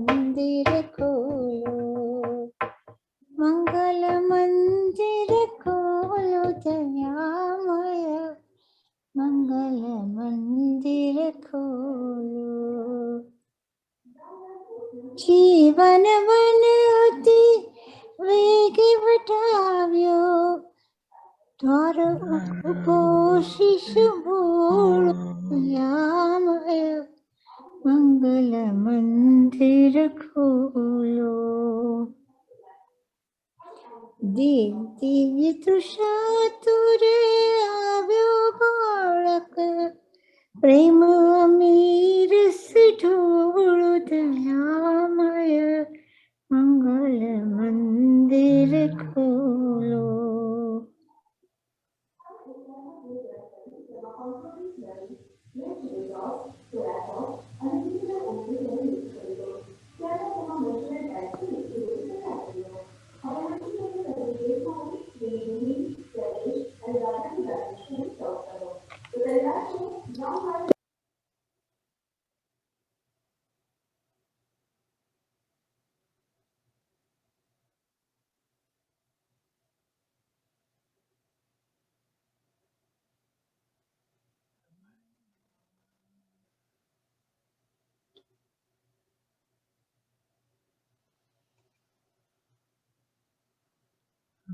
मंदिर खोलो, मंगल मंदिर खोलो दयामय, मंगल मंदिर खोलो। जीवन वन अति वेगी वटाव्यो, द्वार उभो शिशु बोलो दयामय, मंगल मंदिर खोलो। दिव्य तुषातुरे आव्यो बालक, प्रेम अमीर से ढोलो दयामय, मंगल मंदिर खोलो।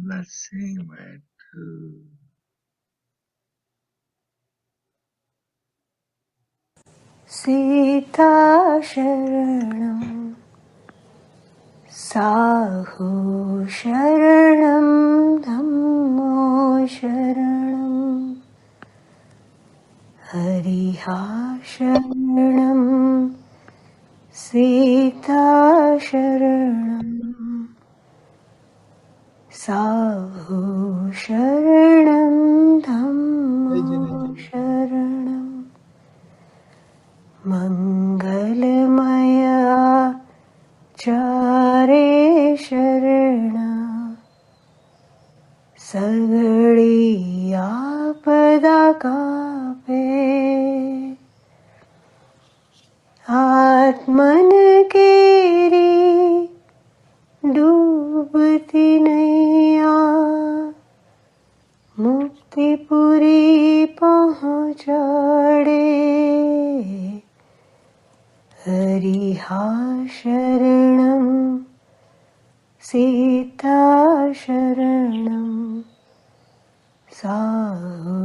Let's see where to. Sita शरणं साहु शरणं धम्मो शरणं हरिहा शरणं सीता शरणं साहु शरणं धम्मो शरणं मंगलमया चारे शरण सगड़ी आपदा कापे आत्मन केरी डूबती नैया मुक्तिपुरी पहुँचाड़े हरिहा शरणं सीता शरणं साहु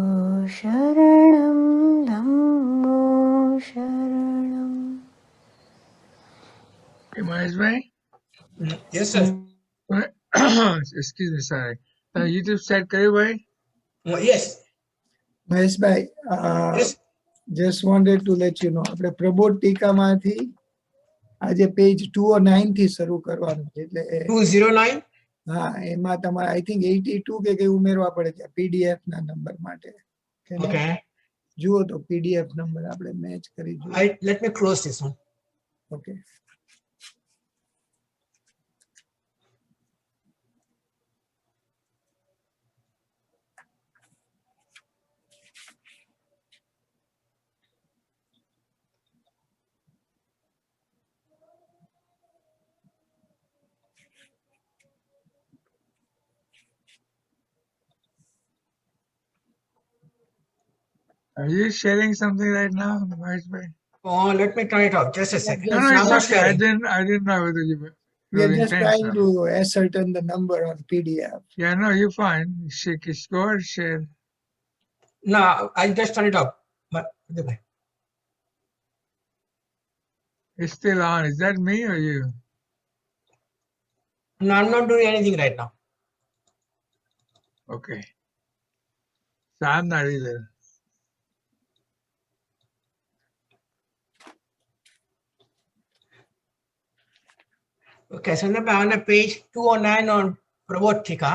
शरणं धम्मो शरणं। Hey, Mahesh bhai? Yes, sir. Excuse me, sorry. YouTube start kare bhai? Yes. Mahesh ભાઈ, Yes. just wanted to let you know, આપણે પ્રબોધ ટીકામાંથી આજે પેજ 209 થી શરૂ કરવાનું છે, એટલે 209. હા, એમાં તમારે આઈ થિંક 82 કે કઈ ઉમેરવા પડે છે પીડીએફ ના નંબર માટે. Okay. જુઓ તો પીડીએફ નંબર આપણે મેચ કરી જોઈએ. Let me close this one. Okay. Are you sharing something right now, Mahesh bhai? Oh, let me turn it off. Just a second. Yes, No, I'm it's not okay. I sharing. didn't know whether you were We are just trying intentional. to ascertain the number on PDF. Yeah, no, you're fine. Go ahead, share. No, I just turn it off. But It's still on. Is that me or you? no, I'm not doing anything right now. Okay. So I'm not either. Okay, so now I'm on page 209 on Prabodhika.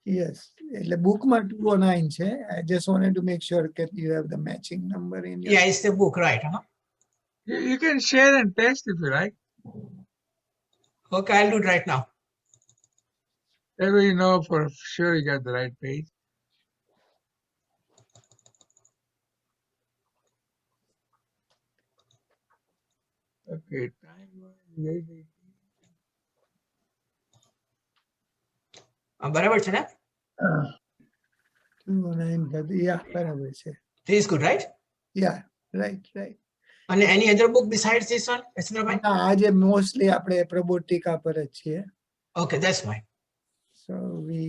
Yes, એટલે બુકમાં 209 છે. I just wanted to make sure that you have the matching number in your. Yeah, it's the book, right? Huh? You can share and test if you like. Okay, I'll do it right now. That way you know for sure you got the right page. Okay, time બરાબર છે ને? 209 yeah બરાબર છે. This is good, right? Yeah, right. And any other book besides this one, Yasendra? ના, આજે mostly આપણે પ્રબોધ ટીકા પર જ છીએ. Okay, that's fine. So we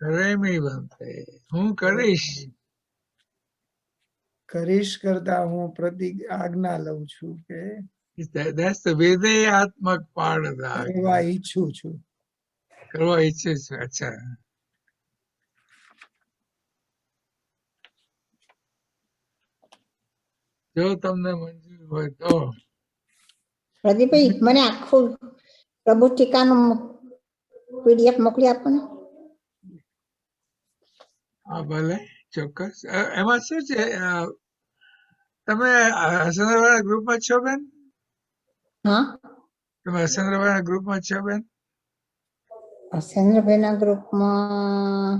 કરે નહીં બનતે. હું કરીશ. કરીશ કરતા હું પ્રતિ આજ્ઞા લઉં છું કે That's the વિધેયાત્મક part of the કરવા ઈચ્છું છું. કરવા ઈચ્છે છે. અચ્છા. જો તમને મંજૂર હોય તો પ્રદીપભાઈ મને આખું પ્રબોધ ટીકાનું PDF મોકલી આપો ને. હા ભલે ચોક્કસ. એમાં શું છે તમે હસનરભાઈના ગ્રુપમાં છો બેન? હા, તમે હસનરભાઈના ગ્રુપમાં છો બેન? હસેન્દ્રભાઈના ગ્રુપમાં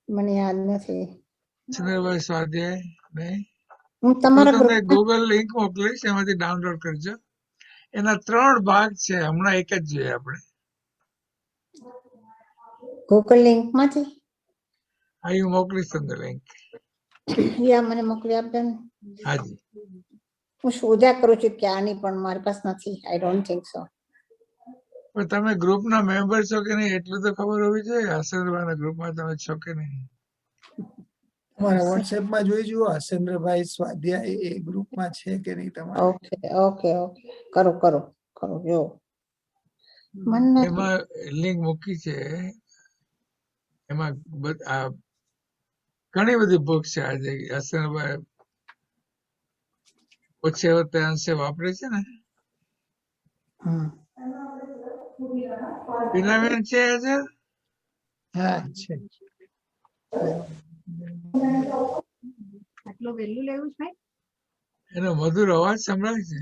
મને યાદ નથી. હસનરભાઈ સ્વાધ્યાય નહીં? હું તો તમારા તમને ગ્રુપ ગૂગલ લિંક મોકલીશ, એમાંથી ડાઉનલોડ કરજો. એના 3 ભાગ છે, હમણાં એક જ જોઈએ આપણે. ગૂગલ લિંક માંથી હા, હું મોકલીશ તમને લિંક. યા મને મોકલી આપજો ને. હાજી. હું શોધ્યા કરું છું ક્યાંની, પણ મારી પાસે નથી. I don't think so. પણ તમે ગ્રુપના મેમ્બર છો કે નહીં એટલું તો ખબર હોવી જોઈએ. હસનરભાઈના ગ્રુપમાં તમે છો કે નહીં? તમારા વોટ્સએપમાં જોઈ જુઓ હસેન્દ્રભાઈ સ્વાધ્યાય એ ગ્રુપમાં છે કે નહીં તમારે. ઓકે ઓકે ઓકે, કરો જો. મને એમાં લિંક મૂકી છે. એમાં ઘણી બધી બુક છે. આજે હસનભાઈ ઓછે વખતે અંશે વાપરે છે ને. પીનાબેન છે આજે? હા છે. આટલું વહેલું લેવું છે? એનો મધુર અવાજ સંભળાય છે.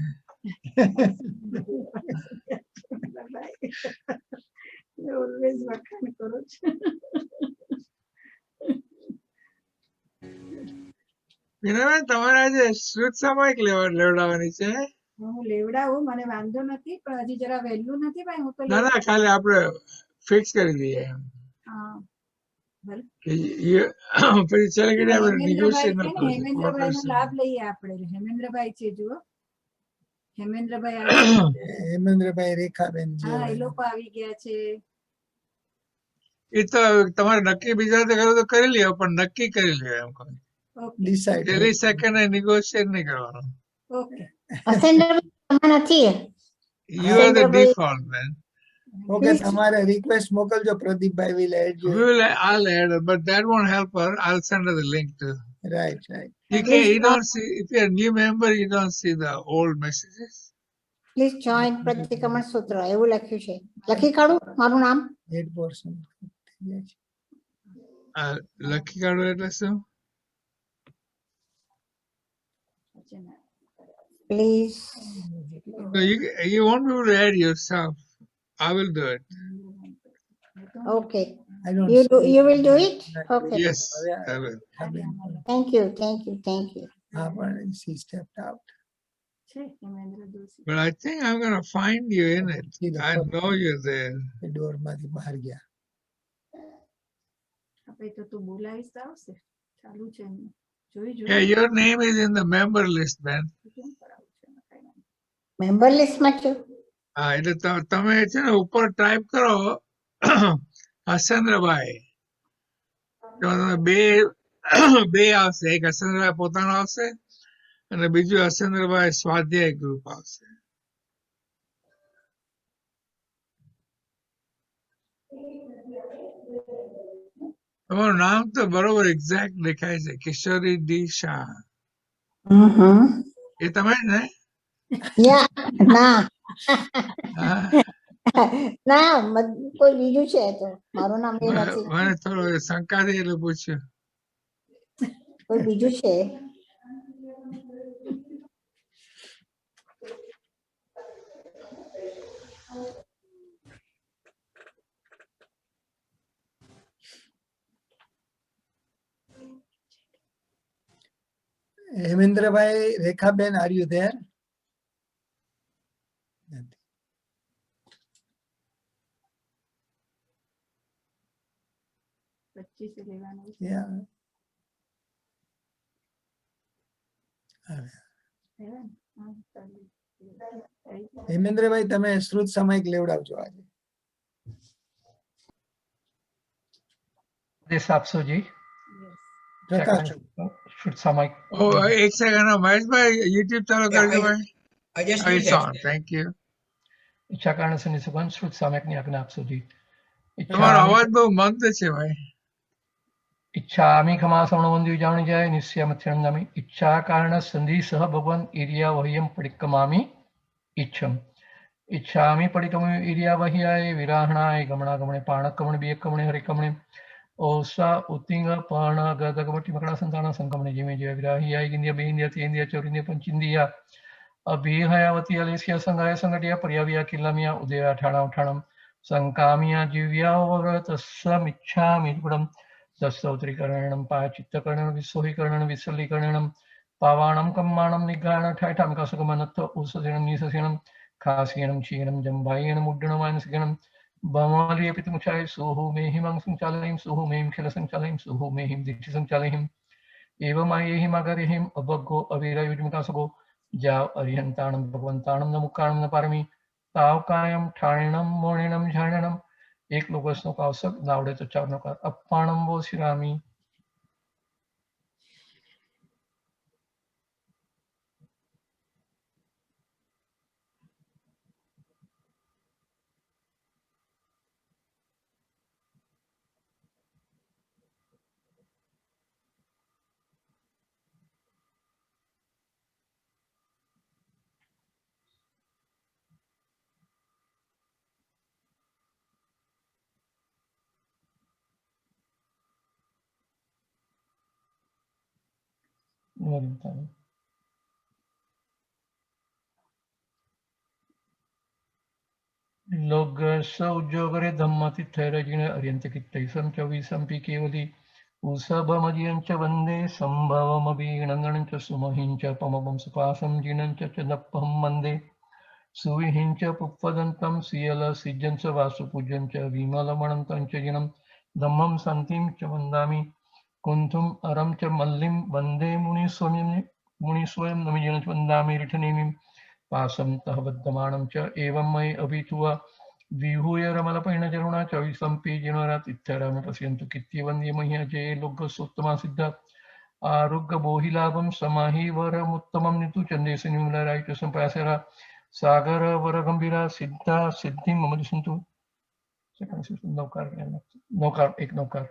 ઓલવેઝ વખાણ કરો છો. પીનાબેન તમારે આજે શ્રુત સામાયિક લેવડાવવાની છે? હું લેવડાવું, મને વાંધો નથી, પણ હજી જરા વહેલું નથી ભાઈ. હું તો ના ના, ખાલી આપણે ફિક્સ કરી દઈએ એમ. હા, ભલે. પછી ચાલે કે આપણે હેમેન્દ્રભાઈ negotiate છે ને, હેમેન્દ્રભાઈનો લાભ લઈએ આપણે. હેમેન્દ્રભાઈ છે જુઓ, હેમેન્દ્રભાઈ આવી ગયા છે. હેમેન્દ્રભાઈ રેખાબેન હા, એ જે લોકો આવી ગયા છે. એ તો તમારે નક્કી બીજા રીતે કરવું તો કરી લ્યો, પણ નક્કી કરી લ્યો એમ કહું. ઓકે ડિસાઈડ પેલી સેકન્ડ negotiate નહીં કરવાનું. ઓકે. હસેન્દ્રભાઈ આમાં નથી. You are the Hasendrabhai default man. Okay તમારે રિક્વેસ્ટ મોકલજો પ્રદીપભાઈ will add you. I'll add her, but that won't help her. I'll send her the link too. Right. You don't see, if you're a new member, you don't see the old messages. Please join પ્રતિક્રમણ સૂત્ર એવું લખ્યું છે. લખી કાઢું મારું નામ. 8% થઈ જાય છે. લખી કાઢો એટલે શું? Please. So you won't be able to add yourself. I will do it. Okay, I don't you do, see. you will do it. Okay, Yes, I will. thank you. હા પણ she stepped out. છે Hemendra Doshi. But I think I'm going to find you in it. I know you're there. એ ડોરમાંથી બહાર ગયા. આપણે તો તું બોલાવીશ તો આવશે. ચાલુ છે એમનું. જોઈ Yeah, your name is in the member list, man. કેમ કરાવું છે એમાં કાંઈ વાંધો મેમ્બર લિસ્ટમાં છું. હા, એટલે તમે છે ને ઉપર ટાઈપ કરો હસેન્દ્રભાઈ. તમે બે આવશે. એક હસેન્દ્રભાઈ પોતાનો આવશે અને બીજું હસેન્દ્રભાઈ સ્વાધ્યાય ગ્રુપ આવશે. તમારું નામ તો બરોબર એક્ઝેક્ટ દેખાય છે, કિશોરી ડી શાહ. એ તમે જ ને? યા ના હા, ના કોઈ બીજું છે. તો મારું નામ એ નથી, મને થોડો શંકા થઈ એટલે પૂછ્યું. કોઈ બીજું છે. Hemendrabhai Rekhaben are you there? 25 લેવાનું છે. Yeah. લેવાનું? હા, ચાલો. હેમેન્દ્રભાઈ તમે શ્રુત સામયિક લેવડાવજો આજે. देश आपसो जी Yes. પ્રકાશ श्रुत सामयिक ઓ એક સેકન્ડ મહેશભાઈ યુટ્યુબ ચાલુ Yeah, કરજો ભાઈ. I just Oh, did it's that. on. Thank you. इच्छा कारण से निसुगन श्रुत सामयिक ની આજ્ઞા આપશો જી. તમારો અવાજ બહુ મંદ છે ભાઈ. इच्छामि खमा समणवंदी जाणी जाय निस्यमथ्यंगामि इच्छा कारण संधि सह भगवान इरिया वह्यम परिक्रमामि इच्छम इच्छामि परिक्रम इरिया वह्याय विराहणाय गमना गमने पाणकमणे बियकमणे हरिकमणे ओसा उतिंग पर्ण गदगमटि मकड़ा संतान संकमणे जीवे जय विराहियाय इंद्रिय बेंद्रिय तेंद्रिय चौरिंद्रिय पंचिंद्रिय अभिहयावती अलेस्या संगाय संगटिया पर्याविया किल्लमिया उदया ठाणा ठाणम संकामिया जीव्या वरतस्समिच्छामि गुणम दस्तोत्रीकरणं पाचित्तकरणं विस्सोहीकरणं विसल्लीकरणं पावाणं कम्माणं निग्रहणं ठाठां कसकमनत्व उषसीनं निससीनं खासीनं क्षीणं जम्भायेन मुड्डणमानसिकनं बमालियपितमुचाय सुहु मेहिमं संचालयं सुहु मेहिं खिलसंचालयं सुहु मेहिं दीक्षिसंचालयं एवमायेहिं अगरेहिं अभग्गो अवीरयुज्मकासगो जाव अरिहन्ताणं भगवन्ताणं न मुक्काणं न पारमी तावकायं ठाणेनं मोणेनं झाणेनं एक लोकसनो कावसक नावडे तो चार नकार अप्पाणं वो शिरामी. लोग सौजोगरे धम्मति थैरजिन अर्यन्त कित्तैसं च विसंपि केवली उसभमजियं च वन्दे सम्भवमभिनन्दनं च सुमहिं च पमवं सुपासं जिनं च नप्पहं वन्दे सुविहिं च पुप्पदन्तं सियलसिज्जं च वासुपूज्यं च विमलमणन्तं च जिनं धम्मं सन्तिं च वन्दामि कुन्थुम् अरं च मल्लिं वन्दे मुनिस्वयं नमिजनं च वन्दामि रिठनेमिं पासं तः बद्धमानं च एवं मयि अभितुवा विहूय रमलपैणजरुणा च विसंपि जिनोरात् इत्थराम पश्यन्तु कित्यवन्द्य मह्य जये लोकसोत्तमा सिद्ध आरोग्य बोहिलाभं समाहि वरमुत्तमं नितु चन्देश निर्मलरायित संपासरा सागर वर गंभीरा सिद्धा सिद्धि मम दिशन्तु. नौकार एक नौकार.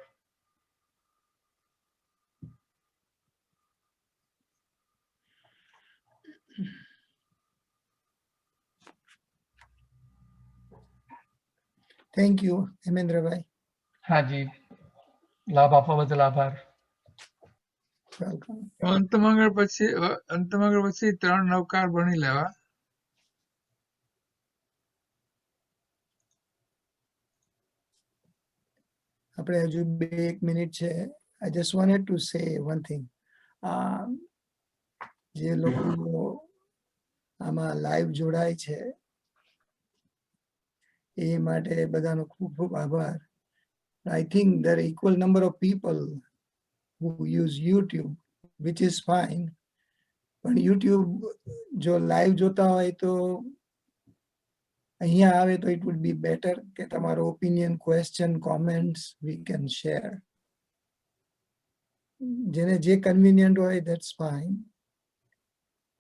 Thank you Hemendrabhai. हाँ जी लाभ आपवा बदल आभार. વેલકમ. અંતમંગળ પછી 3 નવકાર ભણી લેવા. આપણે હજુ 1 મિનિટ છે. I just wanted to say one thing. જે લોકો આમાં લાઈવ જોડાય છે એ માટે બધાનો ખૂબ ખૂબ આભાર. I think there are equal number of people who use YouTube, which is fine. પણ YouTube જો લાઈવ જોતા હોય તો અહીંયા આવે તો it would be better કે તમારો opinion, question, comments we can share. જેને જે convenient હોય that's fine.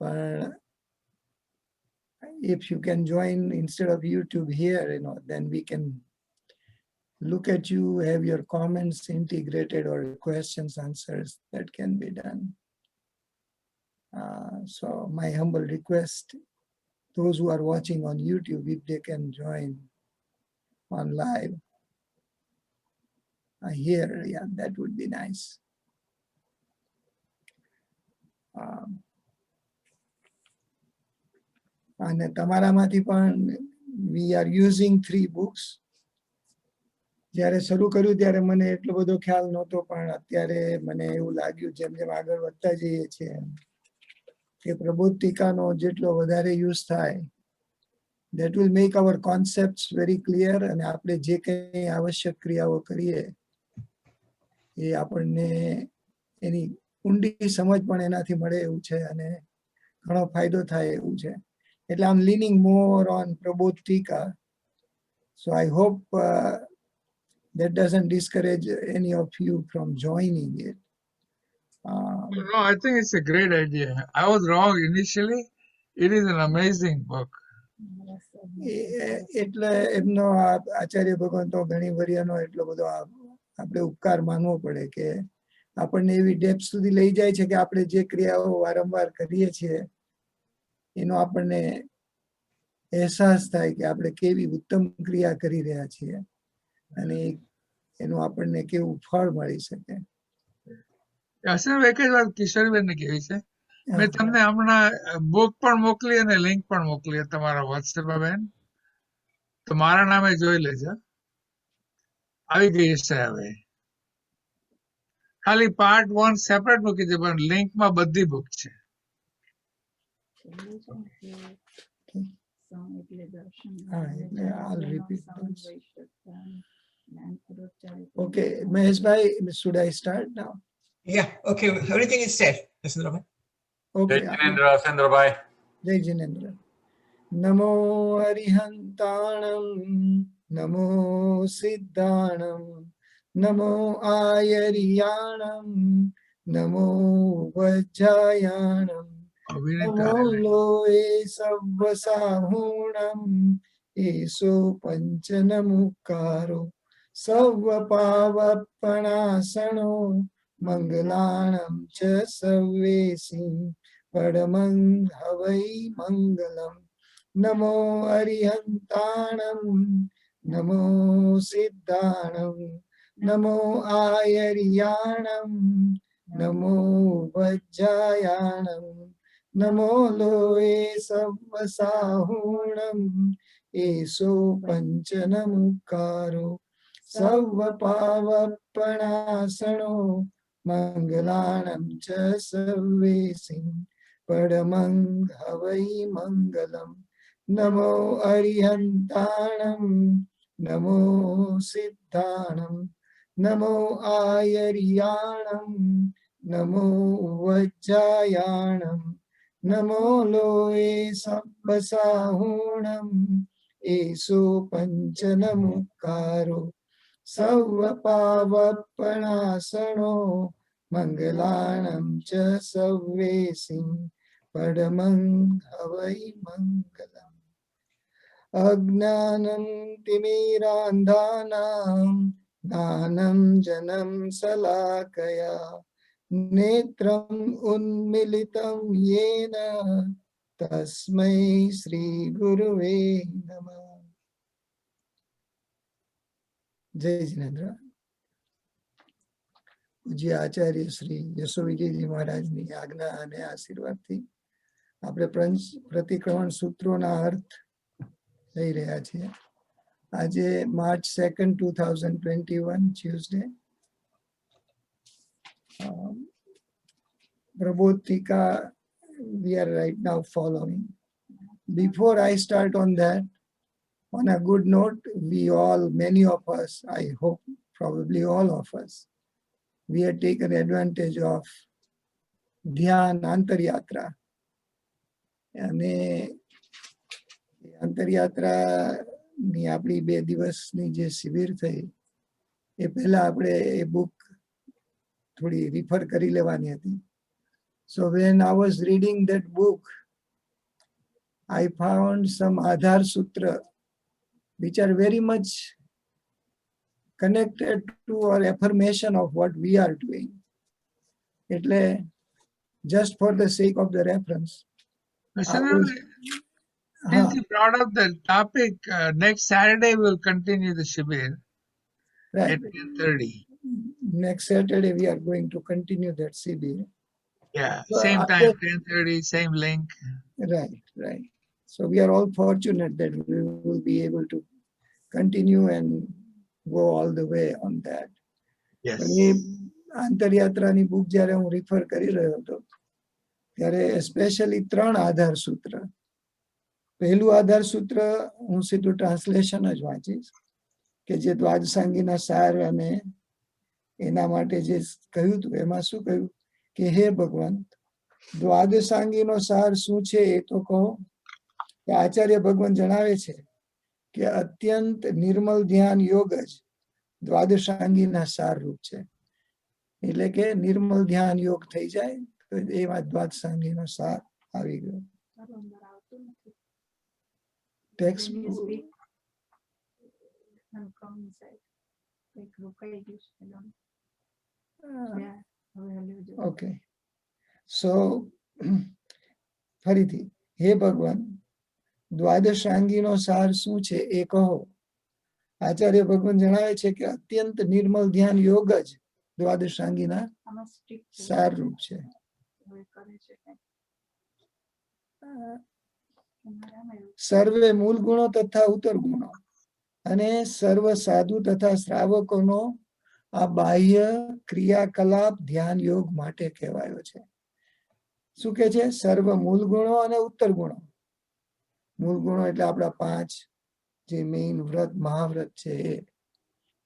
But if you can join instead of YouTube here, then we can look at you, have your comments integrated or questions, answers that can be done. So my humble request, those who are watching on YouTube, if they can join on live here, yeah, that would be nice. અને તમારામાંથી પણ we are using 3 books. જ્યારે શરૂ કર્યું ત્યારે મને એટલો બધો ખ્યાલ નહોતો, પણ અત્યારે મને એવું લાગ્યું જેમ જેમ આગળ વધતા જઈએ છીએ કે પ્રબોધ ટીકાનો જેટલો વધારે યુઝ થાય that will make our concepts very clear. અને આપણે જે કંઈ આવશ્યક ક્રિયાઓ કરીએ એ આપણને એની ઊંડી સમજ પણ એનાથી મળે એવું છે અને ઘણો ફાયદો થાય એવું છે. એટલે આમ લીનિંગ મોર ઓન પ્રબોધ ટીકા. So I hope that doesn't discourage any of you from joining it. No, I think it's a great idea. I was wrong initially. It is an amazing book. એટલે એમનો આચાર્ય ભગવાન તો ઘણી વરિયાનો એટલો બધો આપણે ઉપકાર માનવો પડે કે આપણને એવી ડેપ્થ સુધી લઈ જાય છે કે આપણે જે ક્રિયાઓ વારંવાર કરીએ છીએ એનો આપણને અહેસાસ થાય કે આપણે કેવી ઉત્તમ ક્રિયા કરી રહ્યા છીએ અને એનું આપણને કેવું ફળ મળી શકે. અસર એક જ વાત કિશોરબેનને કહેવી છે, મેં તમને હમણાં બુક પણ મોકલી અને લિંક પણ મોકલી તમારા વોટ્સએપમાં બેન, તો મારા નામે જોઈ લેજો. આવી ગઈ છે હવે. ખાલી પાર્ટ 1 સેપરેટ મૂકી દે પણ લિંકમાં બધી બુક છે. I'll repeat those. Okay, Mahesh bhai, should I start now? Yeah, okay, everything is said. Okay. Jai Jinendra, Asendra bhai. Jai Jinendra. Namo Arihantanam, Namo Siddhanam, Namo Ayariyanam, Namo Vajjayanam, Namo Loe Savvasahunam, Eso Panchanamukaro, Savvapavanasano, Mangalanam cha Savvesim, Padamang Havai Mangalam. Namo Arihantanam, Namo Siddhanam, Namo Ayariyanam, Namo Vajjayanam, Namo Loe Savvasahunam, Eso Panchanamukaro, Savvapavanasano, Mangalanam cha Savvesim, Padamang Havai Mangalam. Namo Arihantanam, Namo Siddhanam, Namo Ayariyanam, Namo Vajjayanam, Namo Loe Savvasahunam, Eso Panchanamukaro, Savvapavanasano, Mangalanam cha Savvesim, Padamang Havai Mangalam. Agnanam Timirandhanam, Nanam Janam Salakaya, Netram Unmilitam Yena, Tasmai Sri Guruve Namah. જય જિનેન્દ્ર. પૂજ્ય આચાર્ય શ્રી યશોવિજયજી મહારાજની આજ્ઞા અને આશીર્વાદથી આપણે પ્રતિક્રમણ સૂત્રોના અર્થ લઈ રહ્યા છીએ. આજે March 2nd, 2021 Tuesday. Prabodh Tika we are right now following. Before I start on that, on a good note, we all, many of us, I hope probably all of us, we have taken advantage of Dhyan Antaryatra. અને અંતરયાત્રાની આપણી 2 દિવસની જે શિબિર થઈ એ પહેલા આપણે એ book થોડી refer કરી લેવાની હતી. So when I was reading that book, I found some Aadhar Sutra which are very much connected to our affirmation of what we are doing. એટલે just for the sake of the reference. Since you brought up the topic, next Saturday we'll continue the Shibir at 10:30. Next Saturday we are going to continue that Shibir. Yeah, same time, 10:30, same link. Right. So we are all fortunate that we will be able to continue and go all the way on that. Yes. અંતરયાત્રાની book જ્યારે હું refer કરી રહ્યો હતો ત્યારે specially 3 આધાર સૂત્ર. પહેલું આધાર સૂત્ર હું સીધું ટ્રાન્સલેશન જ વાંચીશ કે જે દ્વાદશાંગીના સાર અને એના માટે જે કહ્યું હતું એમાં શું કહ્યું કે હે ભગવાન, દ્વાદશાંગીનો સાર શું છે એ તો કહો. તો આચાર્ય ભગવાન જણાવે છે કે અત્યંત નિર્મલ ધ્યાન યોગ જ દ્વાદશાંગીના સાર રૂપ છે. એટલે કે નિર્મલ ધ્યાન યોગ થઈ જાય તો એમાં દ્વાદશાંગીનો સાર આવી ગયો. તારું અંદર આવતું નથી. Text When you speak and come inside, like રોકાઈ ગયું છે એમ. Yeah, હવે હલ્યું જો. ઓકે. સો ફરીથી, હે ભગવાન, દ્વાદશાંગીનો સાર શું છે એ કહો. આચાર્ય ભગવાન જણાવે છે કે અત્યંત નિર્મલ ધ્યાન યોગ જ દ્વાદશાંગીના આમાં strict છે. સાર રૂપ છે. હવે કરે છે કંઈક. તમારામાં એવું સર્વે મૂળ ગુણો તથા ઉત્તર ગુણો અને સર્વ સાધુ તથા શ્રાવકોનો આ બાહ્ય ક્રિયાકલાપ ધ્યાન યોગ માટે કહેવાયો છે. શું કે છે? સર્વ મૂળ ગુણો અને ઉત્તર ગુણો. મૂળ ગુણો એટલે આપણા 5 જે મેઇન વ્રત મહાવ્રત છે એ,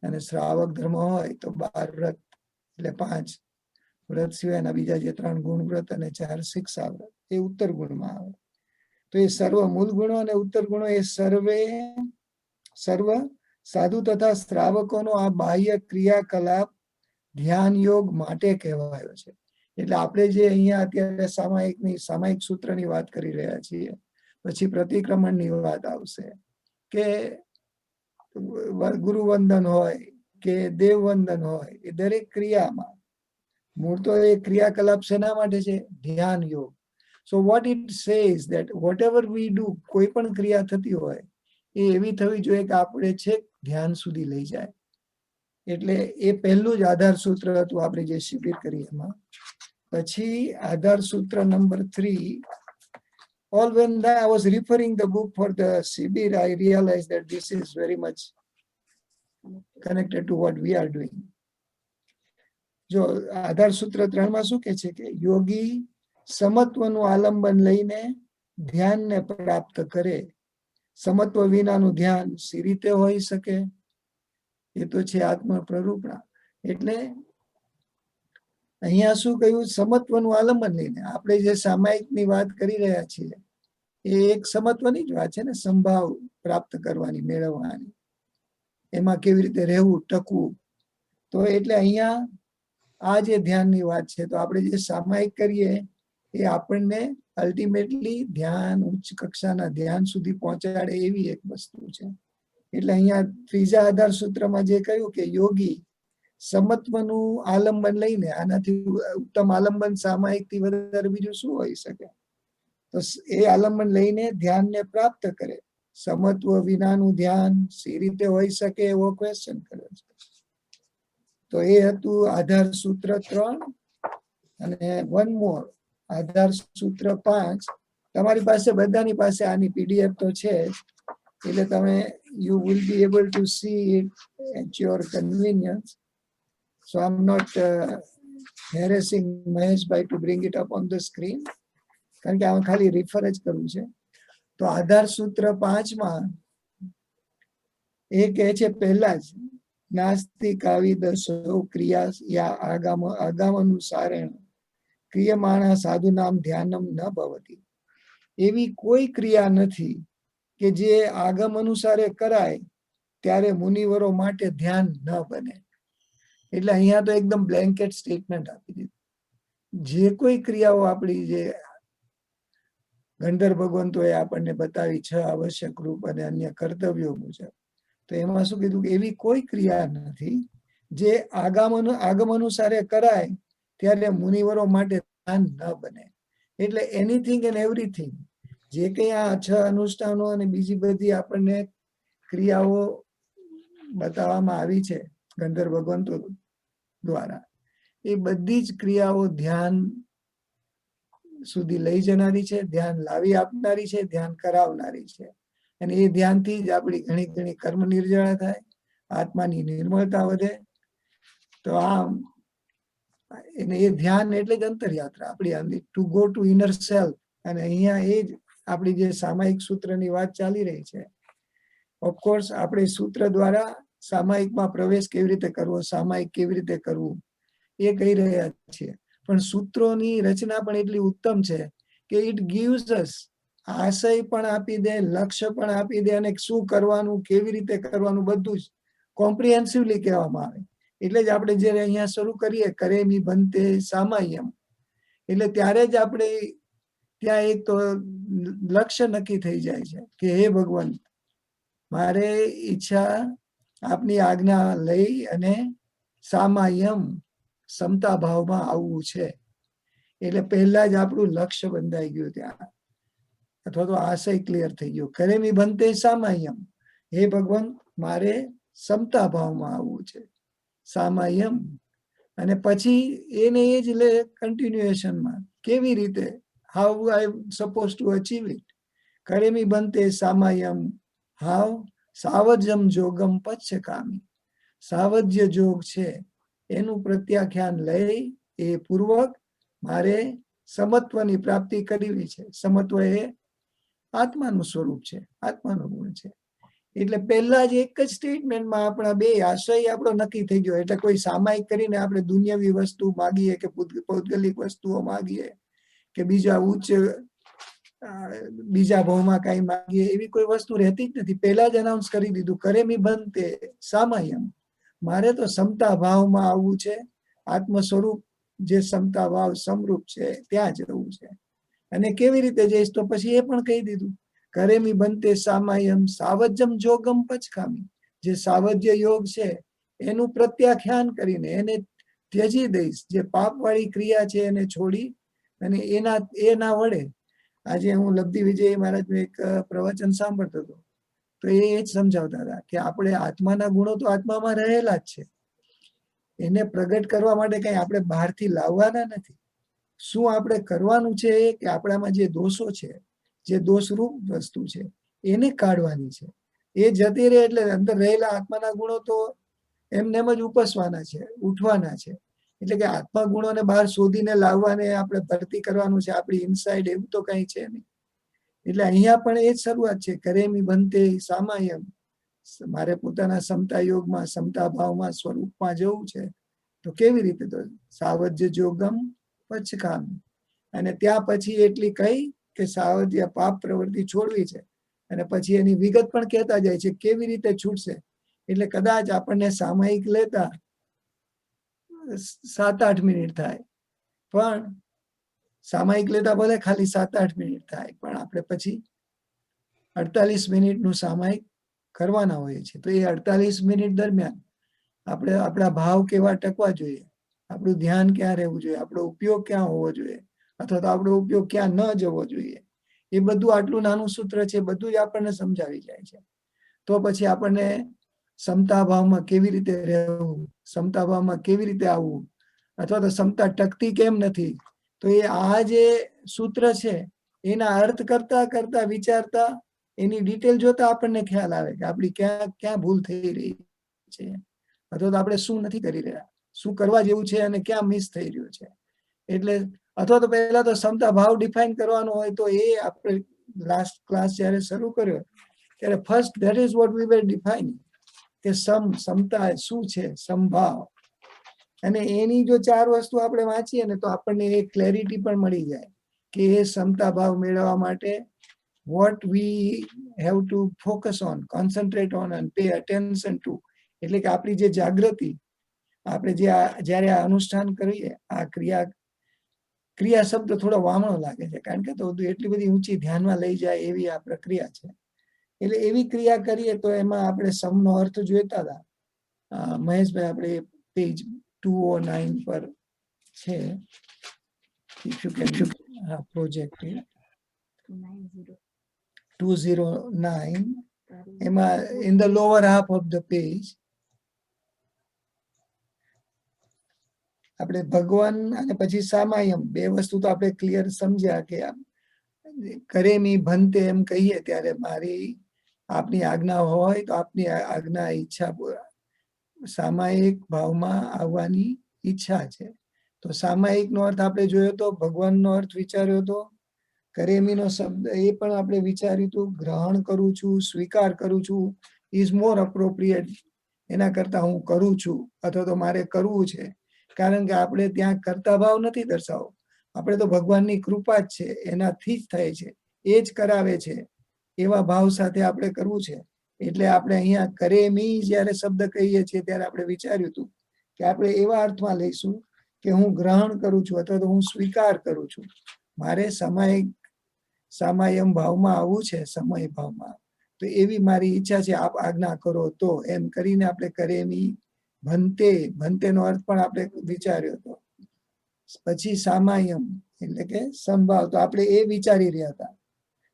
અને શ્રાવક ધર્મ હોય તો 12 વ્રત એટલે 5 વ્રત સિવાયના બીજા જે 3 ગુણ વ્રત અને 4 શિક્ષા વ્રત એ ઉત્તર ગુણમાં આવે. તો એ સર્વ મૂળ ગુણો અને ઉત્તર ગુણો એ સર્વ સાધુ તથા શ્રાવકોનો આ બાહ્ય ક્રિયાકલાપ ધ્યાન યોગ માટે કહેવાયો છે. એટલે આપણે જે અહીંયા અત્યારે સામાયિક સૂત્રની વાત કરી રહ્યા છીએ, પછી પ્રતિક્રમણની વાત આવશે કે ગુરુવંદન હોય કે દેવવંદન હોય, એ દરેક ક્રિયામાં મૂળ તો એ ક્રિયાકલાપ શેના માટે છે? ધ્યાન યોગ. So what it says that whatever we do, કોઈ પણ ક્રિયા થતી હોય એ એવી થવી જોઈએ કે આપણે છેક ધ્યાન સુધી લઈ જાય. એટલે એ પહેલું જ આધાર સૂત્ર હતું આપણે જે શિબિર કરી એમાં. પછી આધાર સૂત્ર number 3. All when I was referring the book for the shibir, I realized that this is very much connected to what we are doing. જો આધાર સૂત્ર 3 માં શું કે છે કે યોગી સમત્વનું આલંબન લઈને ધ્યાનને પ્રાપ્ત કરે. સમત્વ વિનાનું ધ્યાન સી રીતે હોઈ શકે? એ તો છે આત્મ પ્રરૂપણા. એટલે અહીંયા શું કહ્યું? સમત્વનું આલંબન લઈને. આપણે જે સામાયિકની વાત કરી રહ્યા છીએ એ એક સમત્વની જ વાત છે ને, સંભાવ પ્રાપ્ત કરવાની, મેળવવાની, એમાં કેવી રીતે રહેવું, ટકવું. તો એટલે અહીંયા આ જે ધ્યાનની વાત છે, તો આપણે જે સામાયિક કરીએ એ આપણને અલ્ટિમેટલી ધ્યાન, ઉચ્ચ કક્ષાના ધ્યાન સુધી પહોંચાડે એવી એક વસ્તુ છે. એટલે અહીંયા ત્રીજા આધાર સૂત્રમાં જે કહ્યું કે યોગી સમત્વનું આલંબન લઈને, આનાથી ઉત્તમ આલંબન સામાયિકથી વધારે બીજું શું હોઈ શકે? તો એ આલંબન લઈને ધ્યાનને પ્રાપ્ત કરે. સમત્વ વિનાનું ધ્યાન સી રીતે હોઈ શકે એવો ક્વેશ્ચન કરે છે. તો એ હતું આધાર સૂત્ર 3. અને વન મોર, આધાર સૂત્ર 5. તમારી પાસે બધાની પાસે આની PDF તો છે, એટલે તમે you will be able to see it at your convenience. So I'm not harassing Maheshbhai to bring it up on the screen, કારણ કે આમાં ખાલી રિફર જ કરવું છે. તો આધાર સૂત્ર 5 માં એ કહે છે પહેલા જ, નાસ્તિ કાવિદસો ક્રિયા યા આગામનુસારેણ ક્રિયમાણા સાધુ નામ ધ્યાનમ ન ભવતી. એવી કોઈ ક્રિયા નથી કે જે આગમ અનુસારે કરાય ત્યારે મુનિવરો માટે ધ્યાન ન બને. એટલે અહીંયા તો એકદમ બ્લેન્કેટ સ્ટેટમેન્ટ આપી દીધું. જે કોઈ ક્રિયાઓ આપણી જે ગંધર્વ ભગવંતોએ આપણને બતાવી 6 આવશ્યક રૂપ અને અન્ય કર્તવ્યો મુજબ, તો એમાં શું કીધું કે એવી કોઈ ક્રિયા નથી જે આગમ અનુસારે કરાય ત્યારે મુનિવરો માટે ધ્યાન ન બને. એટલે એનીથિંગ એન્ડ એવરીથિંગ, જે કંઈ આ 6 અનુષ્ઠાનો અને બીજી બધી આપણને ક્રિયાઓ બતાવવામાં આવી છે ગંધર્વ ભગવંતો દ્વારા, એ બધી જ ક્રિયાઓ ધ્યાન સુધી લઈ જનારી છે, ધ્યાન લાવી આપનારી છે, ધ્યાન કરાવનારી છે. અને એ ધ્યાનથી જ આપણી ઘણી કર્મ નિર્જળા થાય, આત્માની નિર્મળતા વધે. તો આમ એને એ ધ્યાન એટલે જ અંતરયાત્રા આપણી, to go to inner self. અને અહીંયા એ જ આપણી જે સામાયિક સૂત્રની વાત ચાલી રહી છે. ઓફકોર્સ આપણે સૂત્ર દ્વારા સામાયિકમાં પ્રવેશ કેવી રીતે કરવો, સામાયિક કેવી રીતે કરવું એ કહી રહ્યા છીએ. પણ સૂત્રોની રચના પણ એટલી ઉત્તમ છે કે ઇટ ગીવ્સ અસ આશય પણ આપી દે, લક્ષ્ય પણ આપી દે, અને શું કરવાનું, કેવી રીતે કરવાનું બધું જ કોમ્પ્રિહેન્સિવલી કહેવામાં આવે. એટલે જ આપણે જ્યારે અહીંયા શરૂ કરીએ કરેમી બંતે સામાયમ, એટલે ત્યારે જ આપણે ત્યાં એક તો લક્ષ્ય નક્કી થઈ જાય છે કે હે ભગવાન, મારે ઈચ્છા આપની આજ્ઞા લઈ અને સામાયમ સમતા ભાવમાં આવવું છે. એટલે પહેલા જ આપણું લક્ષ્ય બંધાઈ ગયું ત્યાં, અથવા તો આશય ક્લિયર થઈ ગયો. કરેમી બંતે સામાયમ, હે ભગવાન મારે સમતા ભાવમાં આવવું છે, સામાયમ. અને પછી એને એ જ લે કન્ટિન્યુએશનમાં, કેવી રીતે, how I suppose to achieve it. કરેમી બંતે સામાયમ, હાઉ સાવજ્યમ જોગમ પચ્છકામી. સાવજ્ય જોગ છે એનું પ્રત્યાખ્યાન લઈ એ પૂર્વક મારે સમત્વની પ્રાપ્તિ કરવી છે. સમત્વ એ આત્માનું સ્વરૂપ છે, આત્માનો ગુણ છે. એટલે પહેલા જ એક જ સ્ટેટમેન્ટમાં આપણા બે આશય આપણો નક્કી થઈ ગયો. એટલે કોઈ સામાયિક કરીને આપણે દુનિયાવી વસ્તુ માગીએ કે પૌદ્ગલિક વસ્તુઓ માગીએ કે બીજા ભાવમાં કઈ માગીએ, એવી કોઈ વસ્તુ રહેતી જ નથી. પહેલા જ અનાઉન્સ કરી દીધું કરેમી બંતે સામાયમ, મારે તો સમતા ભાવમાં આવવું છે, આત્મ સ્વરૂપ જે સમતા ભાવ સમરૂપ છે ત્યાં જવું છે. અને કેવી રીતે જઈશ તો પછી એ પણ કહી દીધું, કરેમી બંતે સામાયમ સાવજ્યમ જોગમ પચકામી. જે સાવજ્ય યોગ છે એનું પ્રત્યાખ્યાન કરીને એને ત્યજી દઈશ. જે પાપવાળી ક્રિયા છે એને છોડી અને એના વડે, આજે હું લબ્ધિ વિજય મહારાજનું એક પ્રવચન સાંભળતો હતો, તો એ જ સમજાવતા હતા કે આપણે આત્માના ગુણો તો આત્મામાં રહેલા જ છે, એને પ્રગટ કરવા માટે કઈ આપણે બહારથી લાવવાના નથી. શું આપણે કરવાનું છે કે આપણામાં જે દોષો છે, જે દોષરૂપ વસ્તુ છે એને કાઢવાની છે. એ જતી રહે એટલે અંદર રહેલા આત્માના ગુણો તો એમનેમ જ ઉપસવાના છે, ઉઠવાના છે. એટલે કે આત્મા ગુણોને બહાર શોધીને લાવવાને આપણે ભરતી કરવાનું છે આપણી ઇનસાઇડ, એવું તો કઈ છે નહીં. એટલે અહીંયા પણ એ જ શરૂઆત છે, કરેમી બંતે સામાયમ, મારે પોતાના સમતા યોગમાં, સમતા ભાવમાં, સ્વરૂપમાં જવું છે. તો કેવી રીતે? તો સાવજ્ય જોગમ પચકામી. અને ત્યાં પછી એટલી કઈ કે સાવજ્ય પાપ પ્રવૃત્તિ છોડવી છે. અને પછી એની વિગત પણ કહેતા જાય છે કેવી રીતે છૂટશે. એટલે કદાચ આપણને સામાયિક લેતા 7-8 મિનિટ થાય, પણ સામાયિક લેતા ભલે ખાલી 7-8 મિનિટ થાય, પણ આપણે પછી 48 મિનિટનું સામાયિક કરવાના હોઈએ છીએ. તો એ 48 મિનિટ દરમિયાન આપણે આપણા ભાવ કેવા ટકવા જોઈએ, આપણું ધ્યાન ક્યાં રહેવું જોઈએ, આપણો ઉપયોગ ક્યાં હોવો જોઈએ, અથવા તો આપણો ઉપયોગ ક્યાં ન જવો જોઈએ, એ બધું આટલું નાનું સૂત્ર છે, બધું જ આપણને સમજાવી જાય છે. તો પછી આપણને સમતા ભાવમાં કેવી રીતે રહેવું, સમતા ભાવમાં કેવી રીતે આવવું, અથવા તો સમતા ટકતી કેમ નથી, તો એ આ જે સૂત્ર છે એના અર્થ કરતા કરતા વિચારતા એની ડિટેલ જોતા આપણને ખ્યાલ આવે કે આપણી ક્યાં ક્યાં ભૂલ થઈ રહી છે, અથવા તો આપણે શું નથી કરી રહ્યા, શું કરવા જેવું છે અને ક્યાં મિસ થઈ રહ્યું છે. એટલે અથવા તો પહેલા તો સમતા ભાવ ડિફાઇન કરવાનો હોય તો એ આપણે લાસ્ટ ક્લાસ જ્યારે શરૂ કર્યો ત્યારે first that is what we were defining, કે સમતા શું છે, સમભાવ. અને એની જો 4 વસ્તુ આપણે વાંચીએ ને તો આપણને એ ક્લેરિટી પણ મળી જાય કે એ સમતા ભાવ મેળવવા માટે what we have to focus on, concentrate on and pay attention to. એટલે કે આપણી જે જાગૃતિ, આપણે જ્યારે આ અનુષ્ઠાન કરીએ, આ ક્રિયા શબ્દ થોડો વામણો લાગે છે, કારણ કે તો એટલી બધી ઊંચી ધ્યાનમાં લઈ જાય એવી આ પ્રક્રિયા છે. એટલે એવી ક્રિયા કરીએ તો એમાં આપણે સમનો અર્થ જોઈતા હતા. મહેશભાઈ, આપણે પેજ 209 પર છે, પ્રોજેક્ટ 209, એમાં in the lower half of the page આપણે ભગવાન અને પછી સામાયમ બે વસ્તુ તો આપણે ક્લિયર સમજ્યા કે કરેમી ભંતે એમ કહીએ ત્યારે મારી આપની આજ્ઞા હોય તો આપની આજ્ઞા ઈચ્છા સામાયિક ભાવમાં આવવાની ઈચ્છા છે. તો સામાયિક નો અર્થ આપણે જોયો તો, ભગવાનનો અર્થ વિચાર્યો તો, કરેમીનો શબ્દ એ પણ આપણે વિચાર્યું હતું, ગ્રહણ કરું છું, સ્વીકાર કરું છું ઇઝ મોર અપ્રોપ્રિએટ. એના કરતા હું કરું છું અથવા તો મારે કરવું છે. કારણ કે આપણે ત્યાં કરતા ભાવ નથી દર્શાવો, આપણે તો ભગવાનની કૃપા જ છે, એનાથી જ થાય છે, એ જ કરાવે છે, એવા ભાવ સાથે આપણે કરવું છે. એટલે આપણે અહીંયા કરેમી જ્યારે શબ્દ કહીએ છીએ ત્યારે આપણે વિચાર્યું હતું કે આપણે એવા અર્થમાં લઈશું કે હું ગ્રહણ કરું છું અથવા તો હું સ્વીકાર કરું છું. મારે સામાયમ ભાવમાં આવવું છે, સમય ભાવમાં. તો એવી મારી ઈચ્છા છે, આપ આજ્ઞા કરો તો, એમ કરીને આપણે કરેમી ભંતેનો અર્થ પણ આપણે વિચાર્યો હતો. પછી સામાયમ એટલે કે સંભાવ, તો આપણે એ વિચારી રહ્યા હતા.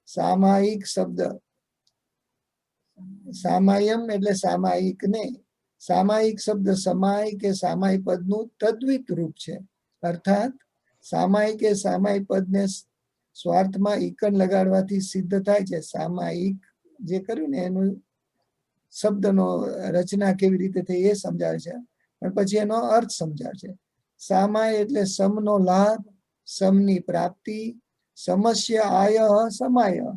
સામાયિક શબ્દ, સામાયમ એટલે સામાયિક ને, સામાયિક શબ્દ સમાય કે સામાય પદનું તદ્વિત રૂપ છે. અર્થાત સામાય કે સામાય પદને સ્વાર્થમાં ઈકન લગાડવાથી સિદ્ધ થાય છે. સામાયિક જે કર્યું ને એનું શબ્દનો રચના કેવી રીતે થઈ એ સમજાવે છે, પણ પછી એનો અર્થ સમજાવે છે. સામાય એટલે સમનો લાભ, સમની પ્રાપ્તિ, સમસ્યા આય સમાય,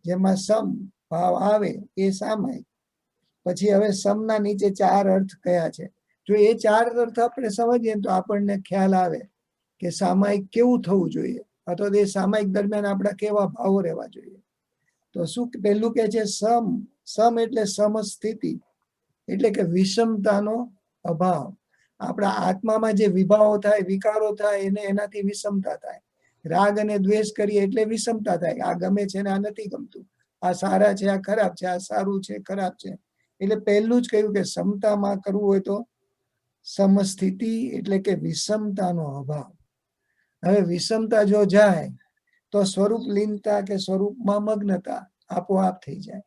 જેમાં સમ ભાવ આવે એ સામાય. પછી હવે સમના નીચે 4 અર્થ કયા છે. જો એ 4 અર્થ આપણે સમજીએ તો આપણને ખ્યાલ આવે કે સામાયિક કેવું થવું જોઈએ અથવા તો એ સામાયિક દરમિયાન આપણા કેવા ભાવો રહેવા જોઈએ. તો શું પહેલું કે છે સમ એટલે સમસ્થિતિ, એટલે કે વિષમતાનો અભાવ. આપણા આત્મામાં જે વિભાવો થાય, વિકારો થાય, એનાથી વિષમતા થાય. રાગ અને દ્વેષ કરીએ એટલે વિષમતા થાય. આ ગમે છે ને આ નથી ગમતું, આ સારા છે, આ ખરાબ છે, આ સારું છે, ખરાબ છે. એટલે પહેલું જ કહ્યું કે સમતામાં કરવું હોય તો સમસ્થિતિ એટલે કે વિષમતાનો અભાવ. હવે વિષમતા જો જાય તો સ્વરૂપ લીનતા કે સ્વરૂપમાં મગ્નતા આપોઆપ થઈ જાય.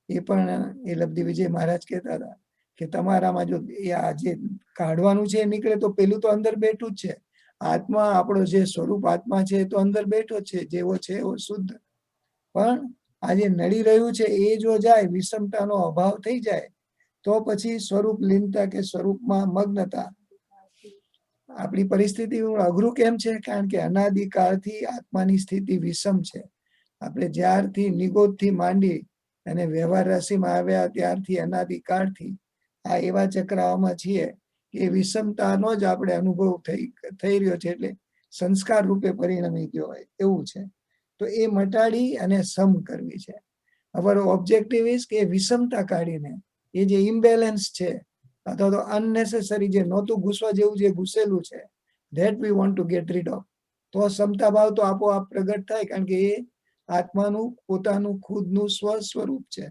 એ પણ એ લબ્ધિ વિજય મહારાજ કહેતા હતા કે તમારામાં જો આ જે કાઢવાનું છે નીકળે તો પેલું તો અંદર બેઠું જ છે. આત્મા આપણો જે સ્વરૂપ આત્મા છે તો અંદર બેઠો જ છે, જેવો છે એવો શુદ્ધ. પણ આ જે નડી રહ્યું છે એ જો જાય, વિષમતાનો અભાવ થઈ જાય તો પછી સ્વરૂપ લીનતા કે સ્વરૂપમાં મગ્નતા. આપણી પરિસ્થિતિ અઘરું કેમ છે? કારણ કે અનાદિકાળથી આત્માની સ્થિતિ વિષમ છે. આપણે જ્યારથી નિગોદથી માંડી અને વ્યવહાર રાશિમાં આવ્યા ત્યારથી અનાદિકાળથી આ એવા ચક્રાઓમાં છીએ કે વિષમતાનો જ આપણે અનુભવ થઈ રહ્યો છે. એટલે સંસ્કાર રૂપે પરિણમી ગયો હોય એવું છે. તો એ મટાડી અને સમ કરવી છે. અમારો ઓબ્જેક્ટિવ ઇઝ કે વિષમતા કાઢીને એ જે ઇમ્બેલેન્સ છે અથવા તો અનનેસેસરી જે નહોતું ઘૂસવા જેવું જે ઘૂસેલું છે, that we want to gate read of. તો સમતા ભાવ તો આપોઆપ પ્રગટ થાય, કારણ કે એ આત્માનું પોતાનું ખુદનું સ્વસ્વરૂપ છે.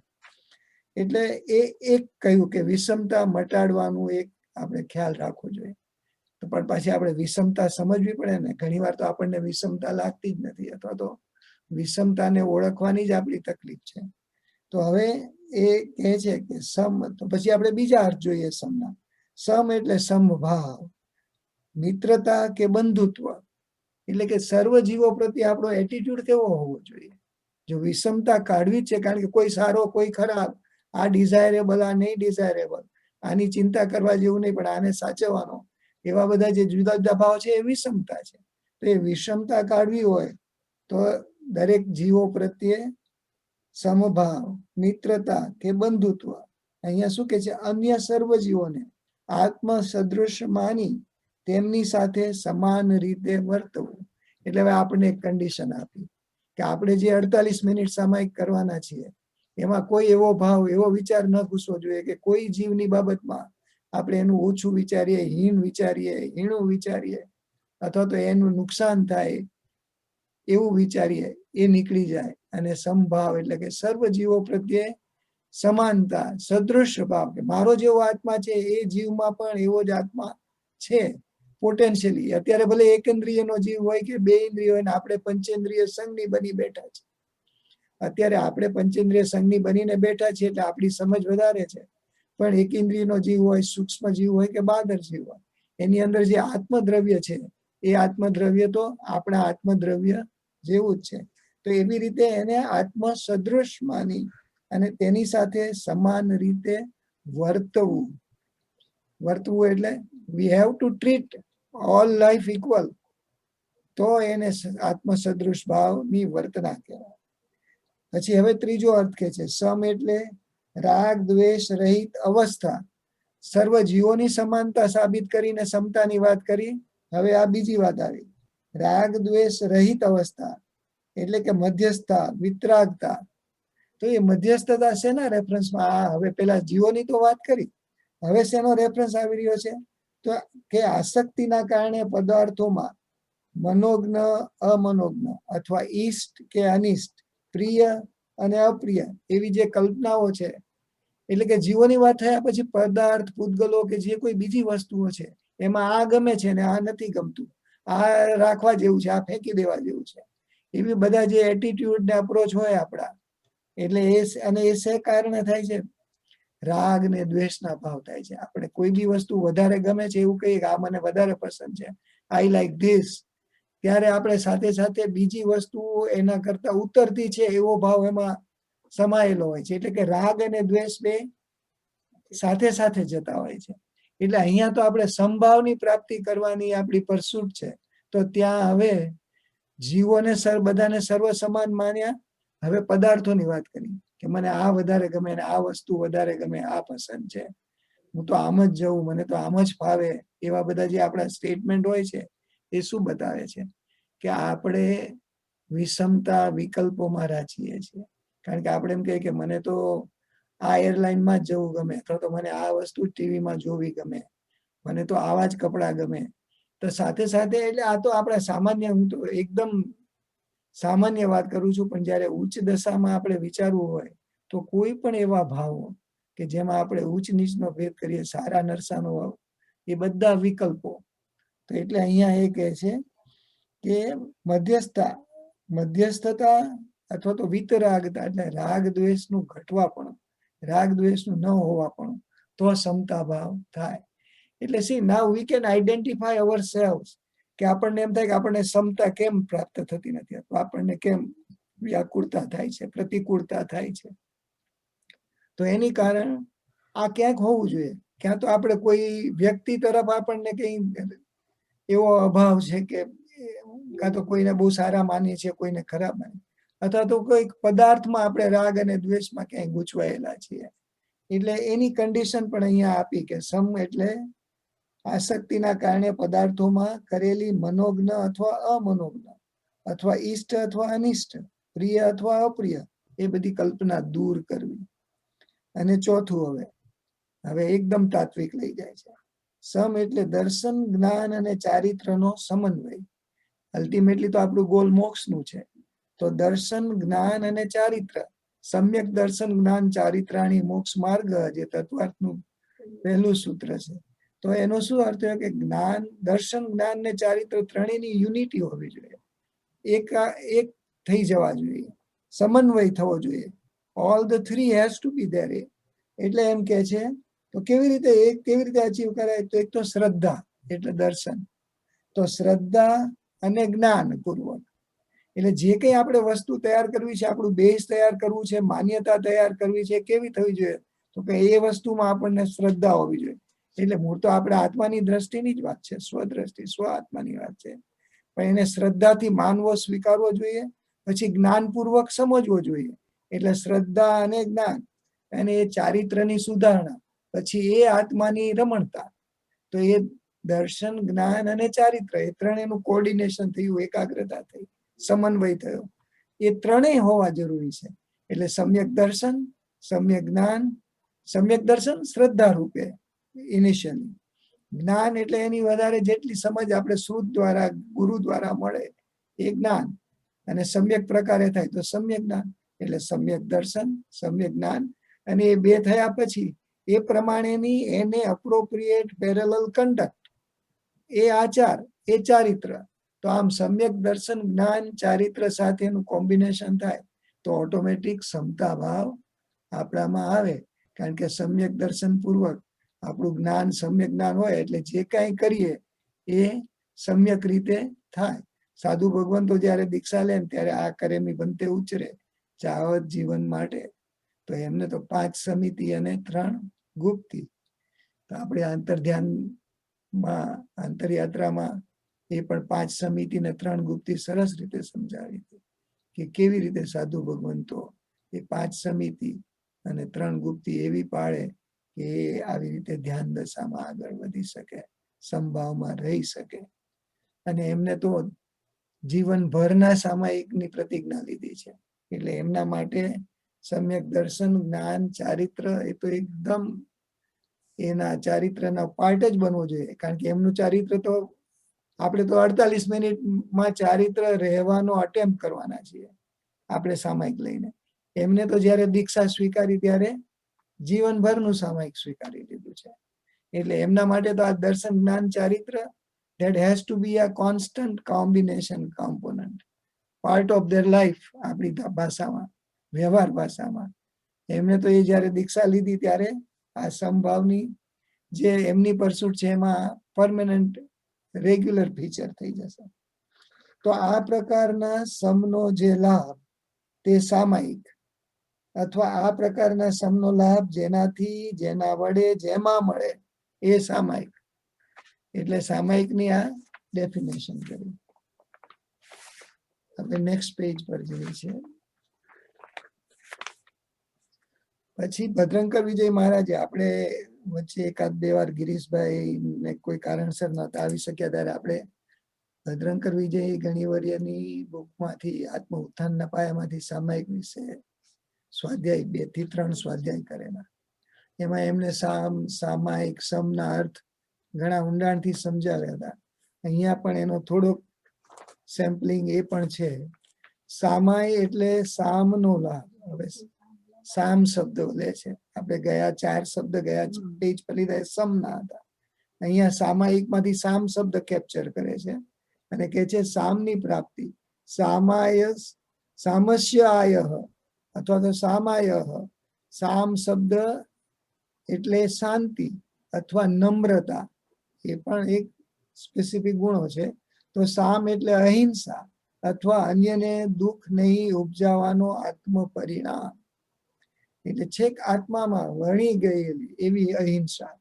એટલે એ એક કહ્યું કે વિષમતા મટાડવાનું એક આપણે ખ્યાલ રાખવો જોઈએ. તો પણ પાછી આપણે વિષમતા સમજવી પડે ને. ઘણી વાર તો આપણને વિષમતા લાગતી જ નથી, અથવા તો વિષમતાને ઓળખવાની જ આપણી તકલીફ છે. તો હવે એ કહે છે કે સમ, તો પછી આપણે બીજા અર્થ જોઈએ સમના. સમ એટલે સમભાવ, મિત્રતા કે બંધુત્વ. એટલે કે સર્વ જીવો પ્રત્યે આપણો એટીટ્યુડ કેવો હોવો જોઈએ. જો વિષમતા કાઢવી છે, કારણ કે કોઈ સારો કોઈ ખરાબ, આ ડિઝાયરેબલ આ નહીં ડિઝાયરેબલ, આની ચિંતા કરવા જેવું નહીં પણ આને સાચવવાનો, એવા બધા જે જુદા જુદા ભાવ છે એ વિષમતા છે. તો એ વિષમતા કાઢવી હોય તો દરેક જીવો પ્રત્યે સમભાવ, મિત્રતા કે બંધુત્વ. અહીંયા શું કે છે? અન્ય સર્વ જીવોને આત્મ સદૃશ માની તેમની સાથે સમાન રીતે વર્તવું. એટલે હવે આપણને એક કન્ડિશન આપી કે આપણે જે 48 મિનિટ સામાયિક કરવાના છીએ એમાં કોઈ એવો ભાવ, એવો વિચાર ન ઘૂસવો જોઈએ કે કોઈ જીવની બાબતમાં આપણે એનું ઓછું વિચારીએ, હીન વિચારીએ, હીણું વિચારીએ, અથવા તો એનું નુકસાન થાય એવું વિચારીએ. એ નીકળી જાય. અને સમભાવ એટલે કે સર્વ જીવો પ્રત્યે સમાનતા, સદૃશ ભાવ, કે મારો જેવો આત્મા છે એ જીવમાં પણ એવો જ આત્મા છે પોટેન્શિયલી. અત્યારે ભલે એકેન્દ્રિયનો જીવ હોય કે 2 ઇન્દ્રિય હોય ને આપણે પંચેન્દ્રિય સંઘની બની બેઠા છે. અત્યારે આપણે પંચેન્દ્રિય સંઘની બનીને બેઠા છીએ એટલે આપણી સમજ વધારે છે. પણ એકેન્દ્રિયનો જીવ હોય, સૂક્ષ્મ જીવ હોય કે બહાદર જીવ હોય, એની અંદર જે આત્મદ્રવ્ય છે એ આત્મદ્રવ્ય તો આપણા આત્મદ્રવ્ય જેવું જ છે. તો એવી રીતે એને આત્મ સદૃશ માની અને તેની સાથે સમાન રીતે વર્તવું. વર્તવું એટલે we have to treat all life equal. તો એને આત્મ સદૃશ ભાવની વર્તના કહેવાય. પછી હવે ત્રીજો અર્થ કે છે સમ એટલે રાગ દ્વેષ રહિત અવસ્થા સર્વ જીવોની સમાનતા સાબિત કરીને સમતાની વાત કરી. હવે આ બીજી વાત આવી, રાગ દ્વેષ રહિત અવસ્થા એટલે કે મધ્યસ્થતા, વિતરાગતા. તો એ મધ્યસ્થતા શેના રેફરન્સમાં? આ હવે પેલા જીવોની તો વાત કરી, હવે શેનો રેફરન્સ આવી રહ્યો છે? તો કે આસક્તિના કારણે પદાર્થોમાં મનોજ્ઞ અમનોજ્ઞ અથવા ઈષ્ટ કે અનિષ્ટ, પ્રિય અને અપ્રિય એવી જે કલ્પનાઓ છે, એટલે કે જીવોની વાત થયા પછી પદાર્થ, પૂતગલો કે જે કોઈ બીજી વસ્તુઓ છે એમાં આ ગમે છે ને આ નથી ગમતું, આ રાખવા જેવું છે, આ ફેંકી દેવા જેવું છે, એવી બધા જે એટીટ્યુડ ને અપ્રોચ હોય આપણા, એટલે એ શે કારણે થાય છે? રાગ ને દ્વેષના ભાવ થાય છે. આપણે કોઈ બી વસ્તુ વધારે ગમે છે એવું કહીએ કે આ મને વધારે પસંદ છે, આઈ લાઈક ધીસ, ત્યારે આપણે સાથે સાથે બીજી વસ્તુ એના કરતા ઉતરતી છે એવો ભાવ એમાં સમાયેલો હોય છે. એટલે કે રાગ અને દ્વેષ બે સાથે સાથે જતા હોય છે. એટલે અહીંયા તો આપણે સમભાવની પ્રાપ્તિ કરવાની આપણી પરસૂટ છે. તો ત્યાં હવે જીવોને બધાને સર્વ સમાન માન્યા. હવે પદાર્થોની વાત કરી કે મને આ વધારે ગમે ને આ વસ્તુ વધારે ગમે, આ પસંદ છે, હું તો આમ જ જઉં, મને તો આમ જ ફાવે, એવા બધા જે આપણા સ્ટેટમેન્ટ હોય છે એ શું બતાવે છે? કે આપણે વિષમતા વિકલ્પોમાં રાચીએ છીએ. કારણ કે આપણે એમ કહીએ કે મને તો આ એરલાઇનમાં જ જવું ગમે, અથવા તો મને આ વસ્તુ ટીવીમાં જોવી ગમે, મને તો આવા જ કપડાં ગમે. તો સાથે સાથે એટલે આ તો આપણા સામાન્ય, હું તો એકદમ સામાન્ય વાત કરું છું, પણ જ્યારે ઉચ્ચ દશામાં આપણે વિચારવું હોય તો કોઈ પણ એવા ભાવો કે જેમાં આપણે ઉચ્ચ નીચનો ભેદ કરીએ, સારા નરસાનો ભાવ, એ બધા વિકલ્પો. તો એટલે અહીંયા એ કહે છે કે મધ્યસ્થતા અથવા તો વિતરાગતા, એટલે રાગ દ્વેષનું ઘટવાપણું, રાગ દ્વેષનું ન હોવાપણું, તો સમતા ભાવ થાય. એટલે see now we can identify our cells, કે આપણને એમ થાય કે આપણને સમતા કેમ પ્રાપ્ત થતી નથી, અથવા આપણને કેમ વ્યાકુળતા થાય છે, પ્રતિકૂળતા થાય છે. તો એની કારણ આ ક્યાંક હોવું જોઈએ. ક્યાં તો આપણે કોઈ વ્યક્તિ તરફ આપણને કઈ એવો અભાવ છે કે કાં તો કોઈને બહુ સારા માનીએ છીએ, કોઈને ખરાબ માનીએ, અથવા તો કોઈક પદાર્થમાં આપણે રાગ અને દ્વેષમાં ક્યાંય ગૂંચવાયેલા છીએ. એટલે એની કન્ડિશન પણ અહીંયા આપી કે સમ એટલે આસક્તિના કારણે પદાર્થોમાં કરેલી મનોજ્ઞ અથવા અમનોજ્ઞ, અથવા ઈષ્ટ અથવા અનિષ્ટ, પ્રિય અથવા અપ્રિય, એ બધી કલ્પના દૂર કરવી. અને ચોથું હવે એકદમ તાત્વિક લઈ જાય છે. સમ એટલે દર્શન, જ્ઞાન અને ચારિત્રનો સમન્વય. અલ્ટિમેટલી તો આપણું ગોલ મોક્ષનું છે. તો દર્શન, જ્ઞાન અને ચારિત્ર, સમ્યક દર્શન જ્ઞાન ચારિત્રાણી મોક્ષ માર્ગ, જે તત્વાર્થનું પહેલું સૂત્ર છે. તો એનો શું અર્થ થયો કે જ્ઞાન, દર્શન, જ્ઞાન ને ચારિત્ર ત્રણેયની યુનિટી હોવી જોઈએ, એક થઈ જવા જોઈએ, સમન્વય થવો જોઈએ. All the three has to be there. એટલે એમ કે છે તો કેવી રીતે અચીવ કરાય? તો એક તો શ્રદ્ધા એટલે દર્શન, તો શ્રદ્ધા અને જ્ઞાન પૂર્વક, એટલે જે કંઈ આપણે વસ્તુ તૈયાર કરવી છે, આપણું બેઝ તૈયાર કરવું છે, માન્યતા તૈયાર કરવી છે, કેવી થવી જોઈએ? તો કે એ વસ્તુમાં આપણને શ્રદ્ધા હોવી જોઈએ. એટલે મૂળ તો આપણે આત્માની દ્રષ્ટિની જ વાત છે, સ્વદ્રષ્ટિ, સ્વ આત્માની વાત છે. પણ એને શ્રદ્ધાથી માનવો, સ્વીકારવો જોઈએ, પછી જ્ઞાનપૂર્વક સમજવો જોઈએ. એટલે શ્રદ્ધા અને જ્ઞાન અને એ ચારિત્રની સુધારણા, પછી એ આત્માની રમણતા. તો એ દર્શન, જ્ઞાન અને ચારિત્ર, એ ત્રણેયનું કોર્ડિનેશન થયું, એકાગ્રતા થઈ, સમન્વય થયો. એ ત્રણેય હોવા જરૂરી છે. એટલે સમ્યક દર્શન, સમ્યક જ્ઞાન, સમ્યક દર્શન શ્રદ્ધા રૂપે ઇનિશિયલી, જ્ઞાન એટલે એની વધારે જેટલી સમજ આપણે શ્રુત દ્વારા, ગુરુ દ્વારા મળે એ જ્ઞાન, અને સમ્યક પ્રકારે થાય તો સમ્યક જ્ઞાન. એટલે સમ્યક દર્શન, સમ્યક જ્ઞાન, અને એ બે થયા પછી એ પ્રમાણેની એને અપ્રોપ્રિએટ પેરેલલ કન્ડક્ટ, એ આચાર, એ ચારિત્ર. તો આમ સમ્યક દર્શન, જ્ઞાન, ચારિત્ર સાથેનું કોમ્બિનેશન થાય તો ઓટોમેટિક સમતા ભાવ આપણામાં આવે. કારણ કે સમ્યક દર્શન પૂર્વક આપણું જ્ઞાન, સમ્યક જ્ઞાન હોય એટલે જે કાંઈ કરીએ એ સમ્યક રીતે થાય. સાધુ ભગવંતો જયારે દીક્ષા લે ત્યારે આ કરેમી બનતે ઉચરે, ચાવત જીવન માટે. તો એમને તો 5 સમિતિ અને 3 ગુપ્તિ. તો આપણે અંતર્ધ્યાનમાં, અંતરયાત્રામાં એ પણ 5 સમિતિ ને 3 ગુપ્તિ સરસ રીતે સમજાવી હતી કે કેવી રીતે સાધુ ભગવંતો એ 5 સમિતિ અને 3 ગુપ્તિ એવી પાળે કે આવી રીતે ધ્યાન દશામાં આગળ વધી શકે, સંભાવમાં રહી શકે. અને એમને તો જીવનભરના સામાયિકની પ્રતિજ્ઞા લીધી છે. એટલે એમના માટે સમ્યક દર્શન, જ્ઞાન, ચારિત્ર એ તો એકદમ એના ચારિત્રના પાર્ટ જ બનવો જોઈએ. કારણ કે એમનું ચારિત્ર તો આપણે તો 48 મિનિટમાં ચારિત્ર રહેવાનો અટેમ્પ્ટ કરવાના છીએ આપણે સામાયિક લઈને. એમને તો જ્યારે દીક્ષા સ્વીકારી ત્યારે જીવનભરનું સામાયિક સ્વીકારી લીધું છે. એટલે એમના માટે તો આ દર્શન, જ્ઞાન, ચારિત્ર that has to be a constant combination component, part of their life. આપણી ભાષામાં, વ્યવહાર ભાષામાં એમને તો એ જ્યારે દીક્ષા લીધી ત્યારે આ સમભાવની જે એમની પરસુટ છે એમાં પરમેનન્ટ રેગ્યુલર ફીચર થઈ જશે. તો આ પ્રકારના સમનો જે લાભ તે સામાયિક, અથવા આ પ્રકારના સમનો લાભ જેનાથી, જેના વડે, જેમાં મળે એ સામાયિક. એટલે સામાયિકની આ ડેફિનેશન કરી. આપણે નેક્સ્ટ પેજ પર જઈએ છીએ. પછી ભદ્રંકર વિજય મહારાજે, આપણે વચ્ચે એકાદ બે વાર ગિરીશભાઈ ને કોઈ કારણસર નહોતા આવી શક્યા ત્યારે આપણે ભદ્રંકર વિજય ગણિવર્યની બુકમાંથી, આત્મ ઉત્થાનના પાયામાંથી સામાયિક વિશે સ્વાધ્યાય 2 થી 3 સ્વાધ્યાય કરેલા. એમાં એમને સામાયિક, સમના અર્થ ઘણા ઊંડાણથી સમજાવ્યા હતા. અહીંયા પણ એનો થોડોક સેમ્પલિંગ એ પણ છે. સામાય એટલે સામનો લાભ. હવે સામ શબ્દ લે છે. આપણે ગયા 4 શબ્દ ગયા પેજ પર લીધા સમના હતા. અહીંયા સામાયિકમાંથી સામ શબ્દ કેપ્ચર કરે છે અને કે છે સામની પ્રાપ્તિ. સામાય, સામસ્યાય અથવા તો સામાય. સામ શબ્દ એટલે શાંતિ અથવા નમ્રતા, એ પણ એક સ્પેસિફિક ગુણો છે. તો સામ એટલે અહિંસા અથવા અન્યને દુઃખ નહીં ઉપજાવવાનો આત્મ પરિણામ. એટલે છેક આત્મામાં વણી ગયેલી એવી અહિંસા,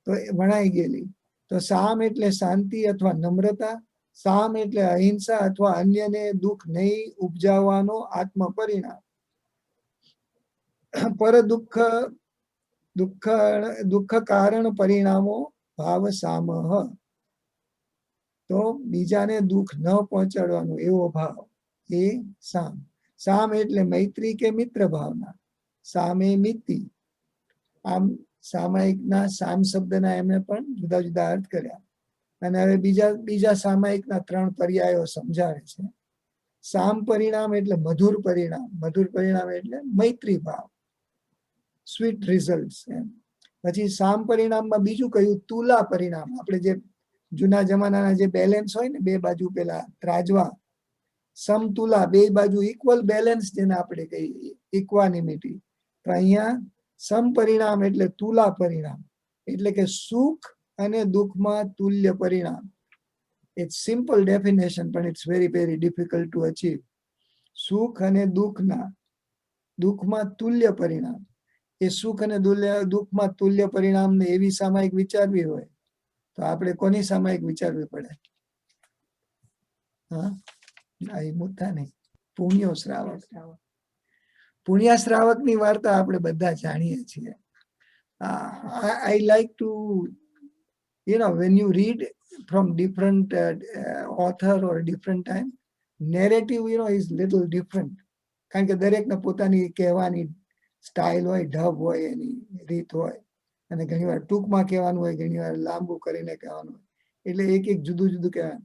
તો વણાઈ ગયેલી. તો સામ એટલે શાંતિ અથવા નમ્રતા, સામ એટલે અહિંસા અથવા અન્યને દુઃખ નહીં ઉપજાવવાનો આત્મ પરિણામ. પર દુઃખ કારણ પરિણામો ભાવ સામહ. તો બીજાને દુઃખ ન પહોંચાડવાનો એવો ભાવ એ સામ. સામ એટલે મૈત્રી કે મિત્ર ભાવના. સામે મિતિ. આમ સામાયિકના સામ શબ્દના એમણે પણ જુદા જુદા અર્થ કર્યા. અને હવે બીજા સામાયિકના 3 પર્યાયો સમજાવે છે. સામ પરિણામ એટલે મધુર પરિણામ. મધુર પરિણામ એટલે મૈત્રી ભાવ, સ્વીટ રિઝલ્ટ એમ. પછી સામ પરિણામમાં બીજું કહ્યું તુલા પરિણામ. આપણે જે જૂના જમાનાના જે બેલેન્સ હોય ને, બે બાજુ પેલા ત્રાજવા, સમતુલા, બે બાજુ ઇક્વલ બેલેન્સ જેને આપણે કહીએ, ઇક્વાનિમિટી. તો અહીંયા સમ પરિણામ એટલે તુલા પરિણામ, એટલે કે સુખ અને દુઃખમાં તુલ્ય પરિણામ. ઇટ્સ સિમ્પલ ડેફિનેશન, પણ it's very very difficult to achieve. સુખ અને દુઃખમાં તુલ્ય પરિણામ. એ સુખ અને દુઃખમાં તુલ્ય પરિણામને એવી સામાયિક વિચારવી હોય તો આપણે કોની સામાયિક વિચારવી પડે? હા, એ મુદ્દા નહીં. પુણ્યો શ્રાવક. પુણ્યા શ્રાવકની વાર્તા આપણે બધા જાણીએ છીએ. I like to, when you read from different author or different time, narrative, is little different. કારણ કે દરેકને પોતાની કહેવાની સ્ટાઇલ હોય, ઢબ હોય, એની રીત હોય. અને ઘણીવાર ટૂંકમાં કહેવાનું હોય, ઘણીવાર લાંબુ કરીને કહેવાનું હોય. એટલે એક જુદું જુદું કહેવાનું.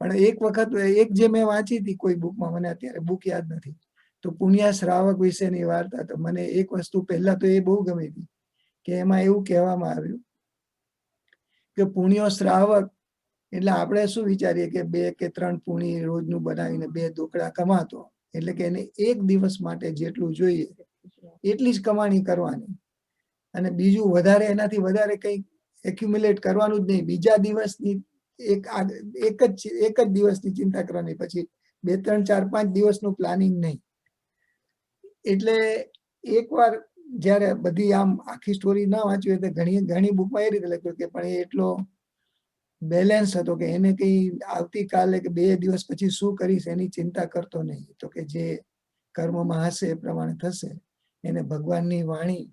પણ એક વખત એક જે મેં વાંચી હતી કોઈ બુકમાં, મને અત્યારે બુક યાદ નથી, તો પુણ્યા શ્રાવક વિશેની વાર્તા. તો મને એક વસ્તુ પહેલા તો એ બહુ ગમી હતી કે એમાં એવું કહેવામાં આવ્યું કે પુણ્યો શ્રાવક એટલે આપણે શું વિચારીએ કે 2 કે 3 પુણી રોજનું બનાવીને 2 દોકડા કમાતો, એટલે કે એને એક દિવસ માટે જેટલું જોઈએ એટલી જ કમાણી કરવાની, અને બીજું વધારે, એનાથી વધારે કંઈ એક્યુમ્યુલેટ કરવાનું જ નહીં. બીજા દિવસની એક જ દિવસની ચિંતા કરવાની, પછી 2, 3, 4, 5 દિવસનું પ્લાનિંગ નહીં. એટલે એકવાર જયારે બધી આમ આખી સ્ટોરી ના વાંચી હોય તો ઘણી બુકમાં એ રીતે લખ્યું કે પણ એ એટલો બેલેન્સ હતો કે એને કઈ આવતીકાલે કે 2 દિવસ પછી શું કરીશ એની ચિંતા કરતો નહીં. તો કે જે કર્મમાં હશે એ પ્રમાણે થશે. એને ભગવાનની વાણી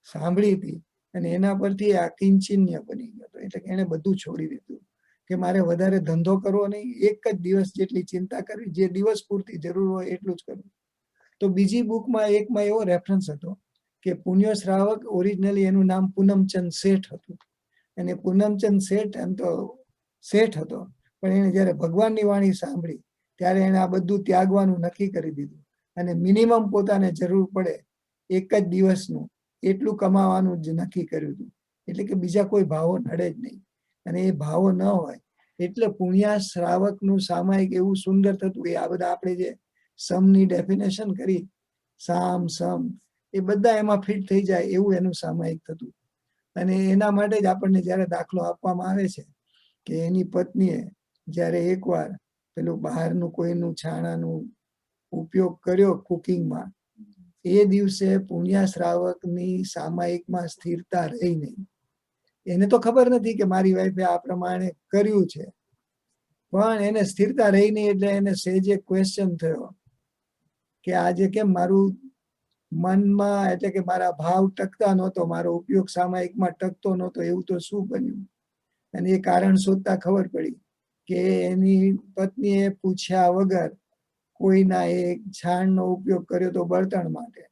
સાંભળી હતી અને એના પરથી આ કિંચિન્ય બની ગયો હતો. એટલે કે એને બધું છોડી દીધું કે મારે વધારે ધંધો કરવો નહીં, એક જ દિવસ જેટલી ચિંતા કરવી, જે દિવસ પૂરતી જરૂર હોય એટલું જ કરવું. તો બીજી બુકમાં એકમાં એવો રેફરન્સ હતો કે પુણ્ય શ્રાવક ઓરિજિનલી એનું નામ પૂનમચંદ શેઠ હતું, અને પૂનમચંદ શેઠ એમ તો શેઠ હતો, પણ એને જ્યારે ભગવાનની વાણી સાંભળી ત્યારે એને આ બધું ત્યાગવાનું નક્કી કરી દીધું, અને મિનિમમ પોતાને જરૂર પડે એક જ દિવસનું એટલું કમાવાનું જ નક્કી કર્યું હતું. એટલે કે બીજા કોઈ ભાવો નડે જ નહીં, અને એ ભાવો ન હોય એટલે પુણ્યા શ્રાવકનું સામાયિક એવું સુંદર થતું કે આ બધા આપણે જે સમની ડેફિનેશન કરી, સામ સમ એ બધા એમાં ફિટ થઈ જાય એવું એનું સામાયિક થતું. અને એના માટે જ આપણને જ્યારે દાખલો આપવામાં આવે છે કે એની પત્નીએ જ્યારે એકવાર પેલું બહારનું કોઈનું છાણાનું ઉપયોગ કર્યો કુકિંગમાં, એ દિવસે પુણ્યા શ્રાવકની સામાયિકમાં સ્થિરતા રહી નહીં. એને તો ખબર નથી કે મારી વાઈફે આ પ્રમાણે કર્યું છે, પણ એને સ્થિરતા રહી નહીં. એટલે એને સહેજે ક્વેશ્ચન થયો કે આજે કેમ મારું મનમાં, એટલે કે મારા ભાવ ટકતા નહોતો, મારો ઉપયોગ સામાયિકમાં ટકતો નહોતો, એવું તો શું બન્યું? અને એ કારણ શોધતા ખબર પડી કે એની પત્નીએ પૂછ્યા વગર કોઈના એક છાણનો ઉપયોગ કર્યો તો બળતણ માટે,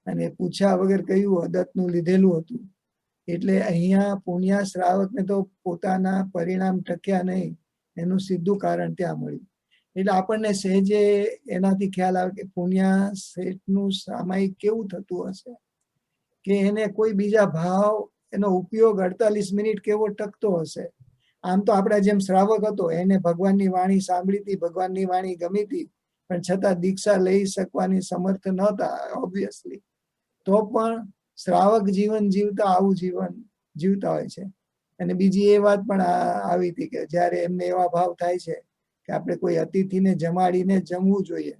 અને પૂછ્યા વગર કયું અદત્તનું લીધેલું હતું. એટલે અહીંયા પુણ્યા શ્રાવકને તો પોતાના પરિણામ ટક્યા નહીં, એનું સીધું કારણ ત્યાં મળ્યું. એટલે આપણને સહેજે એનાથી ખ્યાલ આવે કે પુણ્યા શેઠનું સામાયિક કેવું થતું હશે કે એને કોઈ બીજા ભાવ, એનો ઉપયોગ 48 મિનિટ કેવો ટકતો હશે. આમ તો આપણા જેમ શ્રાવક હતો, એને ભગવાનની વાણી સાંભળી હતી, ભગવાનની વાણી ગમી હતી, પણ છતાં દીક્ષા લઈ શકવાની સમર્થ નહોતા ઓબ્વિયસલી. તો પણ શ્રાવક જીવન જીવતા આવું જીવન જીવતા હોય છે. અને બીજી એ વાત પણ આવી હતી કે જ્યારે એમને એવા ભાવ થાય છે કે આપણે કોઈ અતિથિને જમાડીને જમવું જોઈએ,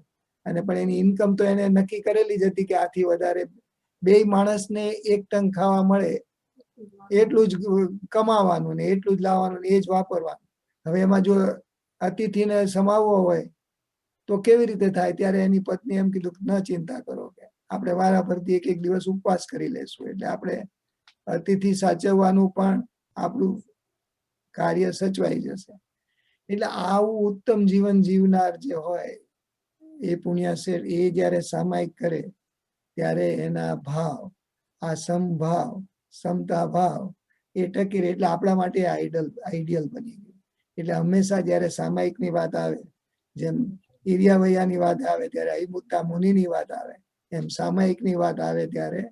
અને પણ એની ઇન્કમ તો એને નક્કી કરેલી જ હતી કે આથી વધારે બે માણસને એક ટંક ખાવા મળે એટલું જ કમાવાનું ને એટલું જ લાવવાનું ને એ જ વાપરવાનું. હવે એમાં જો અતિથિને સમાવવો હોય તો કેવી રીતે થાય? ત્યારે એની પત્ની એમ કીધું કે ન ચિંતા કરો, કે આપણે વારાફરતી એક એક દિવસ ઉપવાસ કરી લેશું, એટલે આપણે અતિથિ સાચવવાનું પણ આપણું કાર્ય સચવાઈ જશે. એટલે આવું ઉત્તમ જીવન જીવનાર જે હોય એ પુણ્યા શેઠ, એ જ્યારે સામાયિક કરે ત્યારે એના ભાવ, આ સમભાવ, સમતા ભાવ એ ટકી રહે. એટલે આપણા માટે આઈડિયલ બની ગયું. એટલે હંમેશા જ્યારે સામાયિકની વાત આવે, જેમ ઈરિયાવૈયાની વાત આવે ત્યારે અહિમુત્તા મુનિની વાત આવે, એમ સામાયિકની વાત આવે ત્યારે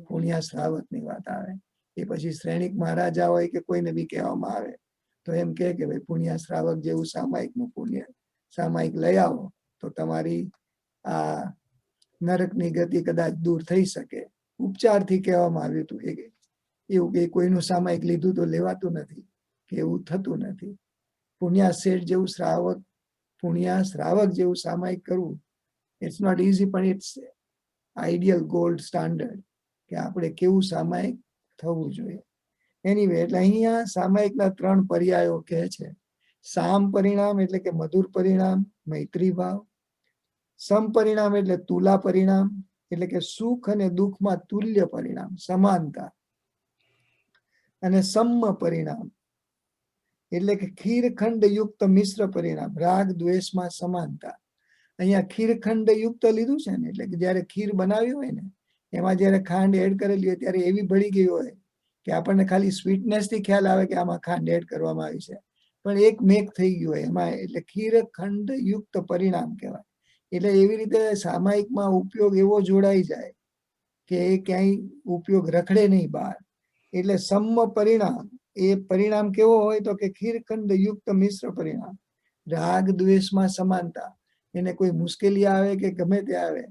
પુણ્યા શ્રાવકની વાત આવે. એ પછી શ્રેણિક મહારાજા હોય કે કોઈને બી કહેવામાં આવે તો એમ કે ભાઈ પુણ્યા શ્રાવક જેવું સામાયિકનું પુણ્ય સામાયિક લઈ આવો તો તમારી આ નરકની ગતિ કદાચ દૂર થઈ શકે. ઉપચારથી કહેવામાં આવ્યું હતું. એવું કે કોઈનું સામાયિક લીધું તો લેવાતું નથી, કે એવું થતું નથી. પુણ્યા શેઠ જેવું શ્રાવક, પુણ્યા શ્રાવક જેવું સામાયિક કરવું, ઇટ્સ નોટ ઇઝી, પણ ઇટ્સ આઈડિયલ ગોલ્ડ સ્ટાન્ડર્ડ કે આપણે કેવું સામાયિક થવું જોઈએ. એનીવે, એટલે અહીંયા સામાયિકના 3 પર્યાયો કહે છે. સામ પરિણામ એટલે કે મધુર પરિણામ, મૈત્રી ભાવ. સમ પરિણામ એટલે તુલા પરિણામ, એટલે કે સુખ અને દુઃખમાં તુલ્ય પરિણામ, સમાનતા. અને સમ્મ પરિણામ એટલે કે ખીરખંડ યુક્ત મિશ્ર પરિણામ, રાગ દ્વેષમાં સમાનતા. અહીંયા ખીરખંડ યુક્ત લીધું છે ને, એટલે કે જયારે ખીર બનાવી હોય ને એમાં જયારે ખાંડ એડ કરેલી હોય ત્યારે એવી ભળી ગઈ હોય કે આપણને ખાલી સ્વીટનેસ થી ખ્યાલ આવે કે આમાં ખાંડ એડ કરવામાં આવી છે, પણ એક મેક થઈ ગયું હોય એમાં, એટલે ખીરખંડ યુક્ત પરિણામ કહેવાય. એટલે એવી રીતે સામાયિકમાં ઉપયોગ એવો જોડાઈ જાય કે એ ક્યાંય ઉપયોગ રખડે નહીં બહાર. એટલે સમ્મ પરિણામ, એ પરિણામ કેવો હોય તો કે ખીરખંડ યુક્ત મિશ્ર પરિણામ, રાગ દ્વેષમાં સમાનતા. એને કોઈ મુશ્કેલી આવે કે ગમે તે આવે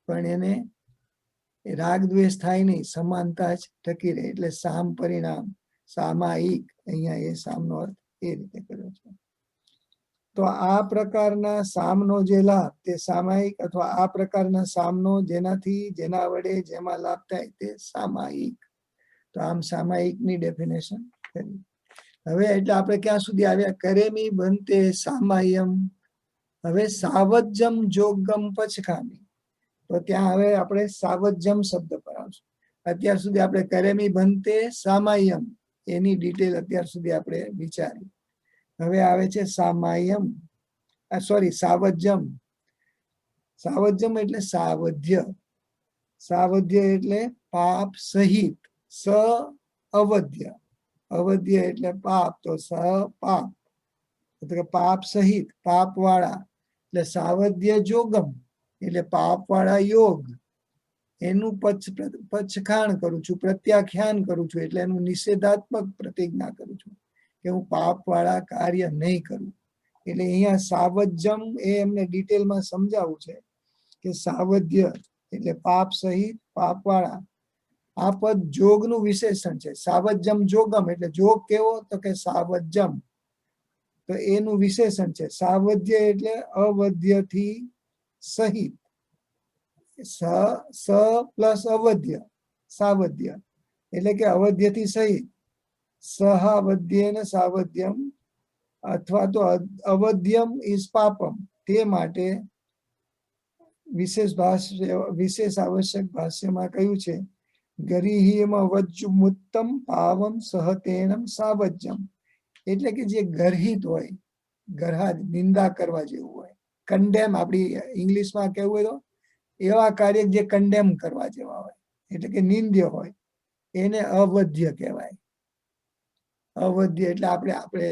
પણ એને રાગ દ્વેષ થાય નહીં, સમાનતા જ ટકી રહે. એટલે સામ પરિણામ, સામાયિક, અહીંયા એ સામનો અર્થ એ રીતે કર્યો છે. તો આ પ્રકારના સામનો જે લાભ તે સામાયિક, અથવા આ પ્રકારના સામનો જેનાથી, જેના વડે જેમાં લાભ થાય તે સામાયિક. તો આમ સામાયિકની ડેફિનેશન કરી. હવે એટલે આપણે ક્યાં સુધી આવ્યા? કરેમી બનતે સામાયમ. હવે સાવજ્જમ જોગમ પચખામી. તો ત્યાં હવે આપણે સાવજ્જમ શબ્દ પર આવશું. અત્યાર સુધી આપણે કરેમી ભંતે સામાયમ એની ડિટેલ અત્યાર સુધી આપણે વિચારી. હવે આવે છે સામાયમ, સોરી સાવજ્યમ. સાવજ્યમ એટલે સાવધ્ય. સાવધ્ય એટલે પાપ સહિત. સ અવધ્ય, અવધ્ય એટલે પાપ, તો સ પાપ એટલે પાપ સહિત, પાપ વાળા. એટલે સાવધ્ય જોગમ એટલે પાપ વાળા યોગ. એનું પચખાણ કરું છું, પ્રત્યાખ્યાન કરું છું, એટલે એનું નિષેધાત્મક પ્રતિજ્ઞા કરું છું કે હું પાપ વાળા કાર્ય નહીં કરું. એટલે અહીંયા સાવજ્યમ એ એમને ડિટેલમાં સમજાવવું છે કે સાવધ્ય એટલે પાપ સહિત, પાપ વાળા. આ પદ જોગનું વિશેષણ છે. સાવજ્યમ જોગમ એટલે જોગ કેવો, તો કે સાવજ્યમ, તો એનું વિશેષણ છે. સાવધ્ય એટલે અવધ્યથી સહિત, સ પ્લસ અવધ્ય, સાવધ્ય એટલે કે અવધ્યથી સહિત. સહાવધ્ય ને સાવધ્યમ, અથવા તો અવધ્યમ ઇઝ પાપમ. તે માટે વિશેષ આવશ્યક ભાષ્યમાં કહ્યું છે ગરીહિમ વજ્જુમુત્તમ પાવમ સહતેનમ સાવજ્યમ. એટલે કે જે ગર્હિત હોય, ગરહાદ નિંદા કરવા જેવું હોય, કન્ડેમ આપણી ઇંગ્લિશમાં કેવું હોય તો એવા કાર્ય જે કન્ડેમ કરવા જેવા હોય, એટલે કે નિંદ્ય હોય, એને અવધ્ય કહેવાય. અવધ્ય એટલે આપણે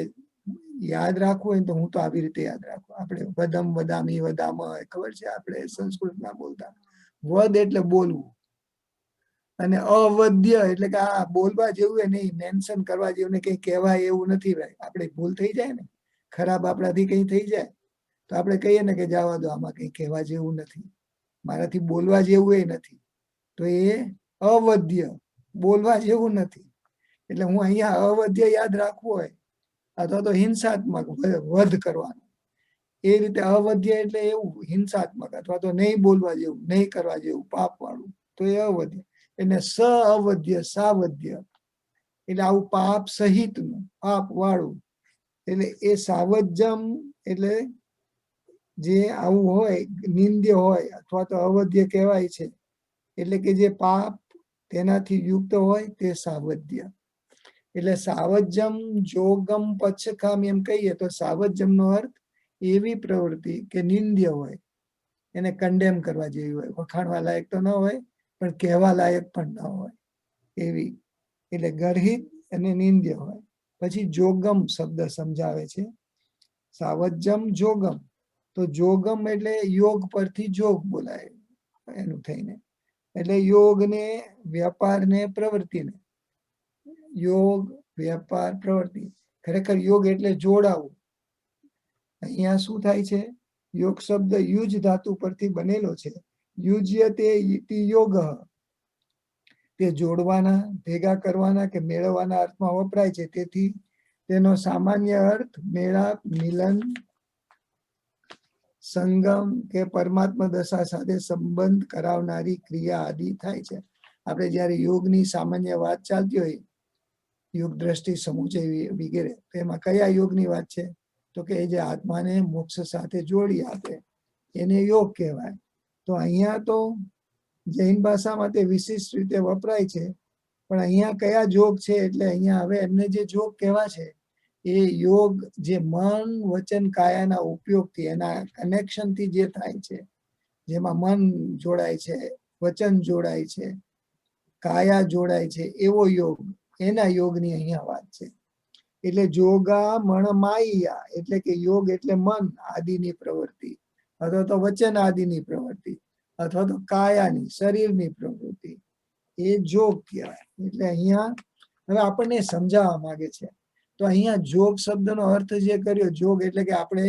યાદ રાખવું હોય તો હું તો આવી રીતે યાદ રાખું. આપણે વદમ વદામી વદામ ખબર છે, આપણે સંસ્કૃતમાં બોલતા વદ એટલે બોલવું, અને અવધ્ય એટલે કે આ બોલવા જેવું નહીં, મેન્શન કરવા જેવું ને કઈ કહેવાય એવું નથી. ભાઈ આપણે ભૂલ થઈ જાય ને, ખરાબ આપણાથી કઈ થઈ જાય તો આપણે કહીએ ને કે જવા દો, આમાં કઈ કહેવા જેવું નથી, મારાથી બોલવા જેવું એ નથી, તો એ અવધ્ય, બોલવા જેવું નથી. એટલે હું અહીંયા અવધ્ય યાદ રાખવું હોય અથવા તો હિંસાત્મક વધ કરવાનું, એ રીતે અવધ્ય એટલે એવું હિંસાત્મક અથવા તો નહીં બોલવા જેવું, નહીં કરવા જેવું, પાપ વાળું, તો એ અવધ્ય. એટલે સ અવધ્ય સાવધ્ય એટલે આવું પાપ સહિતનું, પાપ વાળું. એટલે એ સાવજ્યમ એટલે જે આવું હોય, નિંદ્ય હોય અથવા તો અવધ્ય કહેવાય છે. એટલે કે જે પાપ તેનાથી યુક્ત હોય તે સાવધ્ય. એટલે સાવજ્યમ જોગમ પચ્છખામ એમ કહીએ તો સાવજ્યમ નો અર્થ એવી પ્રવૃત્તિ કે નિંદ્ય હોય, એને કન્ડેમ કરવા જેવી હોય, વખાણવા લાયક તો ન હોય પણ કહેવા લાયક પણ ન હોય એવી. એટલે ગર્હિત અને નિંદ્ય હોય. પછી જોગમ શબ્દ સમજાવે છે, સાવજ્યમ જોગમ. તો જોગમ એટલે યોગ પરથી જોગ બોલાય એનું થઈને, એટલે યોગ ને વ્યાપાર ને પ્રવૃત્તિને. યોગ વ્યાપાર પ્રવૃત્તિ, ખરેખર યોગ એટલે જોડાવું. અહીંયા શું થાય છે, યોગ શબ્દ યુજ ધાતુ પરથી બનેલો છે. યુજ્ય તે યોગ, તે જોડવાના, ભેગા કરવાના કે મેળવવાના અર્થમાં વપરાય છે. તેથી તેનો સામાન્ય અર્થ મેળાપ, મિલન, સંગમ કે પરમાત્મા દશા સાથે સંબંધ કરાવનારી ક્રિયા આદિ થાય છે. આપણે જયારે યોગની સામાન્ય વાત ચાલતી હોય, યોગ દ્રષ્ટિ સમુચય વગેરે, તો એમાં કયા યોગની વાત છે, તો કે જે આત્માને મોક્ષ સાથે જોડી આપે એને યોગ કહેવાય. તો અહીંયા તો જૈન ભાષામાં તે વિશિષ્ટ રીતે વપરાય છે, પણ અહીંયા કયા જોગ છે, એટલે અહીંયા હવે એમને જે જોગ કહેવા છે એ યોગ જે મન વચન કાયાના ઉપયોગથી, એના કનેક્શનથી જે થાય છે, જેમાં મન જોડાય છે, વચન જોડાય છે, કાયા જોડાય છે, એવો યોગ, એના યોગની અહીંયા વાત છે. એટલે જોગા મણમાયા એટલે કે યોગ એટલે મન આદિની પ્રવૃત્તિ, અથવા તો વચન આદિની પ્રવૃત્તિ, અથવા તો કાયાની, શરીરની પ્રવૃત્તિ, એ જોગ કહેવાય. એટલે અહીંયા હવે આપણને સમજાવવા માંગે છે. તો અહીંયા જોગ શબ્દનો અર્થ જે કર્યો, જોગ એટલે કે આપણે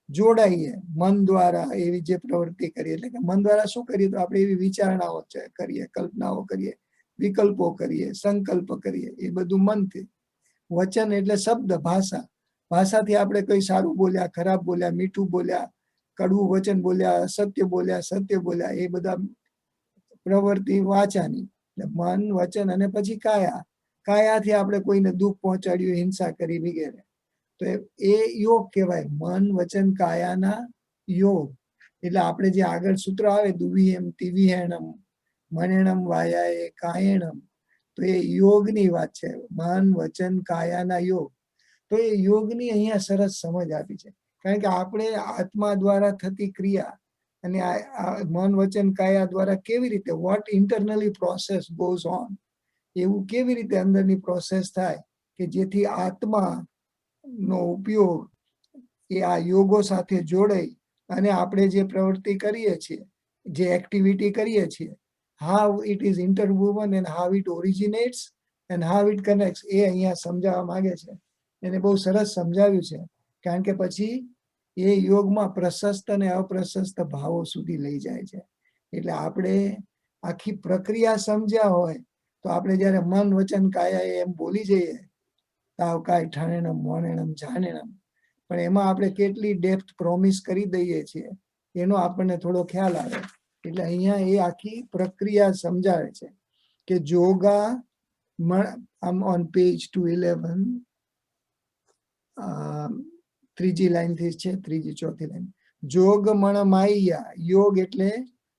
જોડાઈએ મન દ્વારા, એવી જે પ્રવૃત્તિ કરીએ. એટલે કે મન દ્વારા શું કરીએ, તો આપણે એવી વિચારણાઓ કરીએ, કલ્પનાઓ કરીએ, વિકલ્પો કરીએ, સંકલ્પ કરીએ, એ બધું મનથી. વચન એટલે શબ્દ, ભાષા, ભાષાથી આપણે કઈ સારું બોલ્યા, ખરાબ બોલ્યા, મીઠું બોલ્યા, કડવું વચન બોલ્યા, સત્ય બોલ્યા, સત્ય બોલ્યા, એ બધા પ્રવૃત્તિ વાચાની. એટલે મન, વચન અને પછી કાયા, કાયાથી આપણે કોઈને દુઃખ પહોંચાડ્યું, હિંસા કરી વગેરે, તો એ યોગ કહેવાય. મન વચન કાયાના યોગ. એટલે આપણે જે આગળ સૂત્ર આવે દુવિહેમ તિવિહેણમ મણેણમ વાયાએ કાયણમ, તો એ યોગની વાત છે. મન વચન કાયાના યોગ, તો એ યોગની અહીંયા સરસ સમજ આપી છે. કારણ કે આપણે આત્મા દ્વારા થતી ક્રિયા અને આ મન વચન કાયા દ્વારા કેવી રીતે what internally process goes on, એવું કેવી રીતે અંદરની પ્રોસેસ થાય કે જેથી આત્મા નો ઉપયોગ એ આ યોગો સાથે જોડાઈ અને આપણે જે પ્રવૃત્તિ કરીએ છીએ, જે એક્ટિવિટી કરીએ છીએ, how it is interwoven and how it originates and how it connects, એ અહીંયા સમજાવવા માંગે છે. એને બહુ સરસ સમજાવ્યું છે. કારણ કે પછી એ યોગમાં પ્રશસ્ત અને અપ્રશસ્ત ભાવો સુધી લઈ જાય છે. એટલે આપણે આખી પ્રક્રિયા સમજ્યા હોય તો આપણે જ્યારે મન વચન કાયા એમ બોલી જઈએ, તાવ કાય ઠાણેણમ મોણેણમ જાણેણમ, પણ એમાં આપણે કેટલી ડેપ્થ પ્રોમિસ કરી દઈએ છીએ એનો આપણને થોડો ખ્યાલ આવે. એટલે અહીંયા એ આખી પ્રક્રિયા સમજાવે છે કે જોગા આમ ઓન પેજ 211 ત્રીજી લાઈન થી છે, ત્રીજી ચોથી લાઈન. જોગ મણમાયા, યોગ એટલે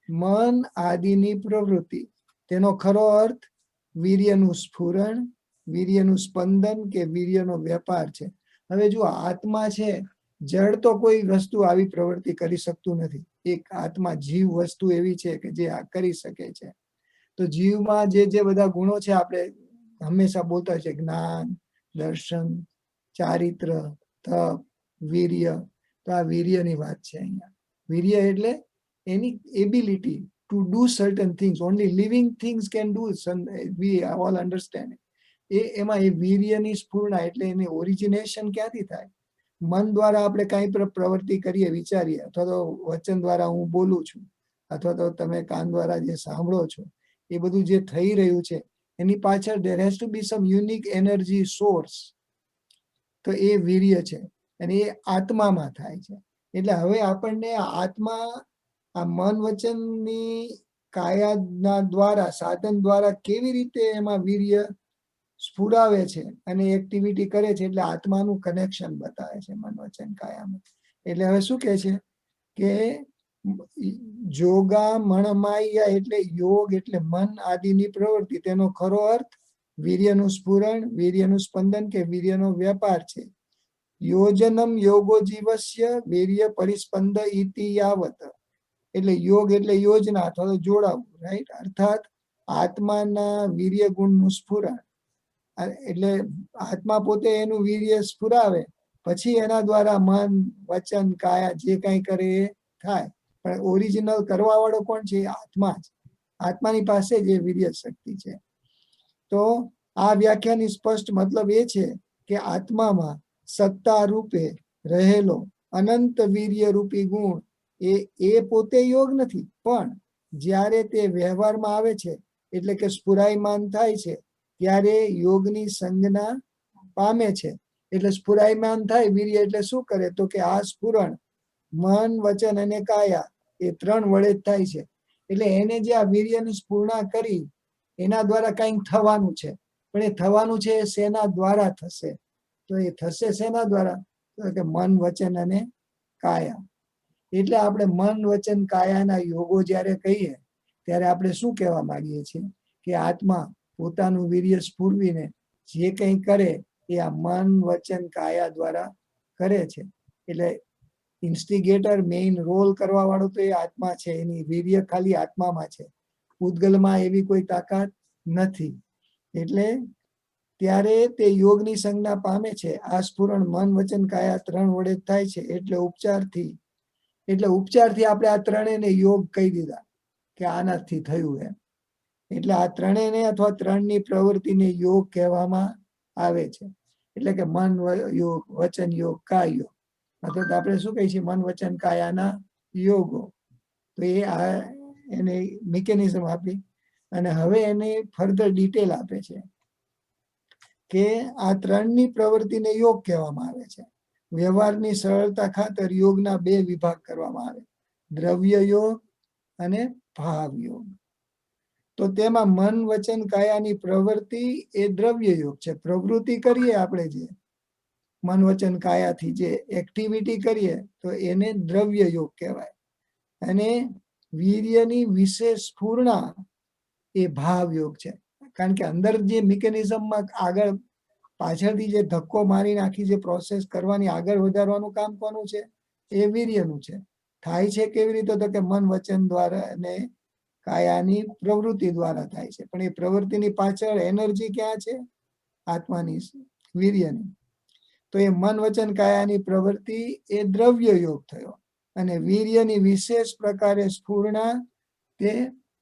મન આદિની પ્રવૃત્તિ, તેનો ખરો અર્થ વીર્યનું સ્ફુરણ, વીર્યનું સ્પંદન કે વીર્યનો વેપાર છે. હવે જો આત્મા છે, જળ તો કોઈ વસ્તુ આવી પ્રવૃત્તિ કરી શકતું નથી. એક આત્મા જીવ વસ્તુ એવી છે કે જે આ કરી શકે છે. તો જીવમાં જે બધા ગુણો છે આપણે હંમેશા બોલતા છે, જ્ઞાન, દર્શન, ચારિત્ર, તપ, વીર્ય. તો આ વીર્યની વાત છે અહીંયા. વીર્ય એટલે એની ability to do certain things, only living things can do, we all understand. એમાં એ વીર્યની સ્ફૂર્ણા એટલે એની ઓરિજિનેશન ક્યાંથી થાય? મન દ્વારા આપણે કઈ પ્રવૃત્તિ કરીએ, વિચારીએ, અથવા તો વચન દ્વારા હું બોલું છું, અથવા તો તમે કાન દ્વારા જે સાંભળો છો, એ બધું જે થઈ રહ્યું છે એની પાછળ there has to be some unique energy source. તો એ વીર્ય છે અને એ આત્મામાં થાય છે. એટલે હવે આપણને આત્મા આ મન વચનની કાયાના દ્વારા, સાધન દ્વારા કેવી રીતે એમાં વીર્ય સ્ફુરાવે છે અને એક્ટિવિટી કરે છે, એટલે આત્માનું કનેક્શન બતાવે છે મન વચન કાયામાં. એટલે હવે શું કહે છે કે જોગા મણમાયા એટલે યોગ એટલે મન આદિની પ્રવૃત્તિ, તેનો ખરો અર્થ વીર્યનું સ્ફુરણ, વીર્યનું સ્પંદન કે વીર્યનો વેપાર છે. યોજનમ યોગો જીવસ્ય વીર્ય પરિસ્પંદ ઇતિ યાવત, એટલે યોગ એટલે યોજના અથવા તો જોડાવું, રાઈટ? અર્થાત આત્માના વીર્ય ગુણનું સ્ફુરણ, એટલે આત્મા પોતે એનું વીર્ય સ્ફુરાવે, પછી એના દ્વારા મન વચન કાયા જે કઈ કરે એ થાય. પણ ઓરિજિનલ કરવા વાળો કોણ છે? આત્મા જ. આત્માની પાસે જે વીર્ય શક્તિ છે. તો આ વ્યાખ્યાની સ્પષ્ટ મતલબ એ છે કે આત્મામાં સત્તા રૂપે રહેલો અનંત વીર્ય રૂપી ગુણ એ પોતે યોગ નથી, પણ જ્યારે તે વ્યવહારમાં આવે છે, એટલે કે સ્ફુરાયમાન થાય છે, ત્યારે યોગની સંજ્ઞા પામે છે. એટલે સ્ફુરાયમાન થાય વીર્ય એટલે શું કરે? તો કે આ સ્ફુરણ મન વચન અને કાયા એ ત્રણ વડે જ થાય છે. એટલે એને જે આ વીર્યની સ્ફૂર્ણા કરી એના દ્વારા કંઈક થવાનું છે, પણ એ થવાનું છે એ શેના દ્વારા થશે? તો એ થશે શેના દ્વારા? તો કે મન વચન અને કાયા. એટલે આપણે મન વચન કાયાના યોગો જ્યારે કહીએ ત્યારે આપણે શું કહેવા માંગીએ છીએ કે આત્મા પોતાનું વીર્ય સ્ફુરવીને જે કંઈ કરે એ આ મન વચન કાયા દ્વારા કરે છે. એટલે ઇન્સ્ટિગેટર, મેઇન રોલ કરવા વાળો તો એ આત્મા છે. એની વીર્ય ખાલી આત્મામાં છે, પૂતગલમાં એવી કોઈ તાકાત નથી. એટલે ત્યારે તે યોગની સંજ્ઞા પામે છે. આ સ્ફુરણ મન વચન કાયા ત્રણ વડે થાય છે. એટલે ઉપચારથી આપણે આ ત્રણેયને યોગ કહી દીધા કે આનાથી થયું એમ. એટલે આ ત્રણેયને અથવા ત્રણની પ્રવૃત્તિને યોગ કહેવામાં આવે છે. એટલે કે મન યોગ, વચન યોગ, કાય યોગ, અથવા આપણે શું કહીએ છીએ? મન વચન કાયાના યોગો. તો એ એને મિકેનિઝમ આપી અને હવે એને ફર્ધર ડિટેલ આપે છે કે આ ત્રણની પ્રવૃત્તિને યોગ કહેવામાં આવે છે. વ્યવહારની સરળતા ખાતર યોગના બે વિભાગ કરવામાં આવે, દ્રવ્ય યોગ અને ભાવ યોગ. તો તેમાં મન વચન કાયાની પ્રવૃત્તિ એ દ્રવ્ય યોગ છે. પ્રવૃત્તિ કરીએ આપણે જે મન વચન કાયાથી જે એક્ટિવિટી કરીએ તો એને દ્રવ્ય યોગ કહેવાય. અને વીર્યની વિશેષ સ્ફૂર્ણા એ ભાવ યોગ છે. કારણ કે અંદર જે મિકેનિઝમમાં આગળ પાછળથી જે ધક્કો મારીને આખી જે પ્રોસેસ કરવાની આગળ વધારવાનું કામ કોનું છે? એ વીર્યનું છે. થાય છે કેવી રીતે? તો કે મન વચન દ્વારા અને કાયાની પ્રવૃત્તિ દ્વારા થાય છે. પણ એ પ્રવૃત્તિની પાછળ એનર્જી ક્યાં છે? આત્માની, વીર્યની. તો એ મન વચન કાયાની પ્રવૃત્તિ એ દ્રવ્ય યોગ થયો, અને વીર્યની વિશેષ પ્રકારે સ્ફૂર્ણા તે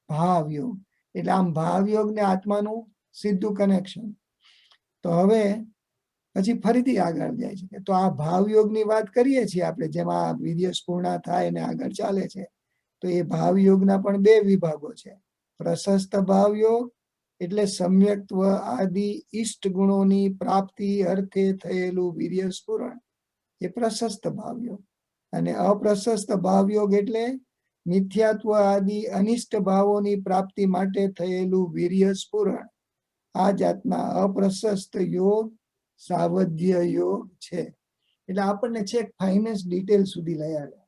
ભાવ યોગ. એટલે આમ ભાવ યોગ ને આત્માનું સીધું કનેક્શન. તો હવે પછી ફરીથી આગળ જાય છે. તો આ ભાવ યોગની વાત કરીએ છીએ આપણે, જેમાં વીર્ય સ્ફૂર્ણા થાય અને આગળ ચાલે છે. તો એ ભાવ યોગના પણ બે વિભાગો છે. પ્રશસ્ત ભાવ યોગ એટલે સમ્યક્ત્વ આદિ ઈષ્ટ ગુણોની પ્રાપ્તિ અર્થે થયેલું વીર્ય સ્ફુરણ, એ પ્રશસ્ત ભાવયોગ. અને અપ્રશસ્ત ભાવયોગ એટલે મિથ્યાત્વ આદિ અનિષ્ટ ભાવોની પ્રાપ્તિ માટે થયેલું વીર્ય સ્ફુરણ. આ જાતના અપ્રશસ્ત યોગ સાવધ્ય યોગ છે. એટલે આપણને છેક ફાઇનેસ્ટ ડિટેલ સુધી લઈ આવે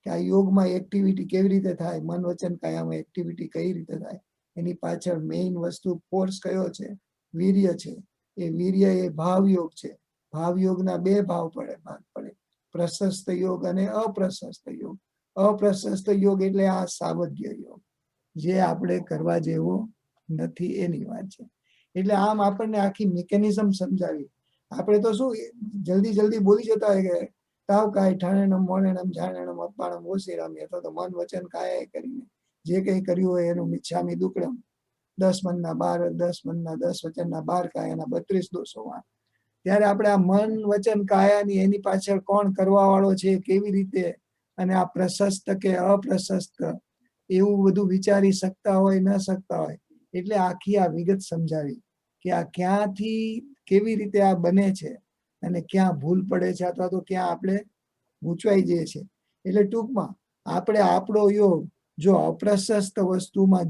કે આ યોગમાં એક્ટિવિટી કેવી રીતે થાય, મન વચન કાયામાં એક્ટિવિટી કઈ રીતે થાય, એની પાછળ મેઇન વસ્તુ ફોર્સ કયો છે? વીર્ય છે. એ વીર્ય એ ભાવયોગ છે. ભાવયોગના બે ભાગ પડે, પ્રશસ્ત યોગ અને અપ્રશસ્ત યોગ. અપ્રશસ્ત યોગ એટલે આ સાવધ્ય યોગ, જે આપણે કરવા જેવો નથી એની વાત છે. એટલે આમ આપણને આખી મિકેનિઝમ સમજાવી. આપણે તો શું જલ્દી બોલી જતા હોય કે તાવ કાય ઠાણેણમ મોણેણમ જાણેણમ અપાણમ ઓશિરામી, અથવા તો મન વચન કાયા કરીને જે કઈ કર્યું હોય એનું મિચ્છામી દુક્કડમ. 10 મનના 12, 10 મનના 10, વચનના 12, કાયાના 32 દોષો. ત્યારે આપણે આ મન વચન કાયાની એની પાછળ કોણ કરવા વાળો છે, કેવી રીતે, અને આ પ્રશસ્ત કે અપ્રશસ્ત એવું બધું વિચારી શકતા હોય ન શકતા હોય. એટલે આખી આ વિગત સમજાવી કે આ ક્યાંથી કેવી રીતે આ બને છે અને ક્યાં ભૂલ પડે છે, અથવા તો ક્યાં આપણે ગૂંચવાઈ જઈએ છે. એટલે ટૂંકમાં આપણે આપણો યોગ જો અપ્રશસ્ત વસ્તુમાં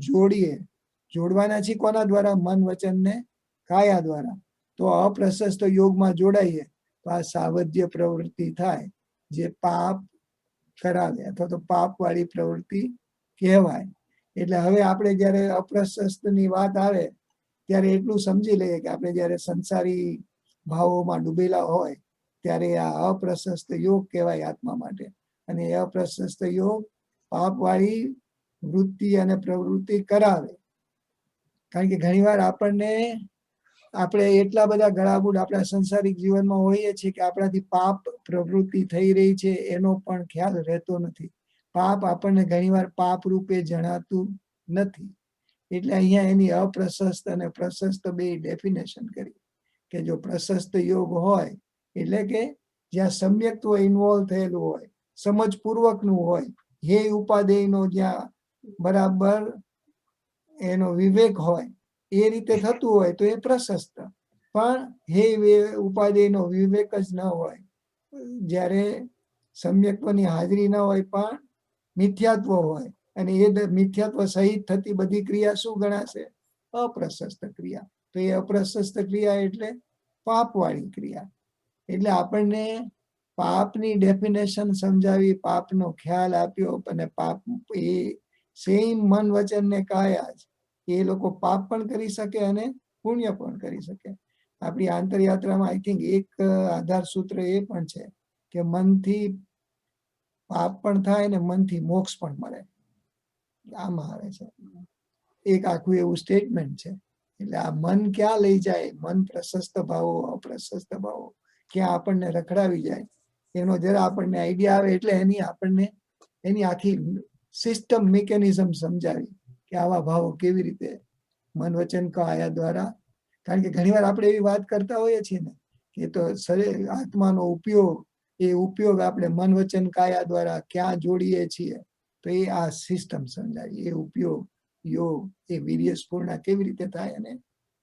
જોડવાના છીએ કોના દ્વારા? મન વચન ને કાયા દ્વારા. તો અપ્રશસ્ત યોગમાં જોડાઈએ તો આ સાવધ્ય પ્રવૃત્તિ થાય, જે પાપ કરાવે અથવા તો પાપ વાળી પ્રવૃત્તિ કહેવાય. એટલે હવે આપણે જયારે અપ્રશસ્ત ની વાત આવે ત્યારે એટલું સમજી લઈએ કે આપણે જયારે સંસારી ભાવોમાં ડૂબેલા હોય ત્યારે આ અપ્રશસ્ત યોગ કહેવાય આત્મા માટે. અને એ અપ્રશસ્ત યોગ પાપ વાળી વૃત્તિ અને પ્રવૃત્તિ કરાવે. કારણ કે ઘણીવાર આપણે એટલા બધા ગળાબૂડ આપણા સંસારિક જીવનમાં હોઈએ છીએ કે આપણાથી પાપ પ્રવૃત્તિ થઈ રહી છે એનો પણ ખ્યાલ રહેતો નથી. પાપ આપણને ઘણીવાર પાપ રૂપે જણાતું નથી. એટલે અહીંયા એની અપ્રશસ્ત અને પ્રશસ્ત બે ડેફિનેશન કરી કે જો પ્રશસ્ત યોગ હોય એટલે કે જ્યાં સમ્યક્ત્વ ઇન્વોલ્વ થયેલું હોય, સમજપૂર્વકનું હોય, હે ઉપાદેયનો જ્યાં બરાબર એનો વિવેક હોય એ રીતે થતું હોય તો એ પ્રશસ્ત. પણ હે ઉપાદેયનો વિવેક જ ન હોય, જ્યારે સમ્યક્ત્વની હાજરી ન હોય પણ મિથ્યાત્વ હોય, અને એ મિથ્યાત્વ સહિત થતી બધી ક્રિયા શું ગણાશે? અપ્રશસ્ત ક્રિયા. તો એ અપ્રશસ્ત ક્રિયા એટલે પાપવાળી ક્રિયા. એટલે આપણને પાપની ડેફિનેશન સમજાવી, પાપનો ખ્યાલ આપ્યો, અને પાપ એ સેમ મન વચન ને કાયા જ એ લોકો પાપ પણ કરી શકે અને પુણ્ય પણ કરી શકે. આપણી આંતરયાત્રામાં આઈ થિંક એક આધાર સૂત્ર એ પણ છે કે મનથી પાપ પણ થાય ને મનથી મોક્ષ પણ મળે. આમાં આવે છે એક આખું એવું સ્ટેટમેન્ટ છે. એટલે આ મન ક્યાં લઈ જાય, મન પ્રશસ્ત ભાવો અપ્રશસ્ત ભાવો ક્યાં આપણને રખડાવી જાય, એનો જરા આપણને આઈડિયા આવે એટલે એની આખી સિસ્ટમ મિકેનિઝમ સમજાવી કે આવા ભાવો કેવી રીતે મન વચન કાયા દ્વારા. કારણ કે ઘણીવાર આપણે એવી વાત કરતા હોઈએ છીએ ને કે તો શરીર આત્માનો ઉપયોગ આપણે મન વચન કાયા દ્વારા ક્યાં જોડીએ છીએ. તો એ આ સિસ્ટમ સમજાવી, એ ઉપયોગ યોગ એ વીર્ય સ્ફૂર્ણા કેવી રીતે થાય અને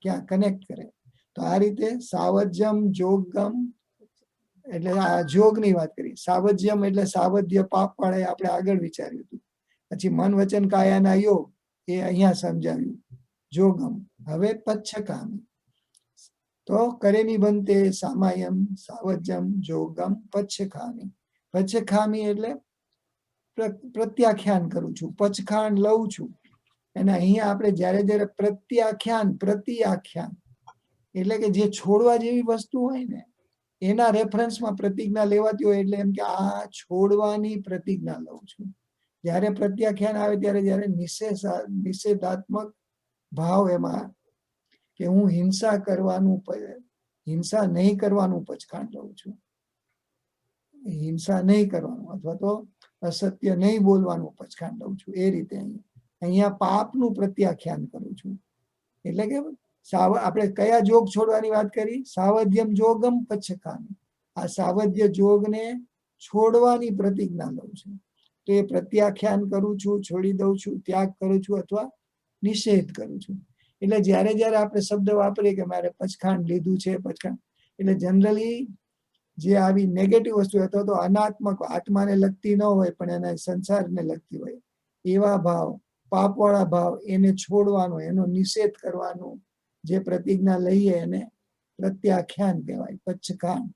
ક્યાં કનેક્ટ કરે. તો આ રીતે સાવજ્યમ જોગમ એટલે આ જોગની વાત કરી. સાવજ્યમ એટલે સાવધ્ય પાપ વાળે આપણે આગળ વિચાર્યું હતું. પછી મન વચન કાયાના યોગ એ અહીંયા સમજાવ્યું. જોગમ હવે પચ્છકામી. તો કરેમી બનતે સામાયમ સાવજ્યમ જોગમ પચ્છખામી. પચ્છખામી એટલે પ્રત્યાખ્યાન કરું છું, પચખાણ લઉં છું. અને અહીંયા આપણે જ્યારે પ્રત્યાખ્યાન એટલે કે જે છોડવા જેવી વસ્તુ હોય ને એના રેફરન્સમાં પ્રતિજ્ઞા લેવાતી હોય એટલે એમ કે આ છોડવાની પ્રતિજ્ઞા લઉં છું. જ્યારે પ્રત્યાખ્યાન આવે ત્યારે નિષેધાત્મક ભાવ એમાં કે હું હિંસા નહીં કરવાનું પચખાણ લઉં છું, હિંસા નહીં કરવાનું અથવા તો અસત્ય નહીં બોલવાનું પચખાણ લઉં છું. એ રીતે અહીંયા પાપનું પ્રત્યાખ્યાન કરું છું. એટલે કે આપણે કયા જોગ છોડવાની વાત કરી? સાવધ્યમ જોગમ પચ્છખામી. આ સાવધ્ય જોગને છોડવાની પ્રતિજ્ઞા લઉં છું. તો એ પ્રત્યાખ્યાન કરું છું, છોડી દઉં છું, ત્યાગ કરું છું અથવા નિષેધ કરું છું. એટલે જ્યારે આપણે શબ્દ વાપરીએ કે મારે પચખાંડ લીધું છે, પચખાંડ એટલે જનરલી જે આવી નેગેટિવ વસ્તુ અથવા તો અનાત્મક આત્માને લગતી ન હોય પણ એના સંસારને લગતી હોય એવા ભાવ, પાપવાળા ભાવ એને છોડવાનો, એનો નિષેધ કરવાનો જે પ્રતિજ્ઞા લઈએ એને પ્રત્યાખ્યાન કહેવાય, પચ્છખાંડ.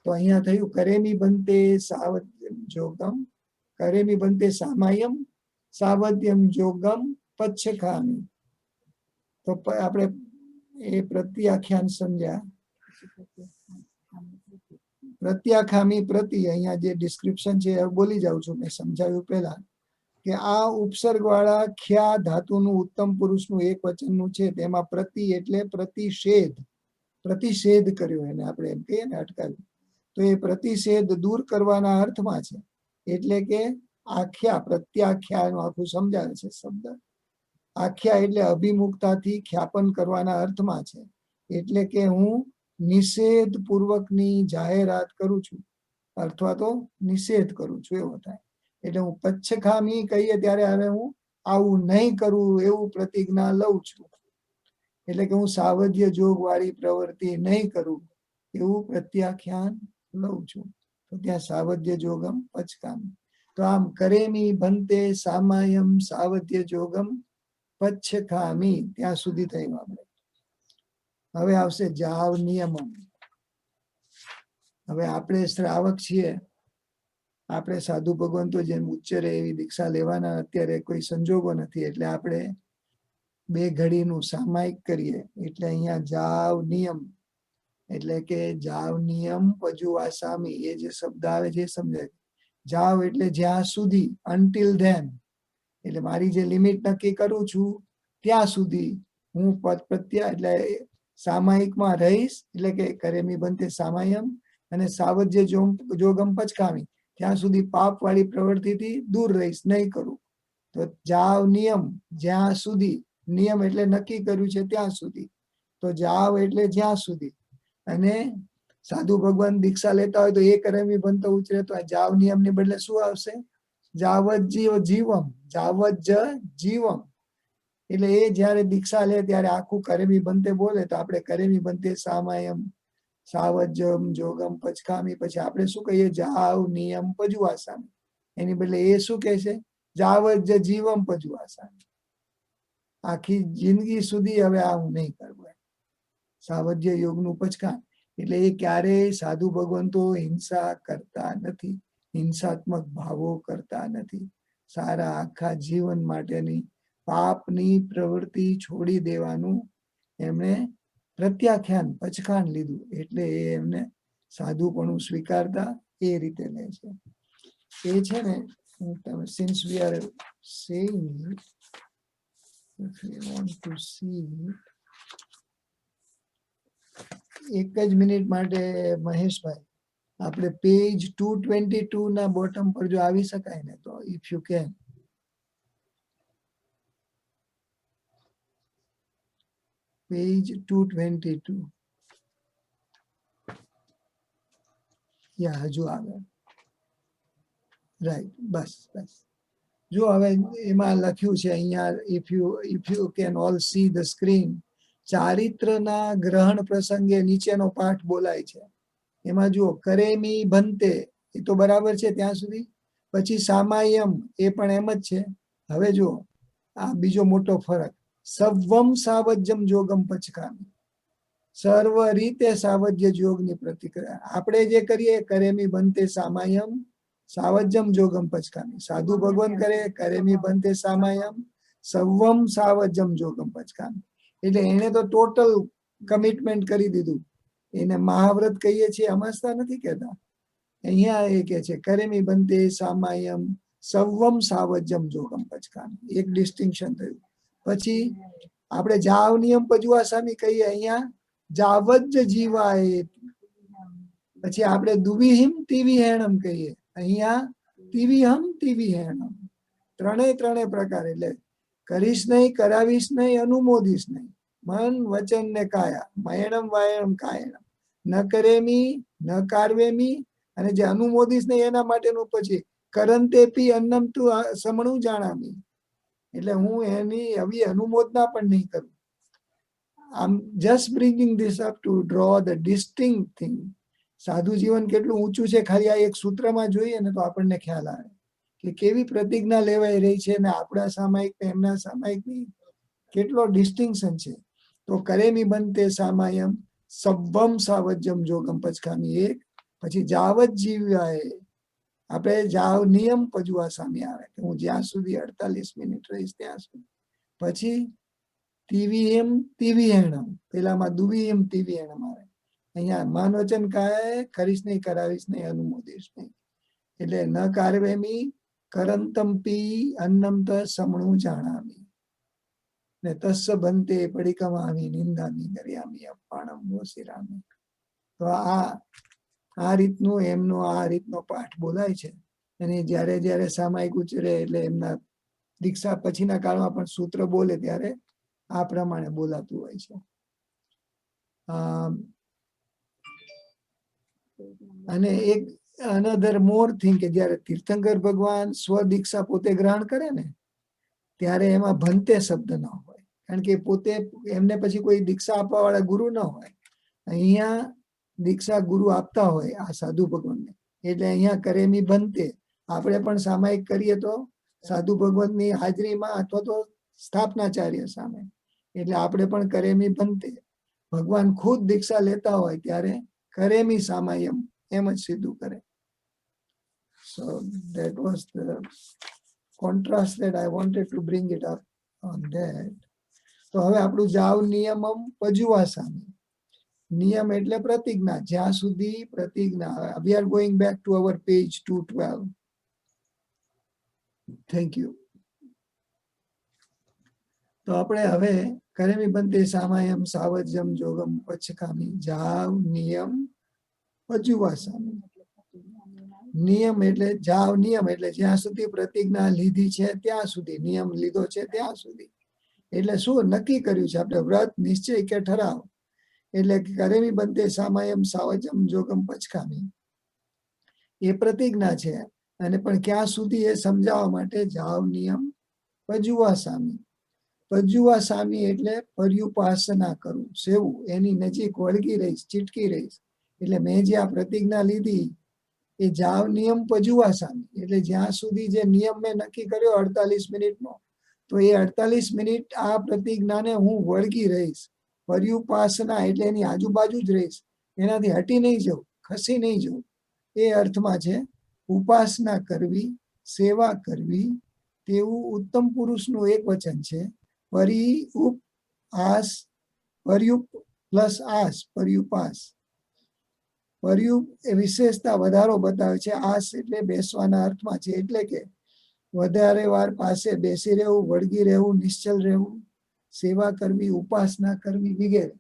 તો અહીંયા થયું કરેમી બનતે સાવધ્યમ જોગમ, કરેમી બનતે સામાયમ સાવધ્યમ જોગમ પચ્છખામી. તો આપણે એ પ્રત્યાખ્યાન સમજ્યા. પ્રત્યાખામી પ્રતિ અહીંયા જે ડિસ્ક્રિપ્શન છે એ બોલી જાઉં છું, મેં સમજાવ્યું પહેલા કે આ ઉપસર્ગ વાળા ખ્યા ધાતુનું ઉત્તમ પુરુષનું એક વચનનું છે, તેમાં પ્રતિ એટલે પ્રતિષેધ કર્યો, એને આપણે એમ કહીએ ને અટકાવ્યું. તો એ પ્રતિષેધ દૂર કરવાના અર્થમાં છે. એટલે કે આખ્યા પ્રત્યાખ્યાનું આખું સમજાવે છે શબ્દ. આખ્યા એટલે અભિમુખતાથી ખ્યાપન કરવાના અર્થમાં છે. એટલે કે હું નિષેધ પૂર્વકની જાહેરાત કરું છું અથવા તો નિષેધ કરું છું, એવો થાય. એટલે હું પચ્છખામી કહીએ ત્યારે હવે હું આવું નહીં કરું એવું પ્રતિજ્ઞા લઉં છું. એટલે કે હું સાવધ્ય જોગ વાળી પ્રવૃત્તિ નહીં કરું એવું પ્રત્યાખ્યાન લઉં છું. તો ત્યાં સાવધ્ય જોગમ પચ્છખામી. તો આમ કરેમી ભંતે સામાયમ સાવધ્ય જોગમ પચ્છખામી ત્યાં સુધી થયું આપણે. હવે આવશે જાવ નિયમમ. હવે આપણે શ્રાવક છીએ, આપણે સાધુ ભગવંતો જેમ ઉચ્ચરે એવી દીક્ષા લેવાના અત્યારે કોઈ સંજોગો નથી, એટલે આપણે 2 ઘડીનું સામાયિક કરીએ. એટલે અહીંયા જાવ નિયમ એટલે કે જાવ નિયમ પજુ આસામી એ જે શબ્દ આવે છે એ સમજાય. જાવ એટલે જ્યાં સુધી, અનટિલ ધેન એટલે મારી જે લિમિટ નક્કી કરું છું ત્યાં સુધી હું પ્રત્યા એટલે સામાયિકમાં રહીશ. એટલે કે કરેમી બનતે સામાયમ અને સાવધ્ય જોગમ પચખામી ત્યાં સુધી પાપ વાળી પ્રવૃત્તિથી દૂર રહીશ, નહીં કરું. તો જાવ નિયમ જ્યાં સુધી, નિયમ એટલે નક્કી કર્યું છે ત્યાં સુધી. તો જાવ એટલે જ્યાં સુધી. અને સાધુ ભગવાન દીક્ષા લેતા હોય તો એ કરેમી બનતો ઉચરે તો આ જાવ નિયમ ની બદલે શું આવશે? જાવત જીવમ, જાવત જીવમ. એટલે એ જયારે દીક્ષા લે ત્યારે આખું કરેમી બનતે બોલે તો આપણે કરેમી બનતે સામાયમ સાવજમ જોગમ પચખામી પછી આપણે શું કહીએ? જાવ નિયમ પજુઆસામી. એની બદલે એ શું કહે છે? જાવત જીવમ પજુઆસામી. આખી જિંદગી સુધી હવે આ હું નહીં કરવું. સાવધ્ય યોગનું પચખાણ એટલે એ ક્યારેય સાધુ ભગવંતો હિંસા કરતા નથી, હિંસાત્મક ભાવો કરતા નથી. સારા આખા જીવન માટેની પાપની પ્રવૃત્તિ છોડી દેવાનું એમણે પ્રત્યાખ્યાન પચખાણ લીધું. એટલે એ એમને સાધુપણું સ્વીકારતા એ રીતે લે છે. એ છે ને since we are saying it, if we want to see એક જ મિનિટ માટે મહેશભાઈ આપણે પેજ 222 ના બોટમ પર જો આવી શકાય ને તો ઇફ યુ કેન. પેજ 222 યા હજુ આવે. રાઈટ, બસ બસ. જો હવે એમાં લખ્યું છે અહીંયા if you can all see the screen, ચારિત્રના ગ્રહણ પ્રસંગે નીચેનો પાઠ બોલાય છે. એમાં જુઓ કરેમી બનતે એ તો બરાબર છે ત્યાં સુધી. પછી સામાયમ એ પણ એમ જ છે. હવે જુઓ આ બીજો મોટો ફરક, સવમ સાવજ્યમ જોગમ પચખામી. સર્વ રીતે સાવજ્ય જોગની પ્રતિક્રિયા આપણે જે કરીએ કરેમી બનતે સામાયમ સાવજ્યમ જોગમ પચખામી. સાધુ ભગવાન કરે કરેમી બનતે સામાયમ સવમ સાવજમ જોગમ પચકામી. એટલે એને તો ટોટલ કમિટમેન્ટ કરી દીધું. એને મહાવ્રત કહીએ છીએ, અમસ્તા નથી કહેતા. અહીંયા એ કે છે કરેમી બંતે સામાયમ સવમ સાવજમ જોગમ પચકામી. એક ડિસ્ટિંક્શન થયું. પછી આપણે જાવ નિયમ પજવા સામી કહીએ, અહીંયા જાવજ જીવાય. પછી આપણે દુવિહિમ તિવિહેણમ કહીએ, અહીંયા તિવિહમ તિવિહેણમ. ત્રણેય પ્રકાર. એટલે કરીશ નહીં, કરાવીશ નહીં, અનુમોદીશ નહીં. મન વચન ને કાયા. મયણમ વાયણમ કાયણમ. ન કરેમી ન કારવેમી. અને જે અનુમોદીશ નહીં એના માટેનું પછી કરંતેપી અન્નમ તું સમણું જાણામી. એટલે હું એની આવી અનુમોદના પણ નહીં કરું. આમ just bringing this up to draw the distinct thing. સાધુ જીવન કેટલું ઊંચું છે ખાલી આ એક સૂત્રમાં જોઈએ ને તો આપણને ખ્યાલ આવે કે કેવી પ્રતિજ્ઞા લેવાઈ રહી છે ને આપણા સામાયિક ને એમના સામાયિકની કેટલો ડિસ્ટિંક્શન છે. તો કરેમી બંતે સામાયમ સબ્બમ સાવજ્યમ જોગમ પચકામી એક. પછી જાવત જીવ્યાએ આપણે જાવ નિયમ પજવા સામે આવે કે હું જ્યાં સુધી 48 મિનિટ રહીશ ત્યાં સુધી. પછી તિવિહેમ તિવિહેણમ, પેલામાં દુવિહેમ તિવિહેણમ આવે. અહીંયા મન વચન કાયા કરીશ નહીં, કરાવીશ નહીં, અનુમોદીશ નહીં. એટલે ન કાર્વેમી કરંતમ પી અન્નમ ત સમણું જાણામી ને તસ્સ બંતે પડિકમામી નિંદામી કર્યામી અપાણમ વોસિરામી. તો આ રીતનું એમનો આ રીતનો પાઠ બોલાય છે. અને જ્યારે જ્યારે સામાયિક ઉચરે એટલે એમના દીક્ષા પછીના કાળમાં પણ સૂત્ર બોલે ત્યારે આ પ્રમાણે બોલાતું હોય છે. અને એક અનધર મોર થિંગ કે જયારે તીર્થંકર ભગવાન સ્વદીક્ષા પોતે ગ્રહણ કરે ને ત્યારે એમાં ભંતે શબ્દ ન હોય, કારણ કે પોતે એમને પછી કોઈ દીક્ષા આપવા વાળા ગુરુ ન હોય. અહીંયા દીક્ષા ગુરુ આપતા હોય આ સાધુ ભગવાનને, એટલે અહીંયા કરેમી ભંતે. આપણે પણ સામાયિક કરીએ તો સાધુ ભગવાનની હાજરીમાં અથવા તો સ્થાપનાચાર્ય સામે, એટલે આપણે પણ કરેમી ભંતે. ભગવાન ખુદ દીક્ષા લેતા હોય ત્યારે કરેમી સામાયમ એમ જ સીધું કરે. So that was the contrast that I wanted to bring it up on that. તો હવે આપણું જાવ નિયમમ પજુવા સામે. નિયમ એટલે પ્રતિજ્ઞા. જ્યાં સુધી પ્રતિજ્ઞા. We are going back to our page 212. Thank you. તો આપણે હવે કરેમી બંતે સામાયમ સાવજ્યમ જોગમ પચકામી જાવ નિયમ પજુવા સામે. નિયમ એટલે જાવ નિયમ એટલે જ્યાં સુધી પ્રતિજ્ઞા લીધી છે ત્યાં સુધી, નિયમ લીધો છે ત્યાં સુધી. એટલે શું નક્કી કર્યું છે આપણે? વ્રત, નિશ્ચય કે ઠરાવ. એટલે કરેમી બંતે સામાયમ સાવજમ જોગમ પચકામી એ પ્રતિજ્ઞા છે. અને પણ ક્યાં સુધી એ સમજાવવા માટે જાવ નિયમ પજુવા સામી. પજુવા સામી એટલે પર્યુપાસના કરું, સેવું, એની નજીક વળગી રહીશ, ચીટકી રહીશ. એટલે મેં જે આ પ્રતિજ્ઞા લીધી એ જાવ નિયમ પજુવા સામી. એટલે જ્યાં સુધી જે નિયમ મેં નક્કી કર્યો 48 મિનિટનો, તો એ 48 મિનિટ આ પ્રતિજ્ઞાને હું વળગી રહીશ. પર્યુપાસના એટલે એની આજુબાજુ જ રહીશ, એનાથી હટી નહીં જવું, ખસી નહીં જવું. એ અર્થમાં છે ઉપાસના કરવી, સેવા કરવી. તેવું ઉત્તમ પુરુષનું એક વચન છે. પરિઉપ આસ, પર્યુપ પ્લસ આસ, પર્યુપાસ. પર્યુપ એ વિશેષતા વધારો બતાવે છે. આસ એટલે બેસવાના અર્થમાં છે. એટલે કે વધારે વાર પાસે બેસી રહેવું, વળગી રહેવું, નિશ્ચલ રહેવું, સેવા કરવી, ઉપાસના કરવી વગેરે.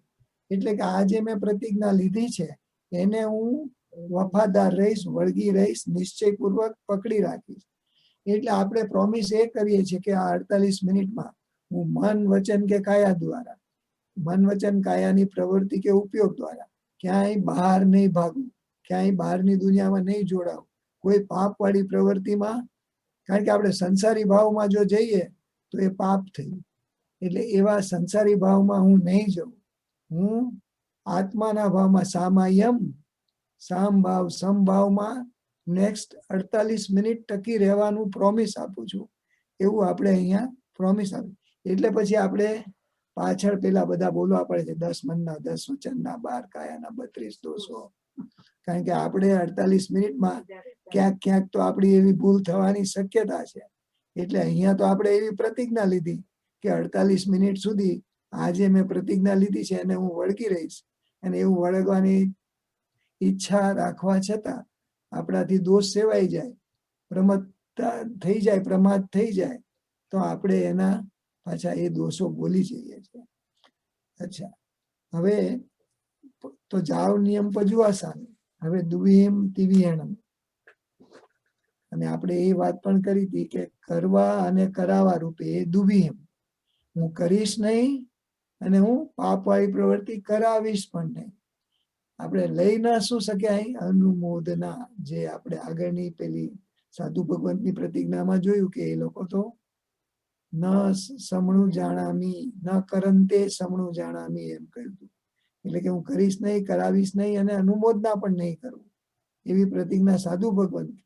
એટલે કે આ જે મેં પ્રતિજ્ઞા લીધી છે એને હું વફાદાર રહીશ, વળગી રહીશ, નિશ્ચયપૂર્વક પકડી રાખીશ. એટલે આપણે પ્રોમિસ એ કરીએ છીએ કે આ 48 મિનિટમાં હું મન, વચન કે કાયા દ્વારા, મન, વચન, કાયાની પ્રવૃત્તિ કે ઉપયોગ દ્વારા ક્યાંય બહાર નહીં ભાગવું, ક્યાંય બહારની દુનિયામાં નહીં જોડાવું, કોઈ પાપવાળી પ્રવૃત્તિમાં. કારણ કે આપણે સંસારી ભાવમાં જો જઈએ તો એ પાપ થયું. એટલે એવા સંસારી ભાવમાં હું નહીં જાઉં. હું આત્માના ભાવમાં સામાયમ, સામભાવ, સમભાવમાં નેક્સ્ટ 48 મિનિટ ટકી રહેવાનું પ્રોમિસ આપું છું. એવું આપણે અહીંયા પ્રોમિસ આપ્યું. એટલે પછી આપણે પાછળ પેલા બધા બોલવા પડે છે 10 મનના, 10 વચનના, 12 કાયાના, 32 દોષો. કારણ કે આપણે 48 મિનિટમાં ક્યાંક તો આપણી એવી ભૂલ થવાની શક્યતા છે. એટલે અહીંયા તો આપણે એવી પ્રતિજ્ઞા લીધી કે 48 મિનિટ સુધી આજે મેં પ્રતિજ્ઞા લીધી છે અને હું વળગી રહીશ, અને એવું વળગવાની ઈચ્છા રાખવા છતાં આપણાથી દોષ સેવાઈ જાય, પ્રમત્તા થઈ જાય, પ્રમાદ થઈ જાય, તો આપણે એના પાછા એ દોષો બોલી જઈએ છીએ. અચ્છા, હવે તો જાવ નિયમ પજુઆસામી. હવે દુવિહિમ તિવિહેણમ, અને આપણે એ વાત પણ કરી હતી કે કરવા અને કરાવવા રૂપે એ દુવિહિમ. હું કરીશ નહીં અને હું પાપવાળી પ્રવૃત્તિ કરાવીશ પણ નહીં. આપણે લઈ ન શું શક્યા અનુમોદના, જે આપણે આગળની પેલી સાધુ ભગવંતની પ્રતિજ્ઞામાં જોયું કે એ લોકો તો ન સમણું જાણામી ન કરંતે સમણું જાણામી એમ કહ્યું હતું. એટલે કે હું કરીશ નહીં, કરાવીશ નહીં અને અનુમોદના પણ નહીં કરું, એવી પ્રતિજ્ઞા સાધુ ભગવંત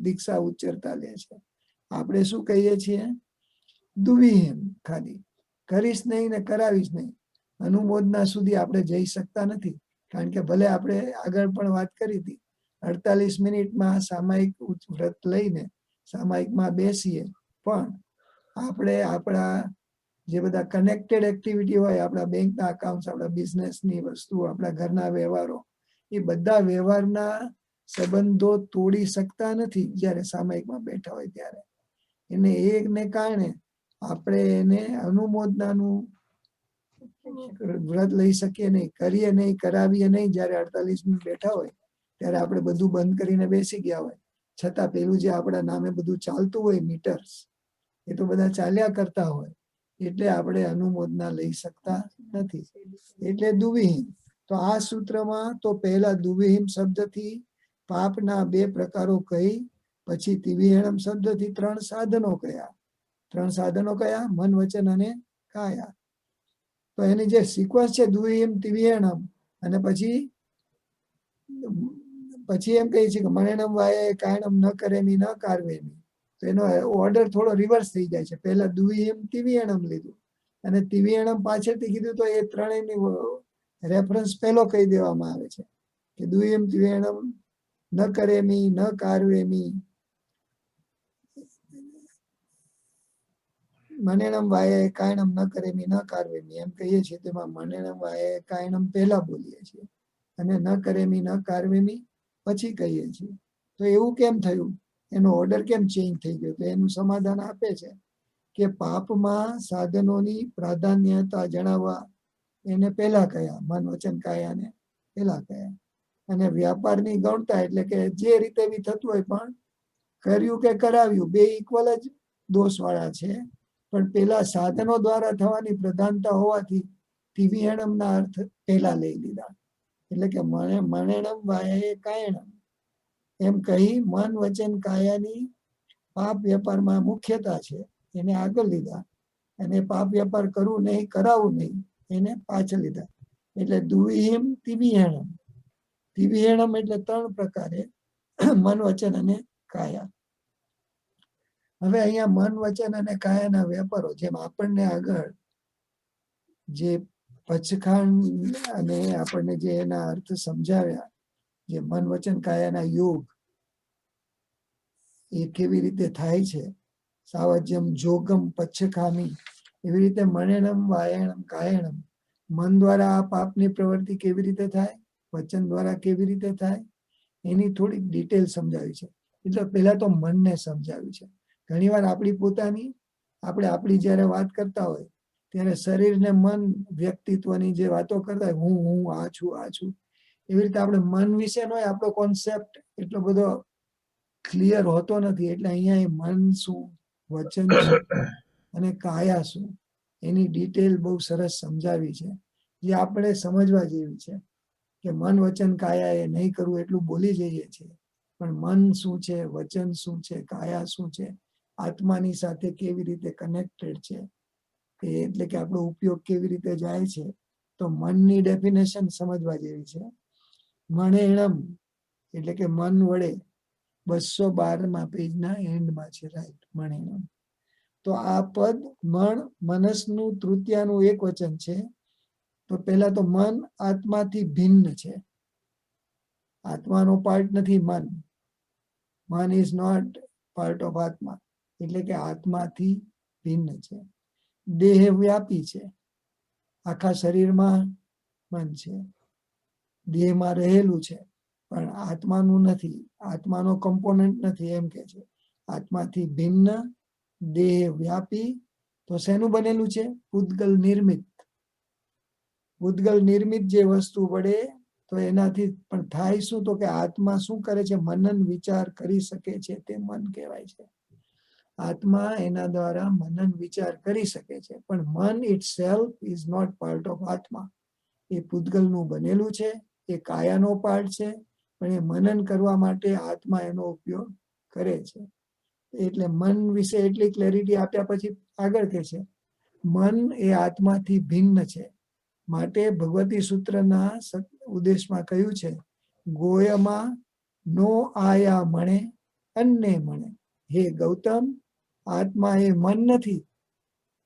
દીક્ષા ઉચ્ચરતા લે છે. આપણે શું કહીએ છીએ? દુવિહિમ, ખાલી કરીશ નહીં ને કરાવીશ નહીં. અનુમોદના સુધી આપણે જઈ શકતા નથી, કારણ કે ભલે આપણે આગળ પણ વાત કરી હતી 48 મિનિટમાં સામાયિક વ્રત લઈને સામાયિકમાં બેસીએ, પણ આપણે આપણા જે બધા કનેક્ટેડ એક્ટિવિટી હોય, આપણા બેંકના અકાઉન્ટ, આપણા બિઝનેસની વસ્તુઓ, આપણા ઘરના વ્યવહારો, એ બધા વ્યવહારના સંબંધો તોડી શકતા નથી જ્યારે સામાયિકમાં બેઠા હોય ત્યારે. એને એકને કારણે આપણે એને અનુમોદનાનું વ્રત લઈ શકીએ નહીં, કરીએ નહીં, કરાવીએ નહીં. જ્યારે 48 મિનિટ બેઠા હોય ત્યારે આપણે બધું બંધ કરીને બેસી ગયા હોય, છતાં પેલું જે આપણા નામે બધું ચાલતું હોય, મીટર્સ, એ તો બધા ચાલ્યા કરતા હોય, એટલે આપણે અનુમોદના લઈ શકતા નથી. એટલે દુવિહિમ. તો આ સૂત્રમાં તો પહેલા દુવિહિમ શબ્દથી પાપના 2 પ્રકારો કહી, પછી તિવિહેણમ શબ્દથી 3 સાધનો કયા. 3 સાધનો કયા? મન, વચન અને કાયા. તો એની જે સિક્વન્સ છે દુવિહિમ તિવિહેણમ, અને પછી એમ કહે છે કે મણેણમ વાયે કાયણમ ન કરેમી ન કારવેમી. તો એનો ઓર્ડર થોડો રિવર્સ થઈ જાય છે. પહેલા દુવિહિમ તિવિહેણમ લીધું અને તિવિહેણમ પાછળથી કીધું, તો એ ત્રણેયની રેફરન્સ પહેલો કહી દેવામાં આવે છે કે દુવિહિમ તિવિહેણમ ન કરેમી ન કારવેમી મનેણમ વાયે કાયણમ ન કરેમી ન કારવેમી એમ કહીએ છીએ. તેમાં મનેણમ વાયે કાયણમ પહેલા બોલીએ છીએ અને ન કરેમી ન કારવેમી પછી કહીએ છીએ. તો એવું કેમ થયું? એનો ઓર્ડર કેમ ચેન્જ થઈ ગયો? તો એનું સમાધાન આપે છે કે પાપમાં સાધનોની પ્રાધાન્યતા જણાવવા એને પહેલા કયા, મન, વચન, કાયાને પહેલા કયા. અને વ્યાપારની ગૌણતા, એટલે કે જે રીતે બી થતું હોય, પણ કર્યું કે કરાવ્યું 2 ઇક્વલ જ દોષવાળા છે. પણ પેલા સાધનો દ્વારા થવાની પ્રધાનતા હોવાથી તિવિહેણમના અર્થ પહેલા લઈ લીધા. એટલે કે મણેણમ વાયે કાયણમ એમ કહી મન, વચન, કાયાની પાપ વેપારમાં મુખ્યતા છે એને આગળ લીધા, અને પાપ વેપાર કરવું નહીં, કરાવવું નહીં, એને પાછળ લીધા. એટલે દુવિહિમ તિવિહેણમ. તિવિહેણમ એટલે 3 પ્રકારે મન, વચન અને કાયા. હવે અહીંયા મન, વચન અને કાયાના વેપારો, જેમ આપણને આગળ જે પચખાંડ અને આપણને જે એના અર્થ સમજાવ્યા, જે મન, વચન, કાયાના યોગ એ કેવી રીતે થાય છે, સાવજ્યમ જોગમ પચ્છખામી, એવી રીતે મણેણમ વાયણમ કાયણમ, મન દ્વારા આ પાપની પ્રવૃત્તિ કેવી રીતે થાય, વચન દ્વારા કેવી રીતે થાય, એની થોડીક ડિટેલ સમજાવી છે. એટલે પહેલા તો મનને સમજાવ્યું છે. ઘણીવાર આપણે આપણી જ્યારે વાત કરતા હોય ત્યારે શરીર ને મન, વ્યક્તિત્વની જે વાતો કરતા હોય, હું આ છું, એવી રીતે આપણે મન વિશેનો આપણો કોન્સેપ્ટ એટલો બધો ક્લિયર હોતો નથી. એટલે અહીંયા એ મન શું, વચન શું અને કાયા શું, એની ડિટેલ બહુ સરસ સમજાવી છે, જે આપણે સમજવા જેવી છે. કે મન, વચન, કાયા એ નહીં કરવું એટલું બોલી જઈએ છીએ, પણ મન શું છે, વચન શું છે, કાયા શું છે, આત્માની સાથે કેવી રીતે કનેક્ટેડ છે, એટલે કે આપણો ઉપયોગ કેવી રીતે જાય છે, તો મનની ડેફિનેશન સમજવા જેવી છે. મણેણમ એટલે કે મન વડે 212 પેજના એન્ડમાં છે, રાઈટ, મણેણમ. તો આ પદ મનસનું તૃતીયાનું એક વચન છે. તો પહેલા તો મન આત્માથી ભિન્ન છે, આત્માનો પાર્ટ નથી મન. મન ઇઝ નોટ પાર્ટ ઓફ આત્મા, એટલે કે આત્માથી ભિન્ન છે. દેહ વ્યાપી છે, આખા શરીરમાં મન છે, દેહમાં રહેલું છે, પણ આત્માનું નથી, આત્માનો કમ્પોનન્ટ નથી એમ કે છે. આત્માથી ભિન્ન, દેહ વ્યાપી, તો શેનું બનેલું છે? પૂતગલ નિર્મિત. પૂતગલ નિર્મિત જે વસ્તુ વડે તો એનાથી પણ થાય શું? તો કે આત્મા શું કરે છે? મનન વિચાર કરી શકે છે, તે મન કહેવાય છે. આત્મા એના દ્વારા મનન વિચાર કરી શકે છે, પણ મન itself is not part of આત્મા. એ પૂતગલનું બનેલું છે, એ કાયાનો પાર્ટ છે, પણ એ મનન કરવા માટે આત્મા એનો ઉપયોગ કરે છે. એટલે મન વિશે એટલી ક્લેરિટી આપ્યા પછી આગળ કે છે મન એ આત્માથી ભિન્ન છે, માટે ભગવતી સૂત્રના ઉદ્દેશમાં કહ્યું છે, ગોયમાં નો આયા મણે અન્ને મણે. હે ગૌતમ, આત્મા એ મન નથી,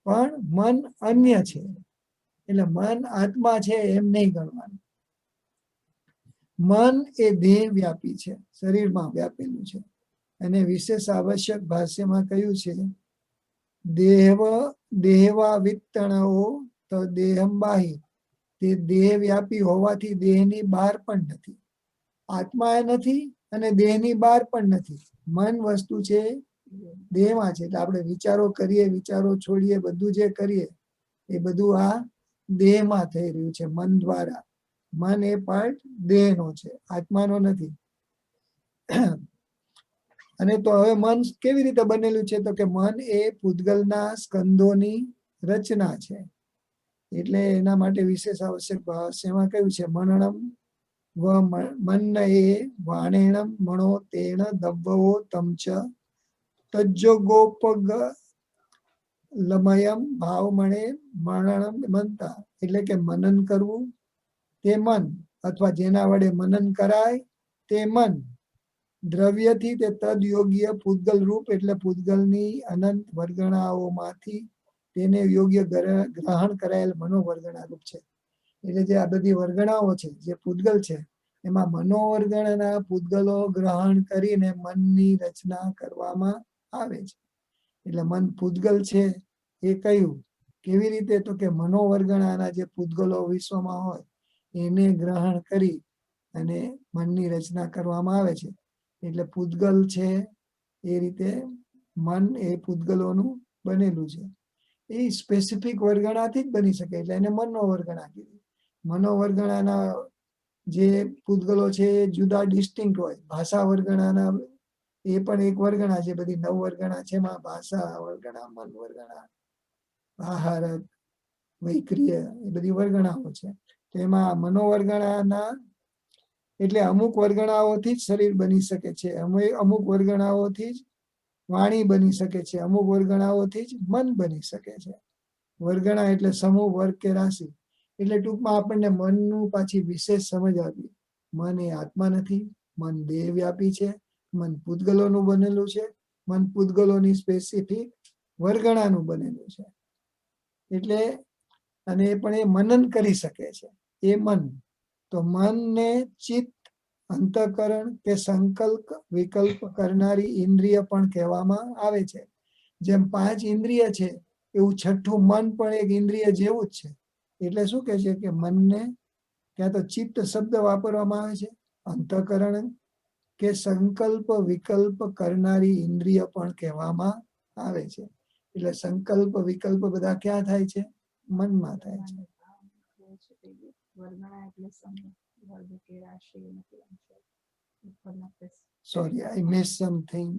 પણ મન અન્ય છે. એટલે મન આત્મા છે એમ નહીં ગણવાનું. મન એ દેહ વ્યાપી છે, શરીરમાં વ્યાપેલું છે. અને વિશેષ આવશ્યક ભાષ્યમાં કહ્યું છે, દેહવા વિત્તણો તો દેહમ બાહી. તે દેહ વ્યાપી હોવાથી દેહની બહાર પણ નથી. આત્મા એ નથી અને દેહની બહાર પણ નથી. મન વસ્તુ છે દેહમાં છે. એટલે આપણે વિચારો કરીએ, વિચારો છોડીએ, બધું જે કરીએ એ બધું આ દેહમાં થઈ રહ્યું છે મન દ્વારા. મન એ પાર્ટ દેહનો છે, આત્માનો નથી. અને તો હવે મન કેવી રીતે બનેલું છે? તો કે મન એ પૂતગલના સ્કંદોની રચના છે. એટલે એના માટે વિશેષ આવશ્યક ભાષ્યમાં કહ્યું છે, મનણમ મન્ન એ વાણેણમ મણો તેણ દબ્બવો તમચ તજ્જોગોપગ લમયમ ભાવમણે મનણમ મનતા. એટલે કે મનન કરવું તે મન, અથવા જેના વડે મનન કરાય તે મન. દ્રવ્યથી તે તદ યોગ્ય પૂતગલ રૂપ, એટલે પૂતગલની અનંત વર્ગણાઓમાંથી તેને યોગ્ય ગ્રહણ કરાયેલ મનોવર્ગણા રૂપ છે. એટલે જે આ બધી વર્ગણાઓ છે, જે પૂતગલ છે, એમાં મનોવર્ગણના પૂતગલો ગ્રહણ કરીને મનની રચના કરવામાં આવે છે. એટલે મન પૂતગલ છે એ કયું? કેવી રીતે? તો કે મનોવર્ગણાના જે પૂતગલો વિશ્વમાં હોય એને ગ્રહણ કરી અને મનની રચના કરવામાં આવે છે. એટલે પૂતગલ છે એ રીતે મન એ પૂતગલોનું બનેલું છે. એ સ્પેસિફિક વર્ગણાથી જ બની શકે, એટલે એને મનોવર્ગણા કીધી. મનોવર્ગણાના જે પૂતગલો છે એ જુદા ડિસ્ટિંક્ટ હોય. ભાષા વર્ગણાના એ પણ એક વર્ગણા છે. બધી 9 વર્ગણા છે, એમાં ભાષા વર્ગણા, મન વર્ગણા, આહારક, વૈક્રિય, એ બધી વર્ગણાઓ છે. તો એમાં મનોવર્ગણાના એટલે અમુક વર્ગણાઓથી જ શરીર બની શકે છે, અમુક વર્ગણાઓથી જ વાણી બની શકે છે, અમુક વર્ગણાઓથી જ મન બની શકે છે. વર્ગણા એટલે સમૂહ, વર્ગ કે રાશિ. એટલે ટૂંકમાં આપણને મનનું પાછી વિશેષ સમજ આપી. મન એ આત્મા નથી, મન દેહ વ્યાપી છે, મન પૂતગલોનું બનેલું છે, મન પૂતગલોની સ્પેસિફિક વર્ગણાનું બનેલું છે. એટલે અને પણ એ મનન કરી શકે છે એ મન. તો મનને ચિત્ત, અંતઃકરણ કે સંકલ્પ વિકલ્પ કરનારી ઇન્દ્રિય પણ કહેવામાં આવે છે. જેમ 5 ઇન્દ્રિય છે એવું છઠ્ઠું મન પણ એક ઇન્દ્રિય જેવું જ છે. એટલે શું કે છે કે મનને ત્યાં તો ચિત્ત શબ્દ વાપરવામાં આવે છે, અંતઃકરણ કે સંકલ્પ વિકલ્પ કરનારી ઇન્દ્રિય પણ કહેવામાં આવે છે. એટલે સંકલ્પ વિકલ્પ બધા ક્યાં થાય છે? મનમાં થાય છે. વર્ગણા એટલે સમૂહ, વર્ગ કે રાશિ નથી. Sorry, I miss something.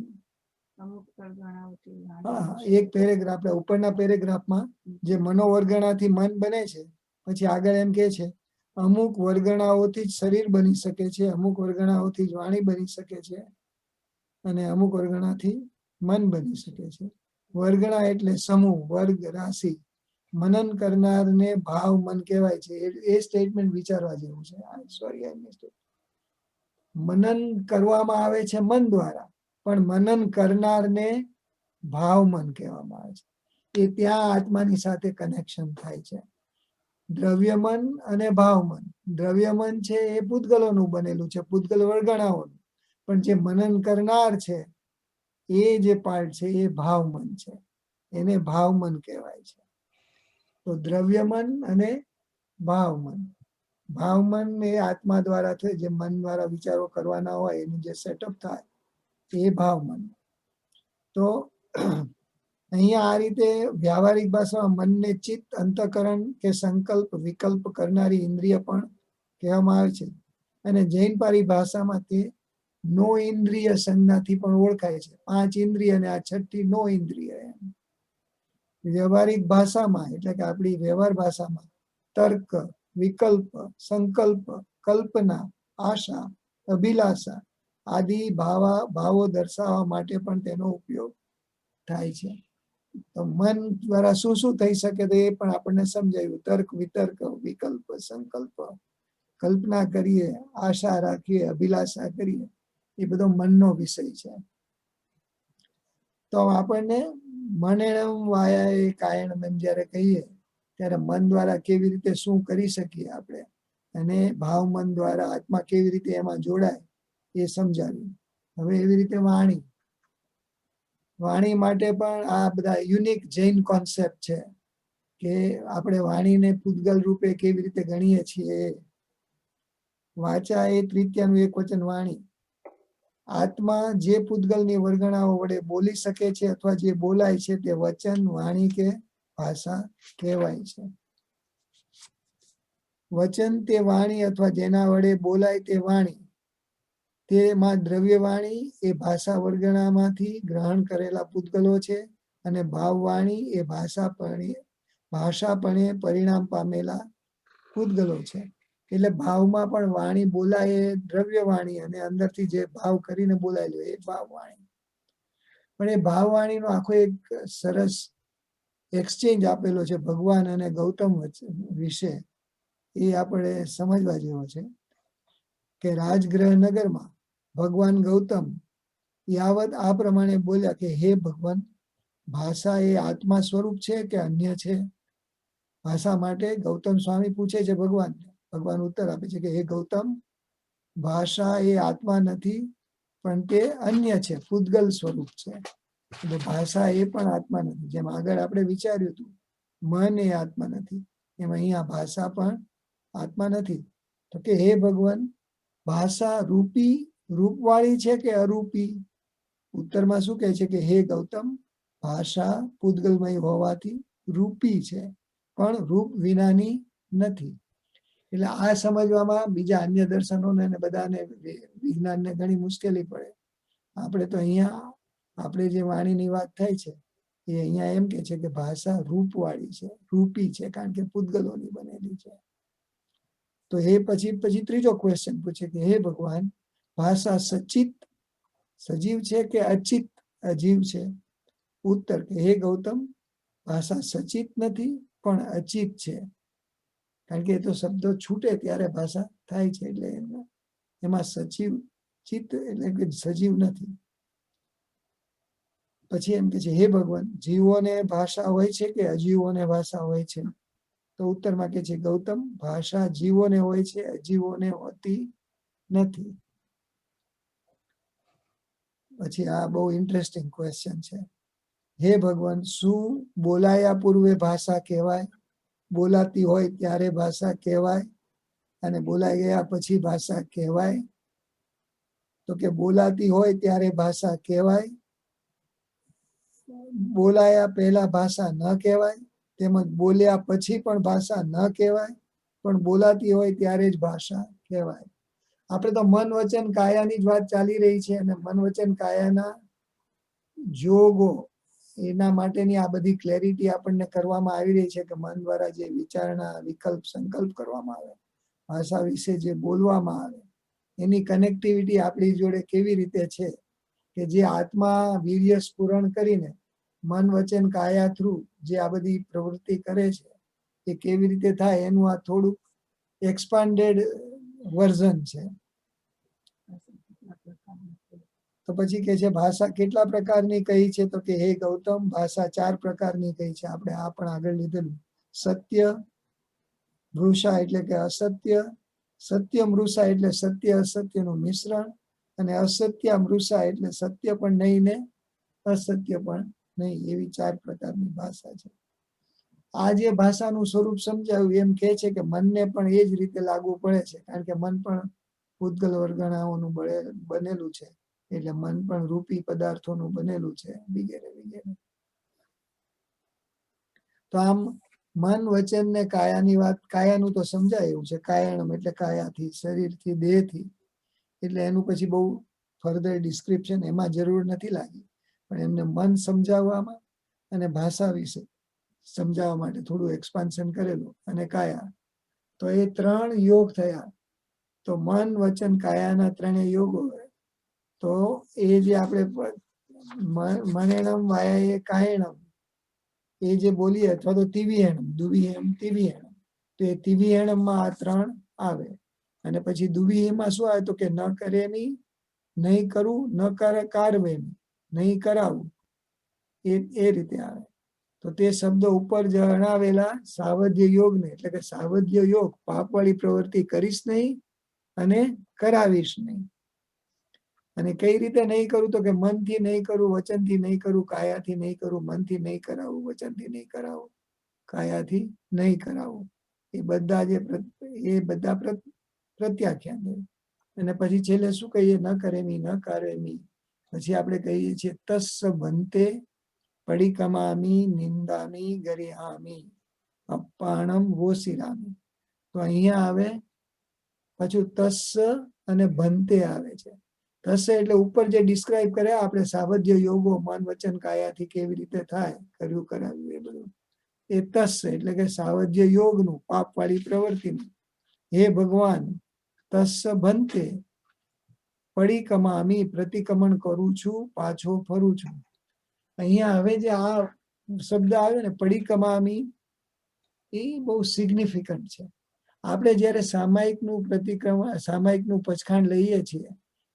અમુક વર્ગણાઓથી હા, એક પેરેગ્રાફ, આપણે ઉપરના પેરેગ્રાફમાં જે મનોવર્ગણાથી મન બને છે, પછી આગળ એમ કે છે અમુક વર્ગણાઓથી જ શરીર બની શકે છે, અમુક વર્ગણાઓથી જ વાણી બની શકે છે, અને અમુક વર્ગણાથી મન બની શકે છે. વર્ગણા એટલે સમૂહ, વર્ગ, રાશિ. મનન કરનારને ભાવ મન કહેવાય છે. એ સ્ટેટમેન્ટ વિચારવા જેવું છે. Sorry, I missed it. મનન કરવામાં આવે છે મન દ્વારા, પણ મનન કરનારને ભાવ મન કહેવામાં આવે છે. એ ત્યાં આત્માની સાથે કનેક્શન થાય છે. દ્રવ્યમન અને ભાવમન. દ્રવ્યમન છે એ પૂતગલોનું બનેલું છે, પૂતગલ વર્ગણાઓનું. પણ જે મનન કરનાર છે એ જે પાર્ટ છે એ ભાવમન છે, એને ભાવમન કહેવાય છે. તો દ્રવ્ય મન અને ભાવ મન. ભાવ મન એ આત્મા દ્વારા થાય, જે મન દ્વારા વિચારો કરવાના હોય એનું જે સેટઅપ થાય એ ભાવ મન. તો અહીંયા આ રીતે વ્યવહારિક ભાષામાં મનને ચિત્ત, અંતઃકરણ કે સંકલ્પ વિકલ્પ કરનારી ઇન્દ્રિય પણ કહેવામાં આવે છે. અને જૈન ભાષામાં તે નો ઇન્દ્રિય સંજ્ઞાથી પણ ઓળખાય છે. 5 ઇન્દ્રિય અને આ 6ઠ્ઠી નો ઇન્દ્રિય. એમ વ્યવહારિક ભાષામાં એટલે કે આપણી વ્યવહાર ભાષામાં તર્ક, વિકલ્પ, સંકલ્પ, કલ્પના, આશા, અભિલાષા આદિ ભાવો દર્શાવવા માટે પણ તેનો ઉપયોગ થાય છે. તો મન દ્વારા શું શું થઈ શકે તો એ પણ આપણને સમજાયું. તર્ક, વિતર્ક, વિકલ્પ, સંકલ્પ, કલ્પના કરીએ, આશા રાખીએ, અભિલાષા કરીએ, એ બધો મનનો વિષય છે. તો આપણને મનેણમ વાયા કાયણમ એમ જ્યારે કહીએ ત્યારે મન દ્વારા કેવી રીતે શું કરી શકીએ આપણે, અને ભાવ મન દ્વારા આત્મા કેવી રીતે એમાં જોડાય એ સમજાવ્યું. હવે એવી રીતે વાણી માટે પણ આ બધા યુનિક જૈન કોન્સેપ્ટ છે કે આપણે વાણીને પૂતગલ રૂપે કેવી રીતે ગણીએ છીએ. વાચા એ તૃતીયાનું એક વચન વાણી. આત્મા જે પૂતગલની વર્ગણાઓ વડે બોલી શકે છે અથવા જે બોલાય છે તે વચન, વાણી કે ભાષા કહેવાય છે. વચન તે વાણી અથવા જેના વડે બોલાય તે વાણી. તેમાં દ્રવ્ય વાણી એ ભાષા વર્ગણામાંથી ગ્રહણ કરેલા પૂતગલો છે, અને ભાવવાણી એ ભાષાપણે પરિણામ પામેલા પૂતગલો છે. એટલે ભાવમાં પણ વાણી બોલાય એ દ્રવ્ય વાણી, અને અંદરથી જે ભાવ કરીને બોલાયેલું એ ભાવવાણી. પણ એ ભાવવાણીનો આખો એક સરસ એક્સચેન્જ આપેલો છે ભગવાન અને ગૌતમ વિશે. એ આપણે સમજવા જેવો છે કે રાજગૃહ નગરમાં ભગવાન ગૌતમ યાવત આ પ્રમાણે બોલ્યા કે હે ભગવાન, ભાષા એ આત્મા સ્વરૂપ છે કે અન્ય છે? ભાષા માટે ગૌતમ સ્વામી પૂછે છે ભગવાનને. ભગવાન ઉત્તર આપે છે કે હે ગૌતમ, ભાષા એ આત્મા નથી, પણ તે અન્ય છે, પૂતગલ સ્વરૂપ છે. એટલે ભાષા એ પણ આત્મા નથી. જેમ આગળ આપણે વિચાર્યું હતું મન એ આત્મા નથી, એમ અહીંયા ભાષા પણ આત્મા નથી. તો કે હે ભગવાન, ભાષા રૂપવાળી છે કે અરૂપી? ઉત્તરમાં શું કહે છે કે હે ગૌતમ, ભાષા પૂતગલમય હોવાથી રૂપી છે, પણ રૂપ વિનાની નથી. એટલે આ સમજવામાં બીજા અન્ય દર્શનોને બધાને વિજ્ઞાનને ઘણી મુશ્કેલી પડે. આપણે તો અહીંયા આપણે જે વાણીની વાત થાય છે એ અહીંયા એમ કે છે કે ભાષા રૂપવાળી છે, રૂપી છે, કારણ કે પૂતગલોની બનેલી છે. તો એ પછી ત્રીજો ક્વેશ્ચન પૂછે કે હે ભગવાન, ભાષા સચિત સજીવ છે કે અચિત અજીવ છે? ઉત્તર કે હે ગૌતમ, ભાષા સચિત નથી પણ અચિત છે. કારણ કે એ તો શબ્દો છૂટે ત્યારે ભાષા થાય છે, એટલે એમાં સજીવ ચિત્ત એટલે કે સજીવ નથી. પછી એમ કે છે હે ભગવાન, જીવોને ભાષા હોય છે કે અજીવોને ભાષા હોય છે? તો ઉત્તરમાં કે છે ગૌતમ, ભાષા જીવોને હોય છે, અજીવોને હોતી નથી. પછી આ બહુ ઇન્ટરેસ્ટિંગ ક્વેશ્ચન છે. હે ભગવાન, શું બોલાયા પૂર્વે ભાષા કહેવાય? બોલાતી હોય ત્યારે ભાષા કહેવાય અને બોલાઈ ગયા પછી ભાષા કહેવાય? તો કે બોલાતી હોય ત્યારે ભાષા કહેવાય, બોલાયા પહેલા ભાષા ન કહેવાય, તેમજ બોલ્યા પછી પણ ભાષા ન કહેવાય, પણ બોલાતી હોય ત્યારે જ ભાષા કહેવાય. આપણે તો મન વચન કાયાની જ વાત ચાલી રહી છે, અને મન વચન કાયાના જોગો એના માટેની આ બધી ક્લેરિટી આપણને કરવામાં આવી રહી છે કે મન દ્વારા જે વિચારણા, વિકલ્પ, સંકલ્પ કરવામાં આવે, ભાષા વિશે જે બોલવામાં આવે, એની કનેક્ટિવિટી આપણી જોડે કેવી રીતે છે કે જે આત્મા વીર્ય સ્ફુરણ કરીને મન વચન કાયા થ્રુ જે આ બધી પ્રવૃત્તિ કરે છે એ કેવી રીતે થાય એનું આ થોડુંક એક્સપાન્ડેડ વર્ઝન છે. તો પછી કે છે ભાષા કેટલા પ્રકારની કહી છે? તો કે હે ગૌતમ, ભાષા 4 પ્રકારની કહી છે. આપણે આ પણ આગળ લીધેલું. સત્ય મૃષા એટલે કે અસત્ય, સત્ય મૃષા એટલે સત્ય અસત્યનું મિશ્રણ, અને અસત્ય મૃષા એટલે સત્ય પણ નહીં ને અસત્ય પણ નહીં. એવી 4 પ્રકારની ભાષા છે. આ જે ભાષાનું સ્વરૂપ સમજાવ્યું એમ કે છે કે મનને પણ એ જ રીતે લાગુ પડે છે, કારણ કે મન પણ પૂતગલ વર્ગણાઓનું બનેલું છે, એટલે મન પણ રૂપી પદાર્થોનું બનેલું છે, વગેરે વગેરે. તો આમ મન વચન ને કાયાની વાત, કાયાનું તો સમજાય એવું છે, કાયણમ એટલે કાયાથી, શરીરથી, દેહથી, એટલે એનું પછી બહુ ફર્ધર ડિસ્ક્રિપ્શન એમાં જરૂર નથી લાગી, પણ એમને મન સમજાવવામાં અને ભાષા વિશે સમજાવવા માટે થોડું એક્સપાન્શન કરેલું. અને કાયા, તો એ 3 યોગ થયા. તો મન વચન કાયાના 3 યોગો. તો એ જે આપણે મનેણમ વાયા કાયણમ એ જે બોલીએ, અથવા તો તિવિહેણમ, દુવિહેમ તિવિહેણમ, તો એ તિવિહેણમમાં આ 3 આવે. અને પછી દુવિહેમાં શું આવે તો કે ન કરેમી, નહીં કરવું, ન કારવેમી, નહીં કરાવું, એ રીતે આવે. તો તે શબ્દો ઉપર જણાવેલા સાવધ્ય યોગને, એટલે કે સાવધ્ય યોગ, પાપવાળી પ્રવૃત્તિ કરીશ નહીં અને કરાવીશ નહીં. અને કઈ રીતે નહીં કરું તો કે મનથી નહીં કરું, વચનથી નહીં કરું, કાયાથી નહીં કરું, મનથી નહીં કરાવું, વચનથી નહીં કરાવું, કાયાથી નહીં કરાવું. એ બધા પ્રત્યાખ્યાન. અને પછી છેલ્લે શું કહીએ? ન કરેમી, ન કારેમી. પછી આપણે કહીએ છીએ તસ્સ ભંતે પડિકમામી નિંદામી ગરિહામી અપ્પાણમ વોસિરામી. તો અહીંયા આવે પાછું તસ્સ અને ભંતે આવે છે. તસ્સ એટલે ઉપર જે ડિસ્ક્રાઇબ કરે આપણે સાવધ્ય યોગો મન વચન કાયાથી કેવી રીતે થાય, કર્યું કરાવ્યું એ બધું, એ તસ્સ એટલે કે સાવધ્ય યોગનું, પાપવાળી પ્રવૃત્તિનું. હે ભગવાન, તસ્સ ભંતે પડિકમામી, પ્રતિક્રમણ કરું છું, પાછો ફરું છું. અહીંયા હવે જે આ શબ્દ આવ્યો ને પડિકમામી, એ બહુ સિગ્નિફિકન્ટ છે. આપણે જ્યારે સામાયિકનું પચખાણ લઈએ છીએ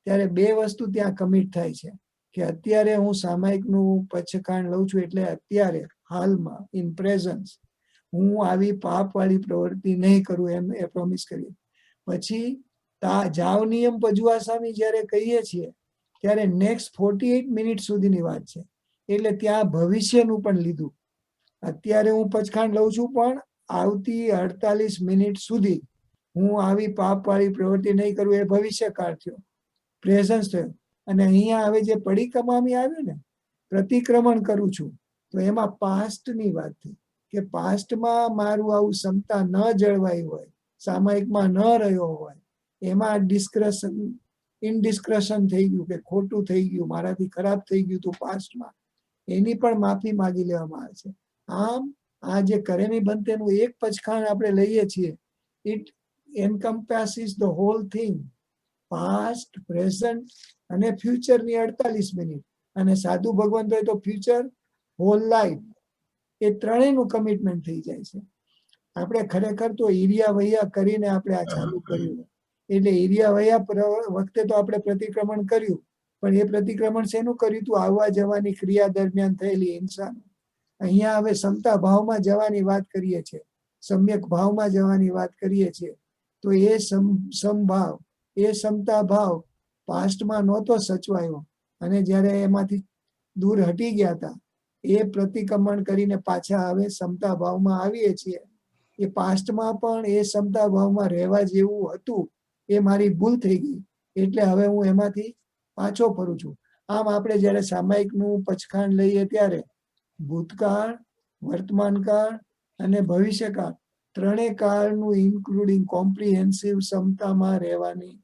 ત્યારે 2 વસ્તુ ત્યાં કમિટ થાય છે કે અત્યારે હું સામાયિકનું પચખાણ લઉં છું, એટલે અત્યારે હાલમાં ઇન પ્રેઝન્સ હું આવી પાપવાળી પ્રવૃત્તિ નહીં કરું, એમ એ પ્રોમિસ કરી. પછી જાવ નિયમ પજવા સામી જ્યારે કહીએ છીએ ત્યારે નેક્સ્ટ 48 મિનિટ સુધીની વાત છે, એટલે ત્યાં ભવિષ્યનું પણ લીધું. અત્યારે હું પચખાણ લઉં છું, પણ આવતી 48 મિનિટ સુધી હું આવી પાપવાળી પ્રવૃત્તિ નહીં કરું, એ ભવિષ્યકાળ થયો, પ્રેઝન્સ થયો. અને અહીંયા હવે જે પડિકમામી આવ્યું ને, પ્રતિક્રમણ કરું છું, તો એમાં પાસ્ટની વાત થઈ કે પાસ્ટમાં મારું આવું ક્ષમતા ન જળવાઈ હોય, સામાયિકમાં ન રહ્યો હોય, એમાં ઇનડિસ્ક્રેશન થઈ ગયું કે ખોટું થઈ ગયું, મારાથી ખરાબ થઈ ગયું તું પાસ્ટમાં, એની પણ માફી માંગી લેવામાં આવે છે. આમ આ જે કરેમી ભંતેનું એક પચખાણ આપણે લઈએ છીએ, it encompasses the whole thing, past, present અને ફ્યુચરની 48 મિનિટ, અને સાધુ ભગવંત હોય તો ફ્યુચર, હોલ લાઈફ, એ 3નું કમિટમેન્ટ થઈ જાય છે. આપણે ખરેખર તો ઈરિયા વૈયા કરીને આપણે આ ચાલુ કર્યું, એટલે ઈરિયા વૈયા વખતે તો આપણે પ્રતિક્રમણ કર્યું, પણ એ પ્રતિક્રમણ શેનું કર્યું હતું? આવવા જવાની ક્રિયા દરમિયાન થયેલી હિંસા. અહીંયા હવે સમતા ભાવમાં જવાની વાત કરીએ છીએ, સમ્યક ભાવમાં જવાની વાત કરીએ છીએ. તો એ સમભાવ, એ સમતા ભાવ પાસ્ટમાં નહોતો સચવાયો, અને જ્યારે એમાંથી દૂર હટી ગયા હતા, એ પ્રતિક્રમણ કરીને પાછા હવે સમતા ભાવમાં આવીએ છીએ. એ પાસ્ટમાં પણ એ સમતા ભાવમાં રહેવા જેવું હતું, એ મારી ભૂલ થઈ ગઈ, એટલે હવે હું એમાંથી પાછો ફરું છું. આમ આપણે જ્યારે સામાયિકનું પચખાણ લઈએ ત્યારે ભૂતકાળ, વર્તમાનકાળ અને ભવિષ્યકાળ 3 કાળનું ઇન્ક્લુડિંગ કોમ્પ્રિહેન્સિવ સમતામાં રહેવાની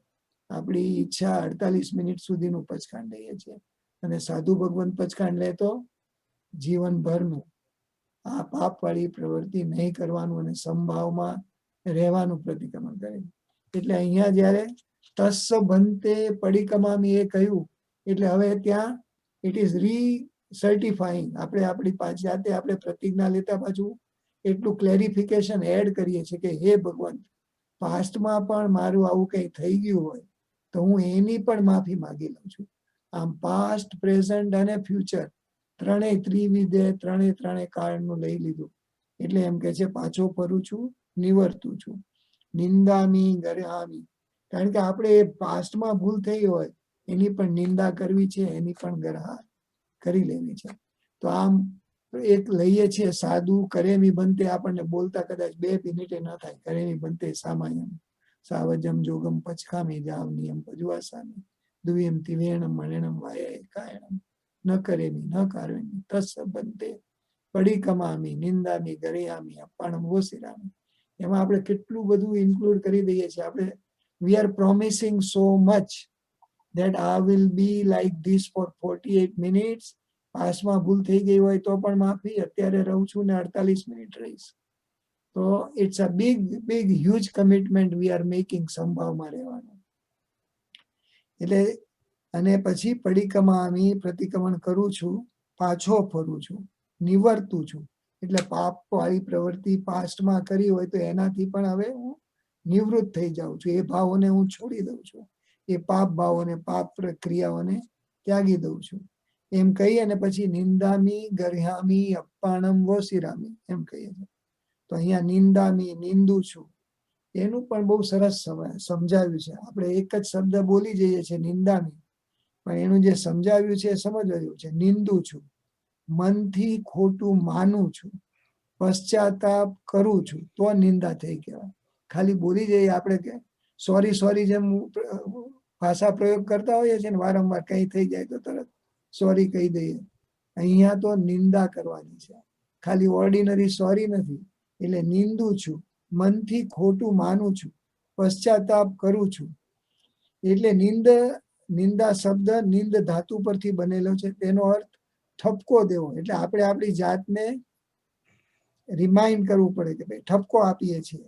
આપણી ઈચ્છા 48 મિનિટ સુધીનું પચખાણ લઈએ છીએ. અને સાધુ ભગવંત પચખાણ લે તો જીવનભરનું આ પાપવાળી પ્રવૃત્તિ નહીં કરવાનું અને સમભાવમાં રહેવાનું પ્રતિક્રમણ કરે. એટલે અહીંયા જ્યારે તસ્સ ભંતે પડિકમામી એ કહ્યું, એટલે હવે ત્યાં ઇટ ઇઝ સર્ટિફાઈંગ, આપણે આપણી જાતે આપણે પ્રતિજ્ઞા લેતા પાછું એટલું ક્લેરિફિકેશન એડ કરીએ છીએ કે હે ભગવાન, પાસ્ટમાં પણ મારું આવું કંઈ થઈ ગયું હોય તો હું એની પણ માફી માંગી લઉં છું. આમ પાસ્ટ, પ્રેઝન્ટ અને ફ્યુચર 3 ત્રિવિધે 3 કાળનું લઈ લીધું, એટલે એમ કે છે પાછો ફરું છું, નિવર્તું છું. નિંદામી ગરહામી, કારણ કે આપણે પાસ્ટમાં ભૂલ થઈ હોય એની પણ નિંદા કરવી છે, એની પણ ગરહા કરી લેવી છે. તો આમ એક લઈએ છીએ સાદું કરેમી બંતે, આપણને બોલતા કદાચ 2 મિનિટે ન થાય. કરેમી બંતે સામાયમ સાવજમ જોગમ પચકામી જાવ નિયમ પજવાસામી દ્વિયમ તિવેણમ મણેણમ વાય કાયણમ ન કરેમી ન કારવેમી તસ્સ બંતે પડીકમામી નિંદામી ગરિયામી અપાણમ વોસિરામી. એમાં આપણે કેટલું બધું ઇન્ક્લુડ કરી દઈએ છીએ. આપણે we are promising so much that I will be like this for 48 minutes. પાસમાં ભૂલ થઈ ગઈ હોય તો પણ માફી, અત્યારે રહું છું ને 48 મિનિટ રહીશ. તો it's a big huge commitment we are making સંભાવમાં રહેવાનું. એટલે અને પછી પડીકમામી પ્રતિક્રમણ કરું છું, પાછો ફરું છું, નિવર્તું છું. એટલે પાપ વાળી પ્રવૃત્તિ પાસ્ટમાં કરી હોય તો એનાથી પણ હવે હું નિવૃત્ત થઈ જાઉં છું. એ ભાવોને હું છોડી દઉં છું. એ પાપ ભાવોને પાપ પ્રક્રિયાઓને ત્યાગી દઉં છું એમ કહી અને પછી નિંદામી ગર્હામી અપ્પાણમ વોસિરામી એમ કહીએ છીએ. તો અહીંયા નિંદામી નિંદુ છું એનું પણ બહુ સરસ સમજાવ્યું છે. આપણે એક જ શબ્દ બોલી જઈએ છીએ નિંદામી, પણ એનું જે સમજાવ્યું છે એ સમજવા જેવું છે. નિંદુ છું, મનથી ખોટું માનું છું, પશ્ચાતાપ કરું છું, તો નિંદા થઈ કહેવાય. ખાલી બોલી જઈએ આપણે કે સોરી જેમ ભાષા પ્રયોગ કરતા હોઈએ છીએ ને વારંવાર કઈ થઈ જાય તો તરત સોરી કહી દઈએ. અહીંયા તો નિંદા કરવાની છે, ખાલી ઓર્ડિનરી સોરી નથી. એટલે નિંદુ છું, મનથી ખોટું માનું છું, પશ્ચાતાપ કરું છું. એટલે નિંદા શબ્દ નિંદ ધાતુ પરથી બનેલો છે. તેનો અર્થ ઠપકો દેવો. એટલે આપણે આપણી જાતને રિમાઇન્ડ કરવું પડે કે ભાઈ ઠપકો આપીએ છીએ.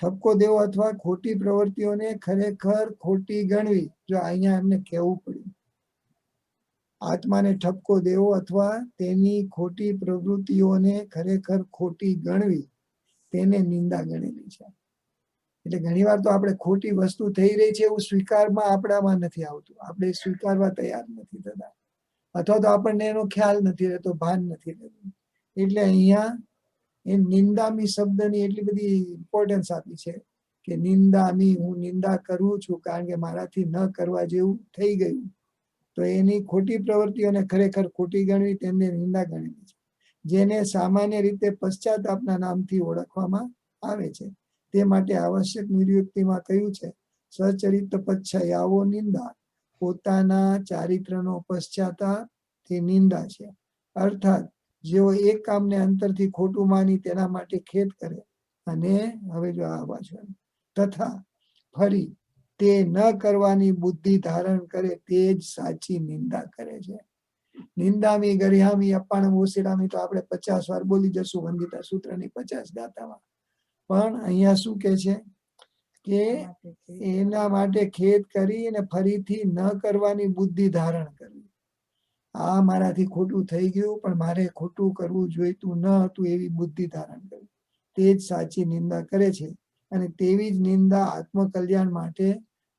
ઠપકો દેવો અથવા ખોટી પ્રવૃત્તિઓને ખરેખર ખોટી ગણવી. જો અહીંયા એમને કહેવું પડ્યું, આત્માને ઠપકો દેવો અથવા તેની ખોટી પ્રવૃત્તિઓને ખરેખર ખોટી ગણવી, તેને નિંદા ગણેલી છે. એટલે ઘણી વાર તો આપણે ખોટી વસ્તુ થઈ રહી છે એવું સ્વીકારમાં આપણામાં નથી આવતું. આપણે સ્વીકારવા તૈયાર નથી થતા, અથવા તો આપણને એનો ખ્યાલ નથી રહેતો, ભાન નથી રહેતું. એટલે અહીંયા એ નિંદામી શબ્દની એટલી બધી ઇમ્પોર્ટન્સ આપી છે કે નિંદામી, હું નિંદા કરું છું કારણ કે મારાથી ન કરવા જેવું થઈ ગયું. તો એની ખોટી પ્રવૃત્તિઓને ખરેખર ખોટી ગણવી, તેમને નિંદા ગણેલી છે. જેને સામાન્ય રીતે પશ્ચાતાપના નામથી ઓળખવામાં આવે છે. તે માટે આવશ્યક નિર્યુક્તિમાં કહ્યું છે સચરિત પચ્છયાવો નિંદા, પોતાના ચારિત્રનો પશ્ચાતાપ તે નિંદા છે. અર્થાત જેઓ એક કામને અંતરથી ખોટું માની તેના માટે ખેદ કરે અને હવે જો આ વાંચવાનું તથા ફરી તે ન કરવાની બુદ્ધિ ધારણ કરે તે જ સાચી નિંદા કરે છે. નિંદામી ગરિહામી અપાણમ ઓસિરામી તો આપણે 50 વાર બોલી જશું વંદિતા સૂત્રની 50 ગાથામાં. પણ અહીંયા શું કે છે કે એના માટે ખેદ કરી અને ફરીથી ન કરવાની બુદ્ધિ ધારણ કરવી. આ મારાથી ખોટું થઈ ગયું પણ મારે ખોટું કરવું જોઈતું ન હતું એવી બુદ્ધિ ધારણ કરવી, તે જ સાચી નિંદા કરે છે. અને તેવી જ નિંદા આત્મકલ્યાણ માટે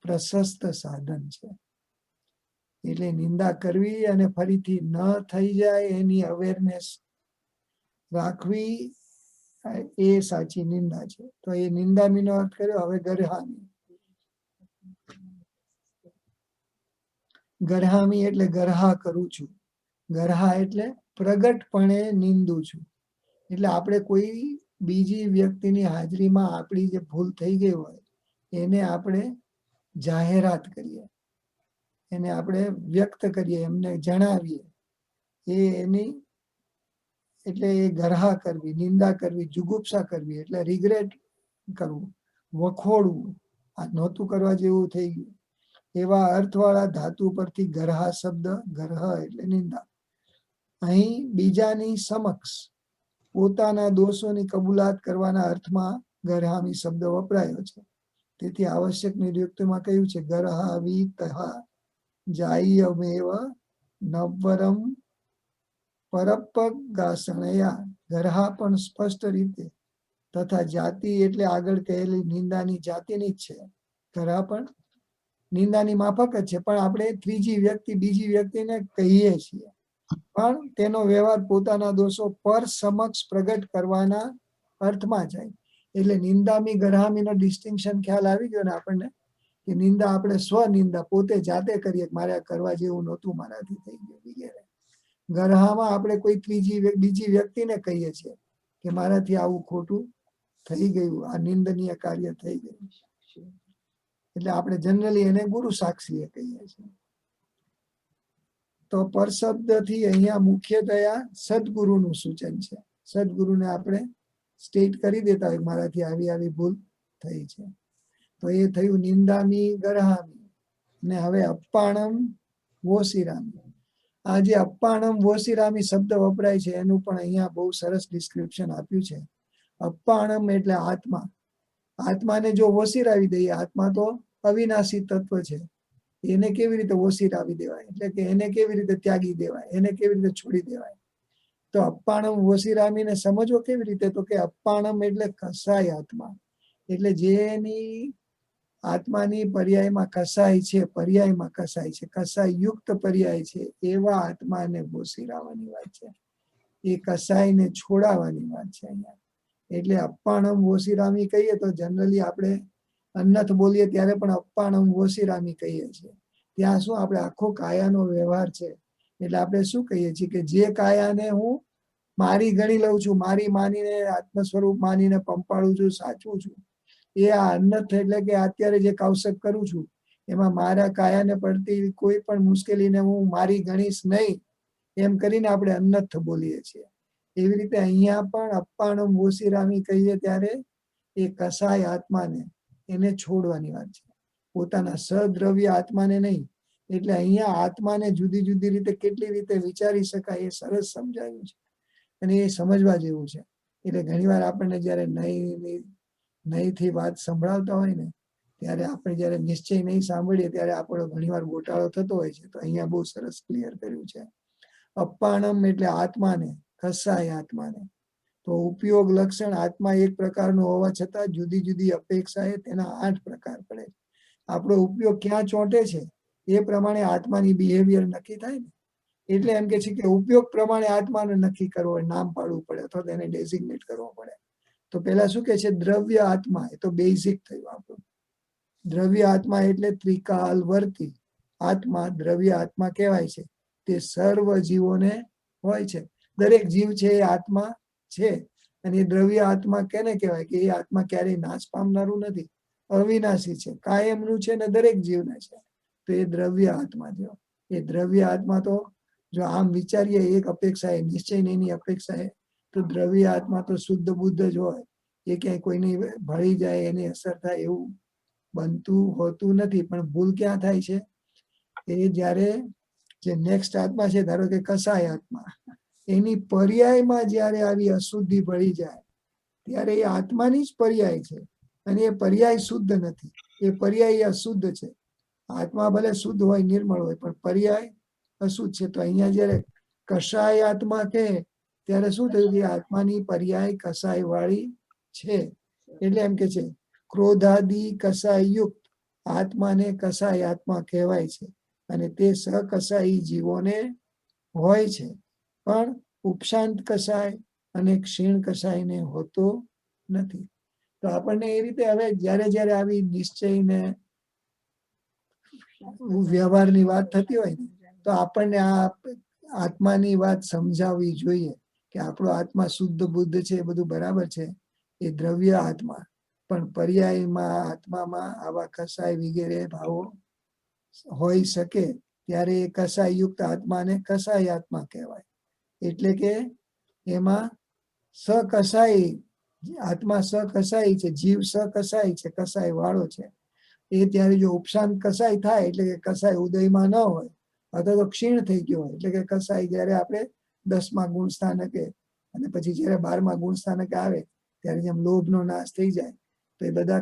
પ્રશસ્ત સાધન છે. એટલે નિંદા કરવી અને ફરીથી ન થઈ જાય એની અવેરનેસ રાખવી, એ સાચી નિંદા છે. તો એ નિંદામીનો અર્થ કર્યો. હવે ગરહામી. ગરહામી એટલે ગરહા કરું છું. ગરહા એટલે પ્રગટપણે નિંદું છું. એટલે આપણે કોઈ બીજી વ્યક્તિની હાજરીમાં આપણી જે ભૂલ થઈ ગઈ હોય એને આપણે જાહેરાત કરીએ, એને આપણે વ્યક્ત કરીએ, એમને જણાવીએ. એની એટલે એ ગરહા કરવી, નિંદા કરવી, જુગુપ્સા કરવી એટલે રિગ્રેટ કરવું, વખોડવું, આ નહોતું કરવા જેવું થઈ ગયું. એવા અર્થવાળા ધાતુ પરથી ગરહા શબ્દ, ગરહ એટલે નિંદા. અહીં બીજાની સમક્ષ પોતાના દોષોની કબૂલાત કરવાના અર્થમાં ગરહામી શબ્દ વપરાયો છે. તેથી આવશ્યક નિર્યુક્તિમાં કહ્યું છે ગરહાવી તહા જાયમેવ નવરમ પરપગાસણયા. ગરહા પણ સ્પષ્ટ રીતે તથા જાતિ એટલે આગળ કહેલી નિંદાની જાતિની જ છે. ગરહા પણ નિંદાની માફક જ છે, પણ આપણે ત્રીજી વ્યક્તિ બીજી વ્યક્તિને કહીએ છીએ. પણ તેનો વ્યવહાર પોતાના દોષો પર સમક્ષ પ્રગટ કરવાના અર્થમાં જાય. એટલે નિંદામી ગરહામીનો ડિસ્ટિંક્શન ખ્યાલ આવી ગયો ને આપણને, કે નિંદા આપણે સ્વનિંદા પોતે જાતે કરીએ, મારે કરવા જેવું નહોતું, મારાથી થઈ ગયું વગેરે. ગરહામાં આપણે કોઈ બીજી વ્યક્તિને કહીએ છીએ કે મારાથી આવું ખોટું થઈ ગયું, આ નિંદનીય કાર્ય થઈ ગયું, એટલે આપણે જનરલી એને ગુરુ સાક્ષીએ કહીએ છીએ. તો પર શબ્દથી અહીંયા મુખ્યતયા સદગુરુનું સૂચન છે. સદગુરુને આપણે સ્ટેટ કરી દેતા હોય મારાથી આવી આવી ભૂલ થઈ છે. તો એ થયું નિંદામી ગરહામી. ને હવે અપ્પાણમ વોશિરામી. આ જે અપ્પાણમ વોશિરામી શબ્દ વપરાય છે એનું પણ અહીંયા બહુ સરસ ડિસ્ક્રિપ્શન આપ્યું છે. અપ્પાણમ એટલે આત્મા. આત્માને જો વોશિરાવી દઈએ, આત્મા તો અવિનાશી તત્વ છે, એને કેવી રીતે વોશિરાવી દેવાય, એટલે કે એને કેવી રીતે ત્યાગી દેવાય, એને કેવી રીતે છોડી દેવાય. તો અપ્પાણમ વોશિરામીને સમજવો કેવી રીતે, તો કે અપ્પાણમ એટલે કસાય આત્મા, એટલે જેની આત્માની પર્યાયમાં કસાય છે, પર્યાયમાં કસાય છે, કસાય યુક્ત પર્યાય છે, એવા આત્માને વોશિરાવાની વાત છે. એ કસાયને છોડાવવાની વાત છે અહીંયા. એટલે અપ્પાણમ વોશિરામી કહીએ તો જનરલી આપણે અન્નથ બોલીએ ત્યારે પણ અપ્પાણમ વોશિરામી કહીએ છીએ. ત્યાં શું આપણે આખો કાયાનો વ્યવહાર છે, એટલે આપણે શું કહીએ છીએ કે જે કાયાને હું મારી ગણી લઉં છું, મારી માનીને આત્મ સ્વરૂપ માનીને પંપાળું છું, સાચું છું, એ આ અન્નથ એટલે કે અત્યારે જે કૌશક કરું છું એમાં મારા કાયાને પડતી કોઈ પણ મુશ્કેલીને હું મારી ગણીશ નહીં, એમ કરીને આપણે અન્નથ બોલીએ છીએ. એવી રીતે અહીંયા પણ અપ્પાણમ વોશિરામી કહીએ ત્યારે એ કસાય આત્માને એને છોડવાની વાત છે, પોતાના સદ્રવ્ય આત્માને નહીં. એટલે અહીંયા આત્માને જુદી જુદી રીતે કેટલી રીતે વિચારી શકાય એ સરસ સમજાયું છે, અને એ સમજવા જેવું છે. એટલે ઘણીવાર આપણને જયારે નહીંથી વાત સંભળાવતા હોય ને, ત્યારે આપણે જયારે નિશ્ચય નહીં સાંભળીએ ત્યારે આપણો ઘણીવાર ગોટાળો થતો હોય છે. તો અહીંયા બહુ સરસ ક્લિયર કર્યું છે. અપ્પાણમ એટલે આત્માને, કસાય આત્માને. તો ઉપયોગ લક્ષણ આત્મા એક પ્રકારનો હોવા છતાં જુદી જુદી અપેક્ષાએ તેના 8 પ્રકાર પડે. આપણો ઉપયોગ ક્યાં ચોંટે છે એ પ્રમાણે આત્માની બિહેવિયર નક્કી થાય ને. એટલે એમ કે છે કે ઉપયોગ પ્રમાણે આત્માને નક્કી કરવો હોય, નામ પાડવું પડે અથવા તેને ડેઝિગ્નેટ કરવો પડે. તો પેલા શું કે છે, દ્રવ્ય આત્મા, એ તો બેઝિક થયું આપણું. દ્રવ્ય આત્મા એટલે ત્રિકાલ વર્તી આત્મા દ્રવ્ય આત્મા કહેવાય છે. તે સર્વ જીવોને હોય છે. દરેક જીવ છે એ આત્મા છે, અને એ દ્રવ્ય આત્મા કેને કહેવાય કે એ આત્મા ક્યારેય નાશ પામનારું નથી, અવિનાશી છે, કાયમનું છે, ને દરેક જીવને છે. તો એ દ્રવ્ય આત્મા થયો. એ દ્રવ્ય આત્મા તો જો આમ વિચારીએ એક અપેક્ષા એ નિશ્ચય એની અપેક્ષા એ, તો દ્રવ્ય આત્મા તો શુદ્ધ બુદ્ધ જ હોય. એ ક્યાંય કોઈની ભળી જાય એની અસર થાય એવું બનતું હોતું નથી. પણ ભૂલ ક્યાં થાય છે, એ જ્યારે જે નેક્સ્ટ આત્મા છે, ધારો કે કસાય આત્મા, એની પર્યાયમાં જ્યારે આવી અશુદ્ધિ ભળી જાય ત્યારે એ આત્માની જ પર્યાય છે, અને એ પર્યાય શુદ્ધ નથી, એ પર્યાય અશુદ્ધ છે. આત્મા ભલે શુદ્ધ હોય, નિર્મળ હોય, પણ પર્યાય અશુદ્ધ છે. તો અહીંયા જયારે કસાય આત્મા કહે ત્યારે શું થયું કે આત્માની પર્યાય કસાય વાળી છે. એટલે એમ કે છે ક્રોધાદી કસાય યુક્ત આત્માને કસાય આત્મા કહેવાય છે, અને તે સકસાયી જીવોને હોય છે, પણ ઉપશાંત કસાય અને ક્ષીણ કસાયને હોતો નથી. તો આપણને એ રીતે હવે જયારે જયારે આવી નિશ્ચય ને વ્યવહારની વાત થતી હોય ને, તો આપણને આ આત્માની વાત સમજાવવી જોઈએ કે આપણો આત્મા શુદ્ધ બુદ્ધ છે, એ બધું બરાબર છે, એ દ્રવ્ય આત્મા, પણ પર્યાયમાં આત્મામાં આવા કસાય વગેરે ભાવો હોઈ શકે ત્યારે એ કસાય યુક્ત આત્માને કસાય આત્મા કહેવાય. એટલે કે એમાં સકસાઈ આત્મા સકસાઈ છે, જીવ સકસાઈ છે, કસાય વાળો છે. એ ત્યારે જો ઉપશાંત કસાય થાય એટલે કે કસાય ઉદયમાં ન હોય અથવા તો ક્ષીણ થઈ ગયો હોય, એટલે કે કસાય જયારે આપણે 10મા ગુણ સ્થાનકે અને પછી જયારે 12મા ગુણ સ્થાનકે આવે ત્યારે જેમ લોભનો નાશ થઈ જાય તો એ બધા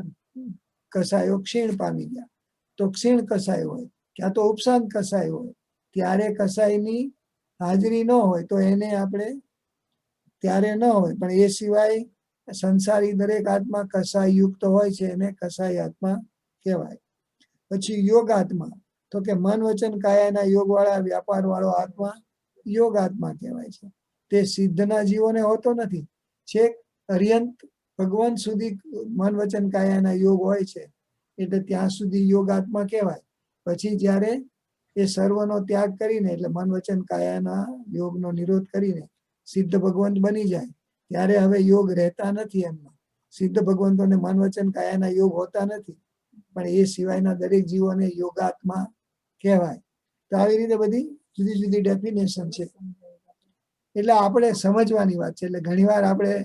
કસાયો ક્ષીણ પામી ગયા. તો ક્ષીણ કસાય હોય ક્યાં તો ઉપશાંત કસાય હોય, ત્યારે કસાયની હાજરી ન હોય તો એને આપણે ત્યારે ન હોય, પણ એ સિવાય સંસારી દરેક આત્મા કસાય યુક્ત હોય છે, એને કસાય આત્મા કહેવાય. પછી યોગ આત્મા, તો કે મન વચન કાયાના યોગ વાળા વ્યાપાર વાળો આત્મા યોગ આત્મા કહેવાય છે. તે સિદ્ધના જીવોને હોતો નથી, છેક અર્યંત ભગવાન સુધી મન વચન કાયાના યોગ હોય છે, એટલે ત્યાં સુધી યોગ આત્મા કહેવાય. પછી જ્યારે એ સર્વનો ત્યાગ કરીને એટલે મન વચન કાયાના યોગનો નિરોધ કરીને સિદ્ધ ભગવંત બની જાય ત્યારે હવે યોગ રહેતા નથી એમમાં. સિદ્ધ ભગવંતોને મન વચન કાયાના યોગ હોતા નથી, પણ એ સિવાયના દરેક જીવોને યોગાત્મા કહેવાય. તો આવી રીતે બધી જુદી જુદી ડેફિનેશન છે. એટલે આપણે સમજવાની વાત છે. એટલે ઘણીવાર આપણે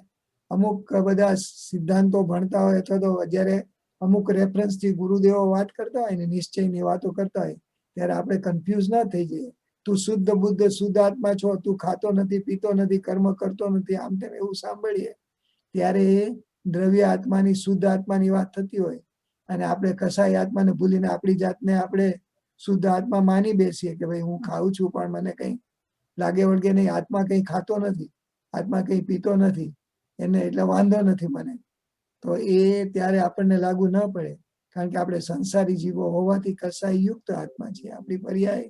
અમુક બધા સિદ્ધાંતો ભણતા હોય અથવા તો જ્યારે અમુક રેફરન્સથી ગુરુદેવો વાત કરતા હોય ને નિશ્ચયની વાતો કરતા હોય ત્યારે આપણે કન્ફ્યુઝ ના થઈ જઈએ. તું શુદ્ધ બુદ્ધ શુદ્ધ આત્મા છો, તું ખાતો નથી, પીતો નથી, કર્મ કરતો નથી, આમ તેમ એવું સાંભળીએ ત્યારે એ દ્રવ્ય આત્માની શુદ્ધ આત્માની વાત થતી હોય અને આપણે કસાય આત્માને ભૂલીને આપણી જાતને આપણે શુદ્ધ આત્મા માની બેસીએ કે ભાઈ હું ખાઉં છું પણ મને કઈ લાગે વળગે નહીં, આત્મા કઈ ખાતો નથી, આત્મા કઈ પીતો નથી, એને એટલે વાંધો નથી મને. તો એ ત્યારે આપણને લાગુ ન પડે, કારણ કે આપણે સંસારી જીવો હોવાથી કસાય યુક્ત આત્મા છે, આપણી પર્યાય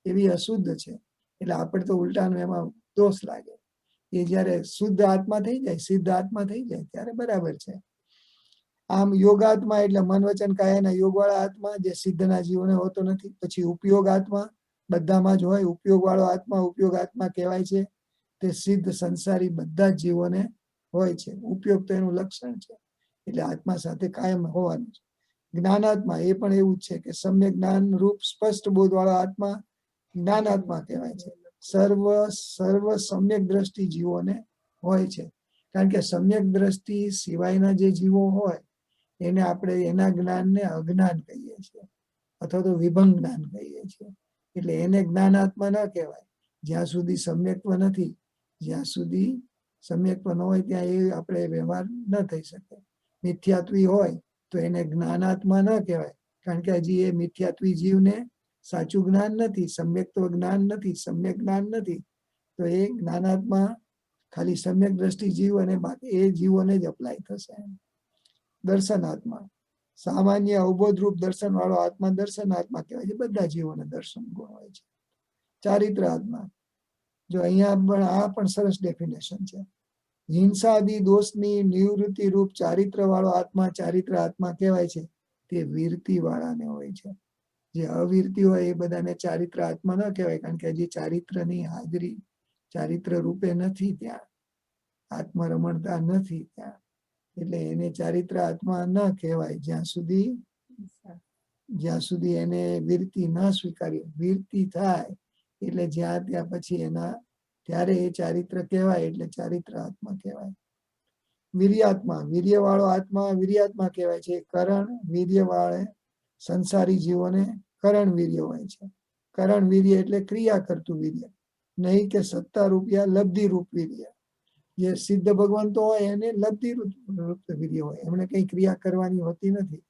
એવી અશુદ્ધ છે. એટલે આપણે તો ઉલટાનું એમાં દોષ લાગે. એ જયારે શુદ્ધ આત્મા થઈ જાય, સિદ્ધ આત્મા થઈ જાય ત્યારે બરાબર છે. આમ યોગાત્મા એટલે મન વચન કાયાના યોગવાળા આત્મા જે સિદ્ધના જીવોને હોતો નથી. પછી ઉપયોગ આત્મા બધામાં જ હોય, ઉપયોગ વાળો આત્મા ઉપયોગ આત્મા કહેવાય છે. તે સિદ્ધ સંસારી બધા જ જીવોને હોય છે. ઉપયોગ તો એનું લક્ષણ છે, એટલે આત્મા સાથે કાયમ હોવાનું છે. જ્ઞાનાત્મા એ પણ એવું જ છે કે સમ્યક જ્ઞાન રૂપ સ્પષ્ટ બોધ વાળો આત્મા જ્ઞાનાત્મા કહેવાય છે. સર્વ સમ્યક દ્રષ્ટિ જીવોને હોય છે. કારણ કે સમ્યક દ્રષ્ટિ સિવાયના જે જીવો હોય એને આપણે એના જ્ઞાનને અજ્ઞાન કહીએ છીએ અથવા તો વિભંગ જ્ઞાન કહીએ છીએ. એટલે એને જ્ઞાનાત્મા ન કહેવાય જ્યાં સુધી સમ્યક્ત્વ નથી. જ્યાં સુધી સમ્યક્ત્વ ન હોય ત્યાં એ આપણે વ્યવહાર ન થઈ શકે. મિથ્યાત્વી હોય તો એને જ્ઞાનાત્મા ન કહેવાય, કારણ કે હજી એ મિથ્યાત્વી જીવને સાચું જ્ઞાન નથી, સમ્યક્ત્વ જ્ઞાન નથી, સમ્યક જ્ઞાન નથી. તો એ જ્ઞાનાત્મા ખાલી સમ્યક દ્રષ્ટિ જીવ અને બાકી એ જીવોને જ અપ્લાય થશે. દર્શનાત્મા સામાન્ય અવબોધ રૂપ દર્શન વાળો આત્મા દર્શનાત્મા કહેવાય છે. બધા જીવોને દર્શન ગુણ હોય છે. ચારિત્ર આત્મા, જો અહીંયા પણ આ પણ સરસ ડેફિનેશન છે. હિંસાદી દોષની નિવૃત્તિ રૂપ ચારિત્ર વાળો આત્મા ચારિત્ર આત્મા કહેવાય છે. તે વીરતી વાળાને હોય છે. જે અવીરતી હોય એ બધાને ચારિત્ર આત્મા ન કહેવાય, કારણ કે હજી ચારિત્રની હાજરી ચારિત્ર રૂપે નથી, ત્યાં આત્મરમણતા નથી ત્યાં, એટલે એને ચારિત્ર આત્મા ન કહેવાય જ્યાં સુધી એને વીરતી ન સ્વીકારી. વીરતી થાય એટલે જ્યાં ત્યાં પછી એના ત્યારે એ ચારિત્ર કહેવાય, એટલે ચારિત્ર આત્મા કહેવાય. વીર્યાત્મા વીર્ય વાળો આત્મા વીર્યાત્મા કહેવાય છે. કરણ વીર્ય વાળે સંસારી જીવોને કરણ વીર્ય હોય છે. કરણ વીર્ય એટલે ક્રિયા કરતું વીર્ય, નહીં કે સત્તા રૂપિયા લબ્ધિ રૂપ વીર્ય. જે સિદ્ધ ભગવંતો હોય એને લબ્ધિ રૂપ વીર્ય હોય, એમણે કઈ ક્રિયા કરવાની હોતી નથી.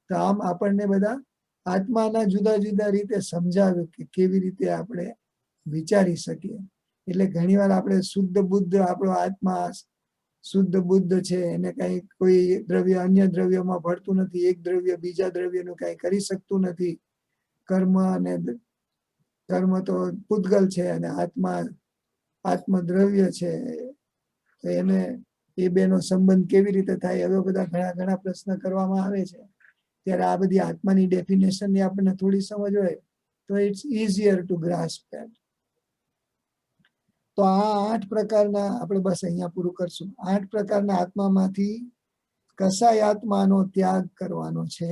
તો આમ આપણને બધા આત્માના જુદા જુદા રીતે સમજાવ્યું કે કેવી રીતે આપણે વિચારી શકીએ. એટલે ઘણીવાર આપણે શુદ્ધ બુદ્ધ આપણો આત્મા શુદ્ધ બુદ્ધ છે, એને કઈ કોઈ દ્રવ્ય અન્ય દ્રવ્યમાં ભળતું નથી, એક દ્રવ્ય બીજા દ્રવ્યનું કઈ કરી શકતું નથી. કર્મ તો પૂતગલ છે અને આત્મદ્રવ્ય છે. એને એ બેનો સંબંધ કેવી રીતે થાય, હવે બધા ઘણા પ્રશ્ન કરવામાં આવે છે. ત્યારે આ બધી આત્માની ડેફિનેશન ની આપણને થોડી સમજ હોય તો it's easier two grasp that. તો આ 8 પ્રકારના આપણે બસ અહીંયા પૂરું કરશું. 8 પ્રકારના આત્મામાંથી કસાય આત્માનો ત્યાગ કરવાનો છે,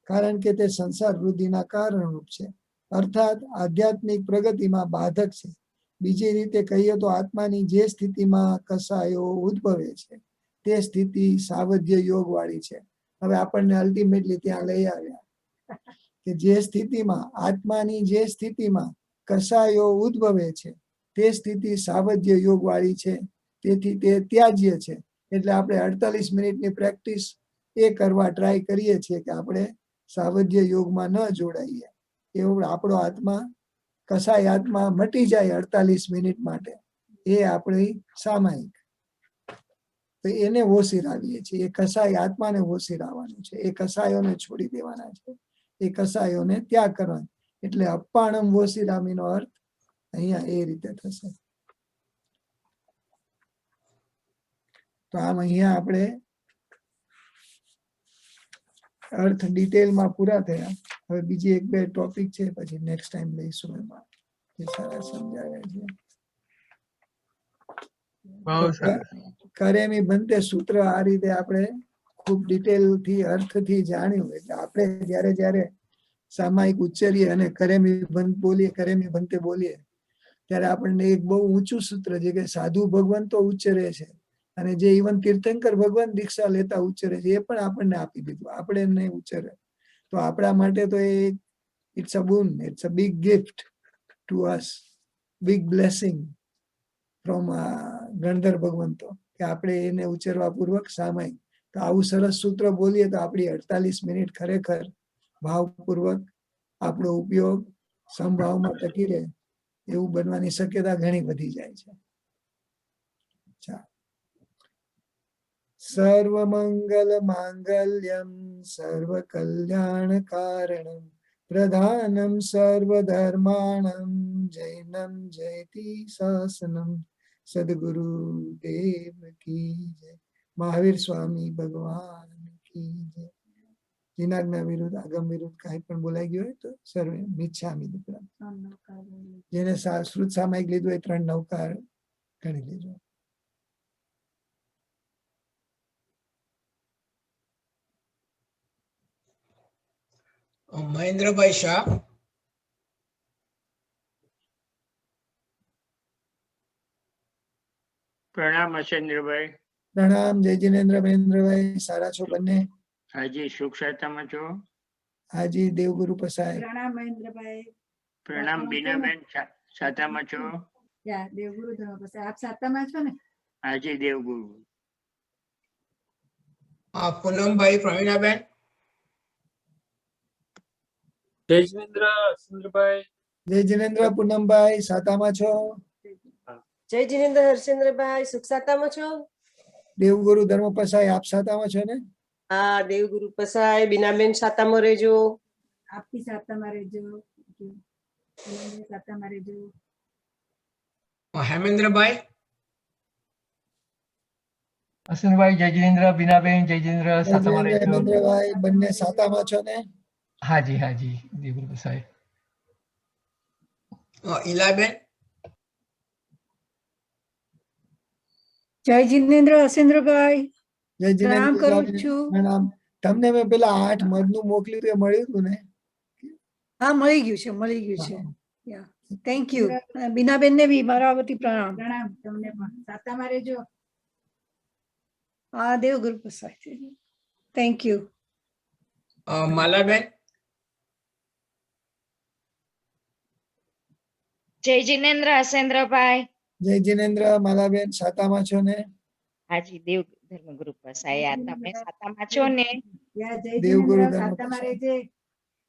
કારણ કે તે સંસાર વૃદ્ધિના કારણરૂપ છે, અર્થાત આધ્યાત્મિક પ્રગતિમાં બાધક છે. બીજી રીતે કહીએ તો આત્માની જે સ્થિતિમાં કસાયો ઉદ્ભવે છે તે સ્થિતિ સાવધ્ય યોગ વાળી છે. હવે આપણને અલ્ટિમેટલી ત્યાં લઈ આવ્યા કે જે સ્થિતિમાં આત્માની જે સ્થિતિમાં કસાયો ઉદ્ભવે છે તે સ્થિતિ સાવધ્ય યોગ વાળી છે, તેથી તે ત્યાજ્ય છે. એટલે આપણે 48 મિનિટની પ્રેક્ટિસ એ કરવા ટ્રાય કરીએ છીએ કે આપણે સાવધ્ય યોગમાં ન જોડાઈએ. એવું આપણો આત્મા કસાય આત્મા મટી જાય 48 મિનિટ માટે, એ આપણી સામાયિક. તો એને ઓસિરાવીએ છીએ. એ કસાય આત્માને ઓસિરાવાનું છે, એ કસાયોને છોડી દેવાના છે, એ કસાયોને ત્યાગ કરવાનો. એટલે અપ્પાણમ ઓસિરામીનો અર્થ અહીંયા એ રીતે થશે. તો આમ અહીંયા આપણે અર્થ ડિટેલમાં પૂરા થયા. હવે બીજી એક બે ટોપિક છે, પછી નેક્સ્ટ ટાઈમ લઈશું એમાં જે સારા સમજાવ્યા છે. બહુ સરસ. કરેમી બંતે સૂત્ર આ રીતે આપણે ખૂબ ડિટેલ થી અર્થથી જાણ્યું. એટલે આપણે જ્યારે જ્યારે સામાયિક ઉચ્ચારીએ અને કરેમી બંત બોલીએ, કરેમી બંતે બોલીએ, ત્યારે આપણને એક બહુ ઊંચું સૂત્ર છે કે સાધુ ભગવાન તો ઉચ્ચરે છે, અને જે ઇવન તીર્થંકર ભગવાન દીક્ષા લેતા ઉચ્ચરે છે, એ પણ આપણને આપી દીધું, આપણે નહીં ઉચ્ચરે. તો આપણા માટે તો એ it's a boon, it's a big gift to us, big blessing from ગણધર ભગવંતો, કે આપણે એને ઉચ્ચરવા પૂર્વક સામાયિક. તો આવું સરસ સૂત્ર બોલીએ તો આપણી 48 મિનિટ ખરેખર ભાવપૂર્વક આપણો ઉપયોગ સમભાવમાં ટકી રહે એવું બનવાની શક્યતા ઘણી વધી જાય છે. સર્વમંગલ માંગલ્યમ સર્વ કલ્યાણ કારણમ પ્રધાનમ સર્વધર્માણમ જૈનમ જયતિ શાસનમ. સદગુરુ દેવ કી જય. મહાવીર સ્વામી ભગવાન કી જય. જીનાજ્ઞા વિરુદ્ધ આગમ વિરુદ્ધ કાંઈ પણ બોલાઈ ગયું હોય તો સર્વે મિચ્છામિ દુક્કડમ. જેને શ્રુત સામાયિક લીધું એ 3 નવકાર ગણી લેજો. મહેન્દ્રભાઈ શાહ. પ્રણામ હસેન્દ્રભાઈ. પ્રણામ જય જિનેન્દ્ર. મહેન્દ્રભાઈ સારા છો બંને? હાજી સુખ શાંતિમાં છો? હાજી દેવગુરુ પસાય. પ્રણામ મહેન્દ્રભાઈ. પ્રણામ બીનાબેન, સાતામાં છો? યા દેવગુરુ ધર્મ પાસે આપ સાતામાં છો ને? હાજી દેવગુરુ. પૂનમભાઈ પ્રવીણાબેન. જય જિનેન્દ્ર હર્ષેન્દ્રભાઈ. જય જિનેન્દ્ર પૂનમભાઈ સાતામાં છો? જય જિનેન્દ્ર હર્ષેન્દ્રભાઈ સુખ સાતામાં છો? દેવગુરુ ધર્મ પસાય આપ સાતામાં છો ને? હા દેવગુરુ પસાય. બીનાબેન સાતામાં રહેજો. આપી સાતામાં રહેજો. સાતામાં રહેજો. હેમેન્દ્રભાઈ. હસનભાઈ જય જિનેન્દ્ર. બીનાબેન જય જિનેન્દ્ર. સાતામાં રહેજો. હેમેન્દ્રભાઈ બંને સાતામાં છો ને? હાજી હાજી દેવગુરુ પસાય. ઈલાબેન. જય જિનેન્દ્ર હસેન્દ્રભાઈ. જય પ્રણામ કરું જિનેન્દ્ર. છું. પ્રણામ. તમને મેં પેલા 8 મધનું મોકલ્યું હતું, એ મળ્યું હતું ને? હા મળી ગયું છે, મળી ગયું છે. Thank you. બીનાબેન ને બી મારા વતી પ્રણામ. પ્રણામ તમને પણ. સાતામાં રહેજો. હા દેવગુરુ પ્રસાદ. Thank you. માલાબેન. જય જિનેન્દ્ર હસેન્દ્રભાઈ. જય જિનેન્દ્ર. માલાબેન સાતામાં છો ને? હાજી દેવ ધર્મગુરુ પસાયા. તમે સાતામાં છો ને? યા જય દેવગુરુ જિનેન્દ્ર ધર્મ સાતામાં પસાય. રહેજે.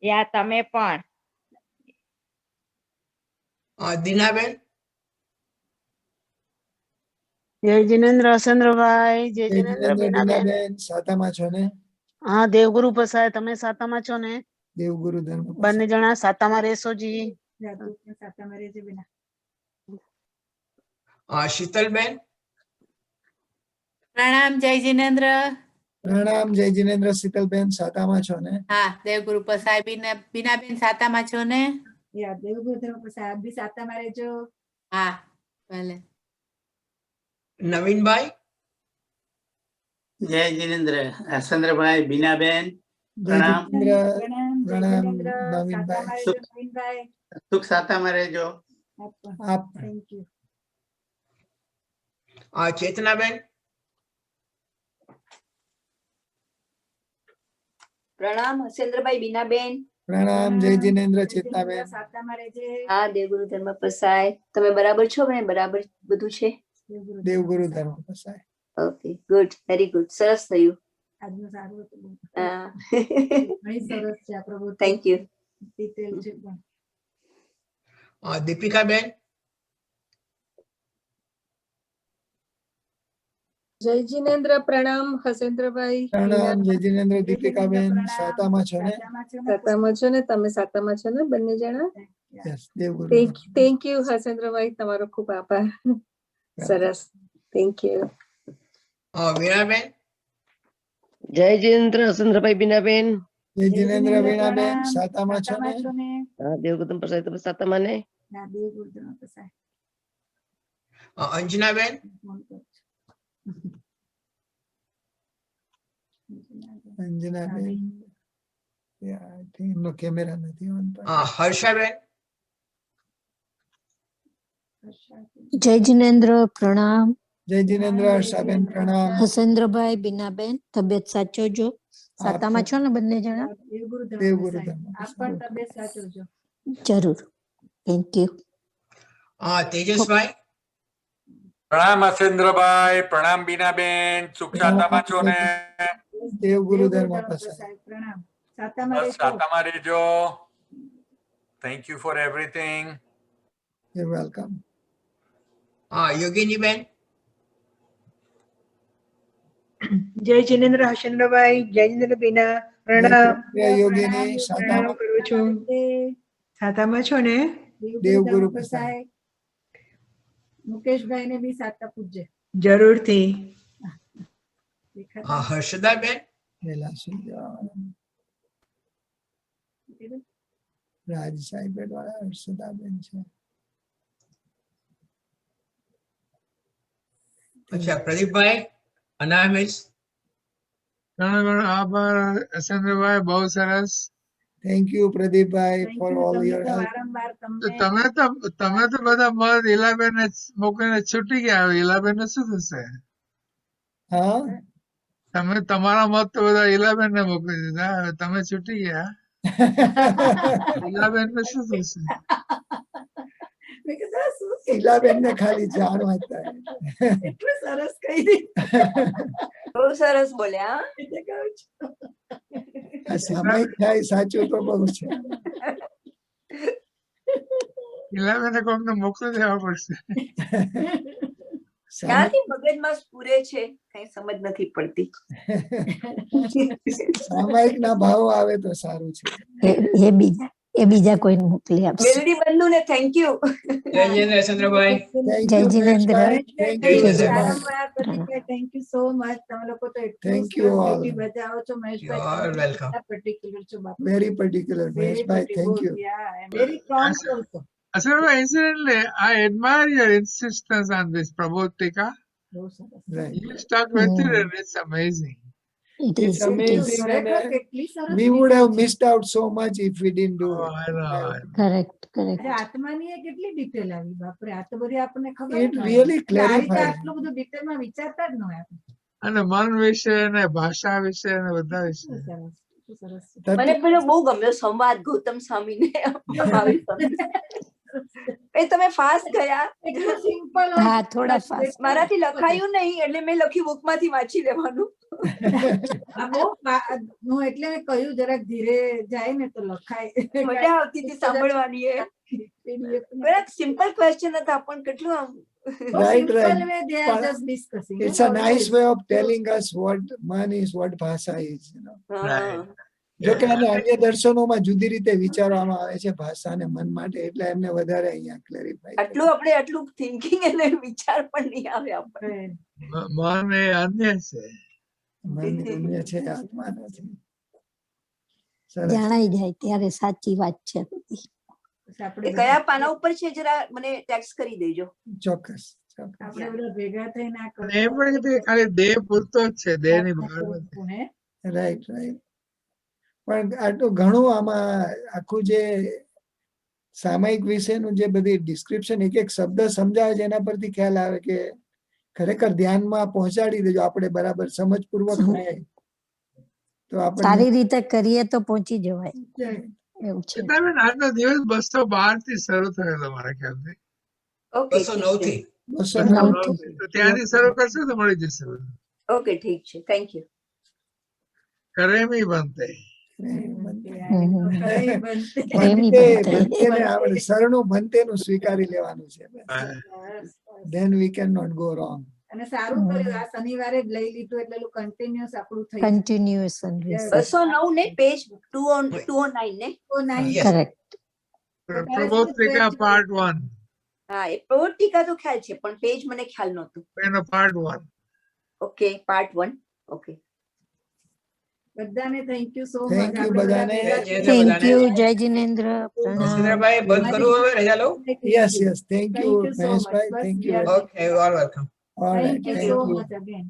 યા તમે પણ. દીનાબેન. જય જિનેન્દ્ર હસેન્દ્રભાઈ. જય જય જિનેન્દ્ર જિનેન્દ્ર બીનાબેન. બીનાબેન સાતામાં છો ને? હા દેવગુરુ પસાય. તમે સાતામાં છો ને? દેવગુરુ ધર્મ પસાય. બંને જણા સાતામાં રહેશો જી. યા તું પણ સાતામાં રહેજે બેના. શીતલબેન. પ્રણામ જય જિનેન્દ્ર. પ્રણામ જય જિનેન્દ્ર. શીતલબેન સાતામાં છો ને? હા દેવગુરુ પસાય. બીનાબેન સાતામાં છો ને? યા દેવગુરુ ધર્મ પાસે આપ બી સાતામાં રહેજો. હા ભલે. નવીનભાઈ. જય જિનેન્દ્ર હર્ષેન્દ્રભાઈ. બીનાબેન જય પ્રણામ. જિનેન્દ્ર. પ્રણામ જય પ્રણામ જિનેન્દ્ર. નવીનભાઈ. સાતામાં રહેજો નવીનભાઈ. સુખ સાતામાં રહેજો. આપ પણ. આપ પણ. Thank you. ચેતનાબેન. પ્રણામ હસેન્દ્રભાઈ. બીનાબેન. પ્રણામ જય જિનેન્દ્ર. જય જિનેન્દ્ર. ચેતનાબેન. સાતામાં રહેજે. હા દેવગુરુ ધર્મ પસાય. તમે બરાબર છો ને? બરાબર બધું છે? દેવગુરુ ધર્મ પસાય. Okay good, very good. સરસ થયું. આજનું સારું હતું બહુ. હા ઘણી સરસ છે આ પ્રવૃત્તિ. Thank you. ડિટેલ છે પણ. દીપિકાબેન. જય જિનેન્દ્ર. પ્રણામ હસેન્દ્રભાઈ. પ્રણામ જય જિનેન્દ્ર. દીપિકાબેન પ્રણામ. સાતામાં છો ને? સાતામાં છો ને? સાતામાં છો ને? તમે સાતામાં છો ને બંને જણા? યસ દેવગુરુ. થેન્ક યુ હસેન્દ્રભાઈ. તમારો ખૂબ આભાર. સરસ. Thank you. વીણાબેન. જય જિનેન્દ્ર હસેન્દ્રભાઈ. બીનાબેન જય જિનેન્દ્ર વીણાબેન સાતામાં છો ને? હા દેવગુરુદમ પ્રસાદ તમે સાતામાં ને? અંજનાબેન અંજનાબેન Yeah, I think એમનો કેમેરા નથી on પણ. હર્ષાબેન જય જિનેન્દ્ર પ્રણામ. જય જિનેન્દ્ર હર્ષાબેન પ્રણામ. હસેન્દ્રભાઈ બીનાબેન તબિયત સાચવજો. સાતામાં છો ને બંને જણા? દેવગુરુધર્મ. જરૂર. Thank you. તેજસભાઈ પ્રણામ હસેન્દ્રભાઈ, પ્રણામ બીનાબેન, સુખ શાંતામાં છો ને? દેવગુરુધર્મ પ્રસાદ. બસ શાંતામાં રહેજો. Thank you for everything. You're welcome. યોગીનીબેન જય જિનેન્દ્ર હર્ષેન્દ્રભાઈ, જય જિનેન્દ્ર બીના, પ્રણામ. જય યોગીની પ્રણામ સાતામાં કરું છું. સાતામાં છો ને? દેવગુરુ પ્રસાદ. મુકેશભાઈ ને બી સાતા પૂજ્ય જરૂરથી. હર્ષદાબેન વેલા સુઈ જવાનું. રાજ સાહેબ વાળા હર્ષદાબેન છે. અચ્છા પ્રદીપભાઈ અનામિસ ઘણો ઘણો આભાર હસેન્દ્રભાઈ, બહુ સરસ. Thank you Pradeepbhai for all your help. તો તમે તો બધા મત ઈલાબેન ને મોકલીને છૂટી ગયા. હવે ઈલાબેન ને શું થશે? હા તમે તમારા મત તો બધા ઈલાબેન ને મોકલી દીધા. હવે તમે છૂટી ગયા. ઈલાબેન ને શું થશે? ઈલાબેન ને ખાલી જાણવા હતા. એટલું સરસ કહી દીધું. બહુ સરસ બોલ્યા. આ સામાયિક થાય સાચું તો બહુ છે. ઈલાબેન ને કોઈને મોકલી દેવા પડશે. ક્યાંથી મગજમાં સ્ફુરે છે કઈ સમજ નથી પડતી. સામાયિક ના ભાવ આવે તો સારું છે. એ બીજા કોઈને મોકલી આપશે. મેલડી બંધુ ને થેન્ક યુ. જય જિનેન્દ્ર હર્ષેન્દ્રભાઈ જય Jinendra. Thank you so much. તમે લોકો તો Thank you all. બજાવો છો મહેશભાઈ. You are welcome. પર્ટિક્યુલર છો બાપુ. Very particular Maheshbhai, thank you. Very prompt also. Asura, incidentally, I admire your insistence on this Prabodhika. Right. You stuck with it and it's amazing. It It's is. It is. amazing. And, we would have missed out so much if we didn't do Oh, it. I know. Correct. Correct. આત્માની એ કેટલી detail આવી બાપરે. આ તો બધી આપણને ખબર It really clarified. આટલું બધું ડિટેલમાં વિચારતા જ ન હોય આપણે. અને મન વિશે ને ભાષા વિશે ને બધા વિશે. સરસ. મને પેલો બહુ ગમ્યો સંવાદ ગૌતમ સ્વામી ને. તમે ફાસ્ટ ગયા. સિમ્પલ. હા થોડા ફાસ્ટ. મારાથી લખાયું નહીં એટલે મેં લખ્યું બુક માંથી વાંચી લેવાનું. હું એટલે મેં કહ્યું જરાક ધીરે જાય ને તો લખાય. મજા આવતી હતી સાંભળવાની. સિમ્પલ ક્વેશ્ચન હતા પણ કેટલું આમ. Right, simple right. way they are just discussing. It's a nice way of telling us what man is, what bhasha is. You know. Right. જો કે આને અન્ય દર્શનોમાં જુદી રીતે વિચારવામાં આવે છે ભાષા અને મન માટે, એટલે એમને વધારે અહીંયા ક્લેરિફાઈ. આટલું આપણે આટલું થિંકિંગ અને વિચાર પણ નહીં આવે આપણે. મન એ અન્ય છે. મન અન્ય છે, આત્મા નથી. સરસ. જણાઈ જાય ત્યારે સાચી વાત છે. એ કયા પાના ઉપર છે જરા મને ટેક્સ્ટ કરી દેજો. ચોક્કસ. આપણે બધા ભેગા થઈને આ અને એ પણ કીધું કે ખાલી દેહ પૂરતો જ છે, દેહની બહાર નથી. Right right. પણ આટલું ઘણું આમાં આખું જે સામાયિક વિશેનું જે બધી ડિસ્ક્રિપ્શન એક એક શબ્દ સમજાવે છે એના પરથી ખ્યાલ આવે કે ખરેખર ધ્યાનમાં પહોંચાડી દેજો આપણે બરાબર સમજપૂર્વક હોય તો આપણે સારી રીતે કરીએ તો પહોંચી જવાય એવું છે. બેન આજનો દિવસ 212 થી શરૂ થયેલો મારા ખ્યાલથી. 209 થી. 209 તો ત્યાંથી શરૂ કરશે તો મળી જશે બધું. ઓકે ઠીક છે. Thank you. કરેમી બનતે. શરણું ભંતેનું સ્વીકારી લેવાનું છે. Then we cannot go wrong. અને સારું કર્યું આ શનિવારે જ લઈ લીધું એટલે કન્ટિન્યુઅસ આપણું થઈ કન્ટિન્યુએશન 209 ને પેજ 209 ને. કરેક્ટ. પ્રબોધિકા પાર્ટ 1. હા એ પ્રબોધિકા તો ખ્યાલ છે પણ પેજ મને ખ્યાલ નહોતું. એનો પાર્ટ 1. Okay part 1. ઓકે બધાને thank you so Thank much you બધાને. થેન્ક યુ જય જિનેન્દ્ર પ્રણામ હર્ષેન્દ્રભાઈ બંધ કરવું હવે રજા લઉં? Yes, yes. Thank you, Thank you so much. Maheshbhai. Bus Thank we you. are- Okay, you are welcome. All right. Thank you Thank so you. much again.